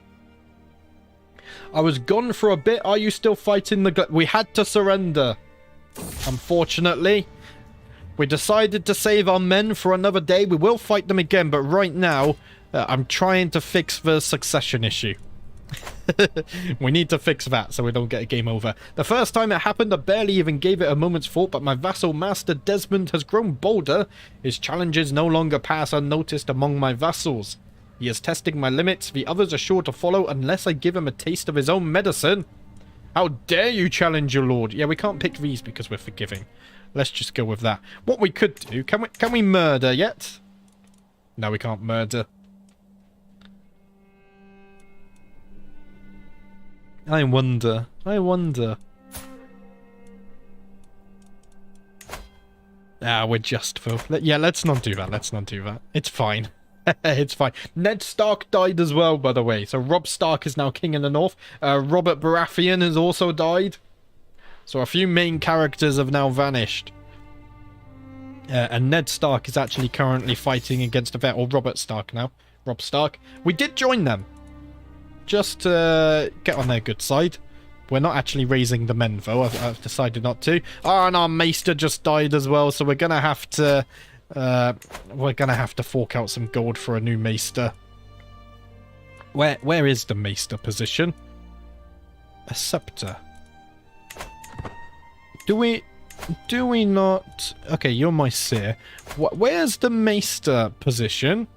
I was gone for a bit. Are you still fighting the... We had to surrender. Unfortunately. We decided to save our men for another day. We will fight them again, but right now I'm trying to fix the succession issue. We need to fix that so we don't get a game over. The first time it happened, I barely even gave it a moment's thought, but my vassal master Desmond has grown bolder. His challenges no longer pass unnoticed among my vassals. He is testing my limits. The others are sure to follow unless I give him a taste of his own medicine. How dare you challenge your lord? Yeah, we can't pick these because we're forgiving. Let's just go with that. What we could do, can we murder yet? No, we can't murder. I wonder. Ah, we're just for... Yeah, let's not do that. It's fine. It's fine. Ned Stark died as well, by the way. So Robb Stark is now king in the north. Robert Baratheon has also died. So a few main characters have now vanished. And Ned Stark is actually currently fighting against a vet. Or Robert Stark now. Robb Stark. We did join them. Just to get on their good side. We're not actually raising the men, though. I've decided not to. Oh, and our maester just died as well, so we're going to have to... fork out some gold for a new maester. Where is the maester position? A scepter. Do we not... Okay, you're my seer. Where's the maester position?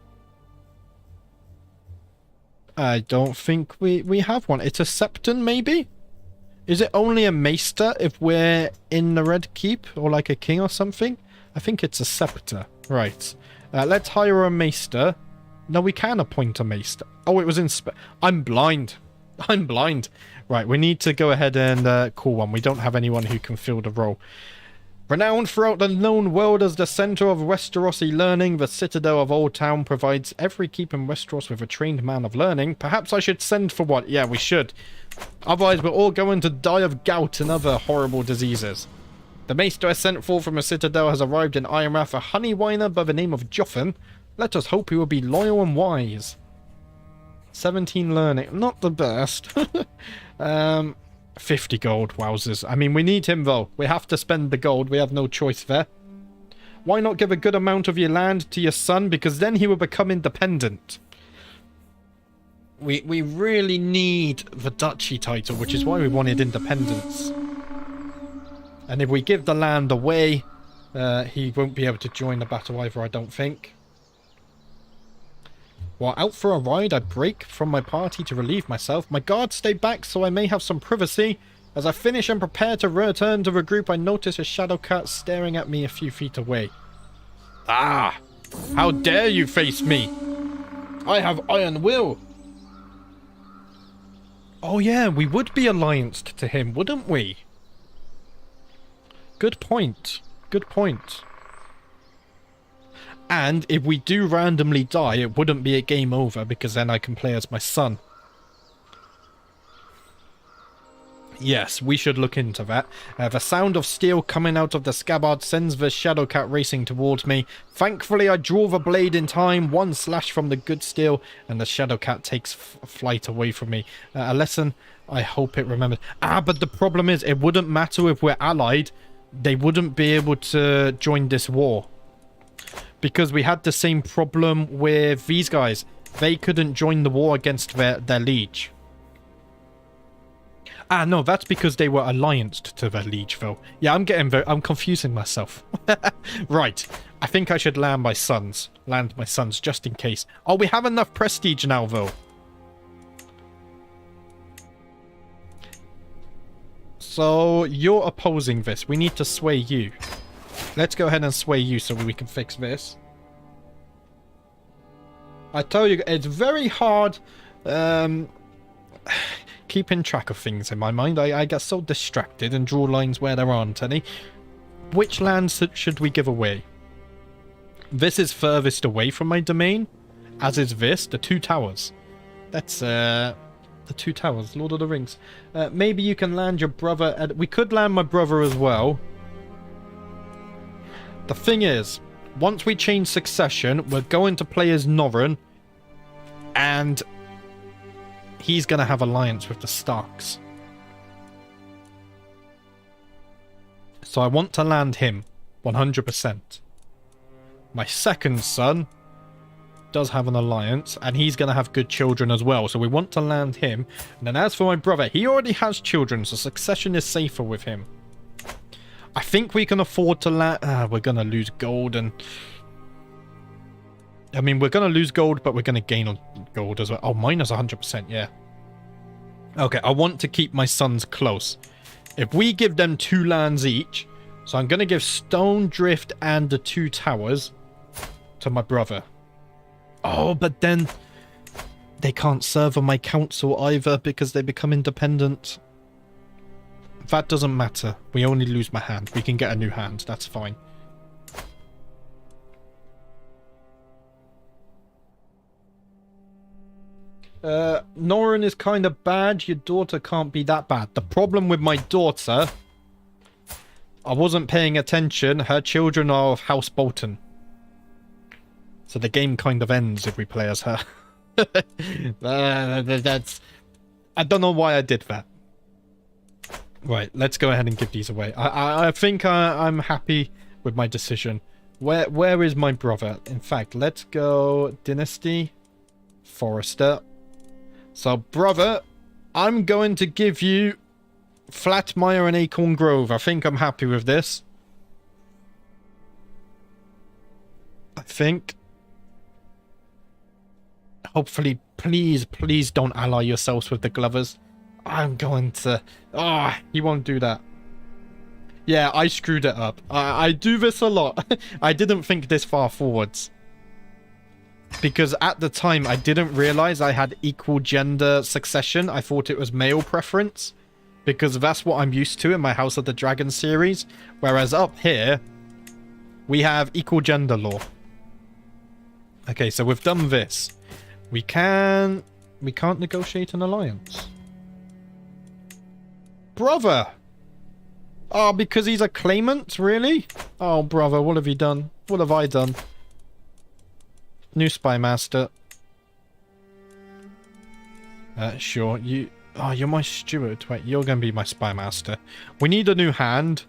I don't think we have one. It's a septon, maybe? Is it only a maester if we're in the Red Keep? Or like a king or something? I think it's a scepter. Right. Let's hire a maester. No, we can appoint a maester. Oh, it was in... I'm blind. Right, we need to go ahead and call one. We don't have anyone who can fill the role. Renowned throughout the known world as the center of Westerosi learning, the Citadel of Old Town provides every keep in Westeros with a trained man of learning. Perhaps I should send for one. Yeah, we should. Otherwise, we're all going to die of gout and other horrible diseases. The maester I sent for from a citadel has arrived in Ironrath, a honey whiner by the name of Joffin. Let us hope he will be loyal and wise. 17 learning. Not the best. 50 gold, wowzers. I mean, we need him, though. We have to spend the gold. We have no choice there. Why not give a good amount of your land to your son? Because then he will become independent. We really need the duchy title, which is why we wanted independence. And if we give the land away, he won't be able to join the battle either, I don't think. While out for a ride, I break from my party to relieve myself. My guards stay back so I may have some privacy. As I finish and prepare to return to regroup, I notice a shadow cat staring at me a few feet away. Ah! How dare you face me! I have iron will! Oh yeah, we would be allianced to him, wouldn't we? Good point. Good point. And if we do randomly die, it wouldn't be a game over, because then I can play as my son. Yes, we should look into that. The sound of steel coming out of the scabbard sends the shadow cat racing towards me. Thankfully, I draw the blade in time, one slash from the good steel, and the shadow cat takes flight away from me. A lesson I hope it remembers. But the problem is, it wouldn't matter if we're allied. They wouldn't be able to join this war. Because we had the same problem with these guys. They couldn't join the war against their liege. No, that's because they were allianced to their liege, though. Yeah, I'm confusing myself. Right. I think I should land my sons. Land my sons, just in case. Oh, we have enough prestige now, though. So, you're opposing this. We need to sway you. Let's go ahead and sway you so we can fix this. I tell you, it's very hard keeping track of things in my mind. I get so distracted and draw lines where there aren't any. Which lands should we give away? This is furthest away from my domain, as is this, the Two Towers. That's the Two Towers, Lord of the Rings. Maybe you can land your brother. We could land my brother as well. The thing is, once we change succession, we're going to play as Norren, and he's going to have alliance with the Starks. So I want to land him, 100%. My second son does have an alliance, and he's going to have good children as well, so we want to land him. And then as for my brother, he already has children, so succession is safer with him. I think we can afford to land... we're going to lose gold and... I mean, we're going to lose gold, but we're going to gain gold as well. Oh, minus 100%, yeah. Okay, I want to keep my sons close. If we give them 2 lands each... So I'm going to give Stone Drift and the 2 Towers to my brother. Oh, but then... They can't serve on my council either because they become independent. That doesn't matter. We only lose my hand. We can get a new hand. That's fine. Norren is kind of bad. Your daughter can't be that bad. The problem with my daughter... I wasn't paying attention. Her children are of House Bolton. So the game kind of ends if we play as her. That's... I don't know why I did that. Right, let's go ahead and give these away. I think I'm happy with my decision. Where is my brother? In fact, let's go Dynasty, Forrester. So, brother, I'm going to give you Flatmire and Acorn Grove. I think I'm happy with this. I think. Hopefully, please don't ally yourselves with the Glovers. I'm going to... he won't do that. Yeah, I screwed it up. I do this a lot. I didn't think this far forwards. Because at the time, I didn't realize I had equal gender succession. I thought it was male preference. Because that's what I'm used to in my House of the Dragon series. Whereas up here, we have equal gender law. Okay, so we've done this. We can't negotiate an alliance. Brother! Oh, because he's a claimant? Really? Oh, brother, what have you done? What have I done? New Spy Master. Sure, you... Oh, you're my steward. Wait, you're going to be my Spy Master. We need a new hand.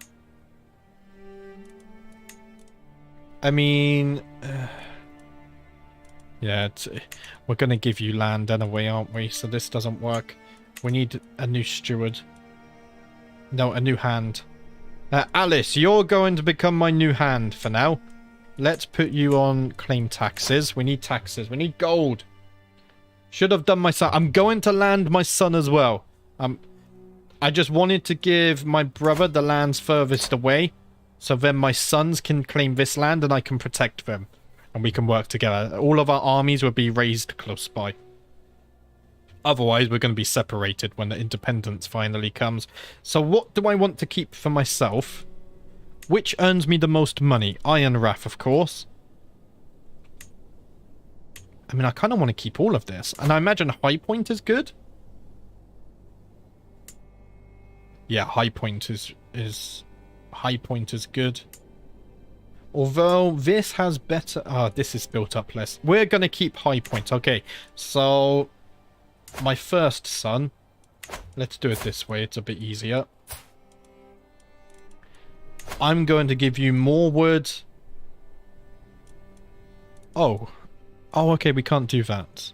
I mean... yeah, we're going to give you land anyway, aren't we? So this doesn't work. We need a new steward. No, a new hand. Alice, you're going to become my new hand for now. Let's put you on claim taxes. We need taxes. We need gold. Should have done my son. I'm going to land my son as well. I just wanted to give my brother the lands furthest away, so then my sons can claim this land and I can protect them. And we can work together. All of our armies will be raised close by. Otherwise, we're going to be separated when the independence finally comes. So what do I want to keep for myself? Which earns me the most money? Iron Wrath, of course. I mean, I kind of want to keep all of this. And I imagine High Point is good. Yeah, High Point is good. Although this has better... this is built up less. We're going to keep High Point. Okay, so my first son. Let's do it this way. It's a bit easier. I'm going to give you more wood. Oh, okay, we can't do that.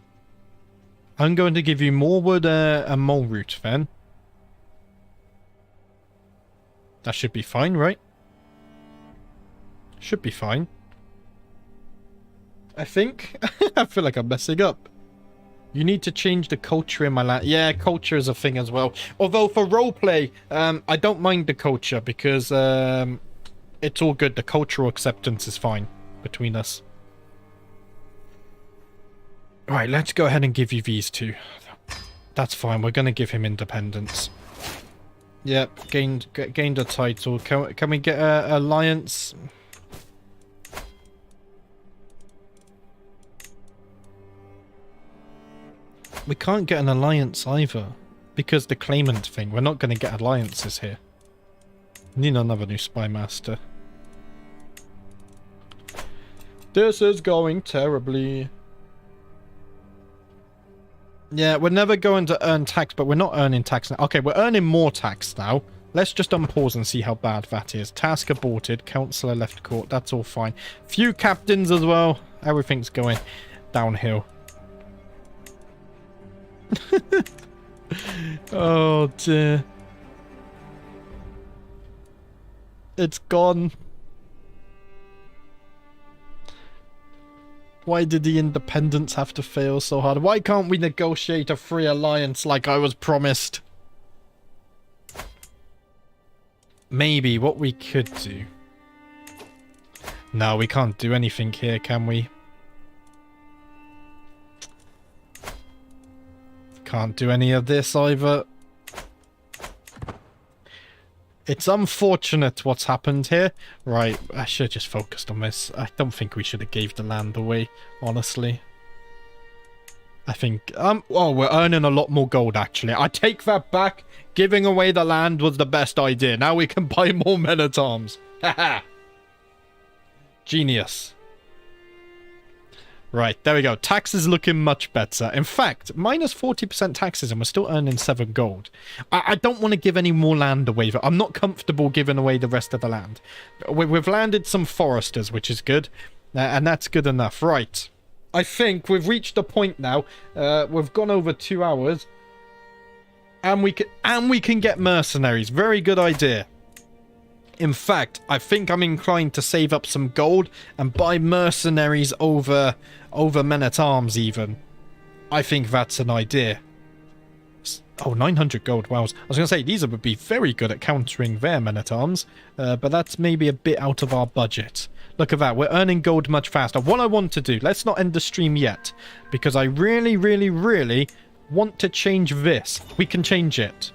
I'm going to give you more wood and mole root then. That should be fine, right? Should be fine. I think. I feel like I'm messing up. You need to change the culture in my land. Yeah, culture is a thing as well. Although for roleplay, I don't mind the culture because it's all good. The cultural acceptance is fine between us. Alright, let's go ahead and give you these two. That's fine. We're going to give him independence. Yep, gained a title. Can we get an alliance? We can't get an alliance either. Because the claimant thing. We're not going to get alliances here. Need another new spy master. This is going terribly. Yeah, we're never going to earn tax, but we're not earning tax now. Okay, we're earning more tax now. Let's just unpause and see how bad that is. Task aborted. Councillor left court. That's all fine. Few captains as well. Everything's going downhill. Oh, dear. It's gone. Why did the independents have to fail so hard? Why can't we negotiate a free alliance like I was promised? Maybe what we could do. No, we can't do anything here, can we? Can't do any of this either. It's unfortunate what's happened here. Right, I should have just focused on this. I don't think we should have gave the land away, honestly. I think... oh, we're earning a lot more gold, actually. I take that back. Giving away the land was the best idea. Now we can buy more men-at-arms. Haha. Genius. Right, there we go. Tax is looking much better. In fact, minus 40% taxes and we're still earning 7 gold. I don't want to give any more land away. I'm not comfortable giving away the rest of the land. We've landed some foresters, which is good. And that's good enough. Right. I think we've reached a point now. We've gone over 2 hours. And we can get mercenaries. Very good idea. In fact, I think I'm inclined to save up some gold and buy mercenaries over men-at-arms even. I think that's an idea. Oh, 900 gold. Wow. I was going to say, these would be very good at countering their men-at-arms. But that's maybe a bit out of our budget. Look at that. We're earning gold much faster. What I want to do, let's not end the stream yet. Because I really, really, really want to change this. We can change it.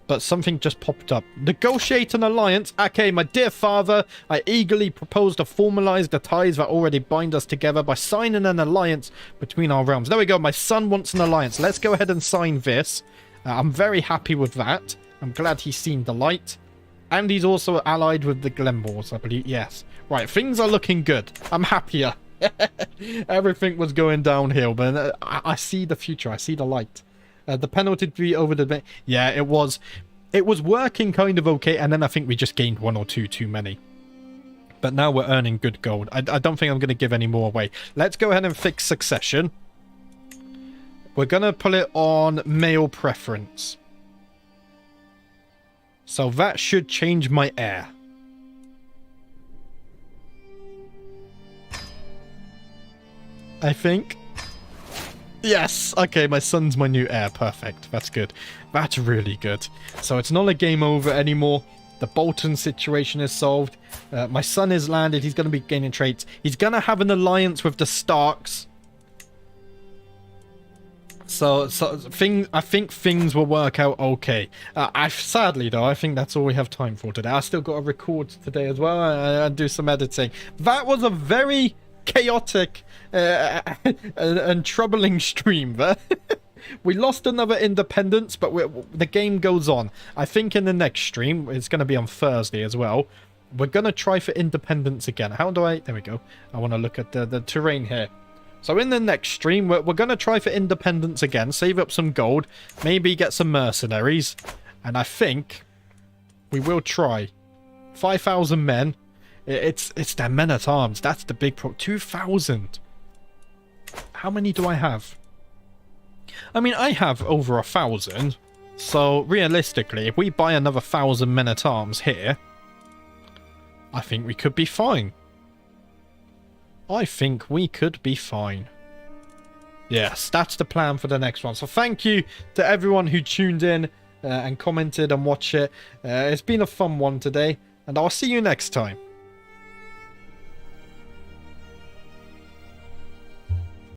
But something just popped up. Negotiate an alliance. Okay, my dear father, I eagerly propose to formalize the ties that already bind us together by signing an alliance between our realms. There we go. My son wants an alliance. Let's go ahead and sign this. I'm very happy with that. I'm glad he's seen the light. And he's also allied with the Glenmores, I believe. Yes. Right, things are looking good. I'm happier. Everything was going downhill, but I see the future. I see the light. The penalty to be over the... Yeah, it was working kind of okay, and then I think we just gained 1 or 2 too many. But now we're earning good gold. I don't think I'm going to give any more away. Let's go ahead and fix succession. We're going to put it on male preference. So that should change my heir. I think. Yes! Okay, my son's my new heir. Perfect. That's good. That's really good. So it's not a game over anymore. The Bolton situation is solved. My son is landed. He's going to be gaining traits. He's going to have an alliance with the Starks. So I think things will work out okay. Sadly, though, I think that's all we have time for today. I still got to record today as well and do some editing. That was a very chaotic and troubling stream there. We lost another independence, but the game goes on. I think in the next stream, it's going to be on Thursday as well, we're going to try for independence again. How do I... There we go. I want to look at the terrain here. So in the next stream, we're going to try for independence again, save up some gold, maybe get some mercenaries, and I think we will try. 5,000 men. It's their men-at-arms. That's the big problem. 2,000. How many do I have? I mean, I have over 1,000. So, realistically, if we buy another 1,000 men-at-arms here, I think we could be fine. I think we could be fine. Yes, that's the plan for the next one. So, thank you to everyone who tuned in and commented and watched it. It's been a fun one today, and I'll see you next time.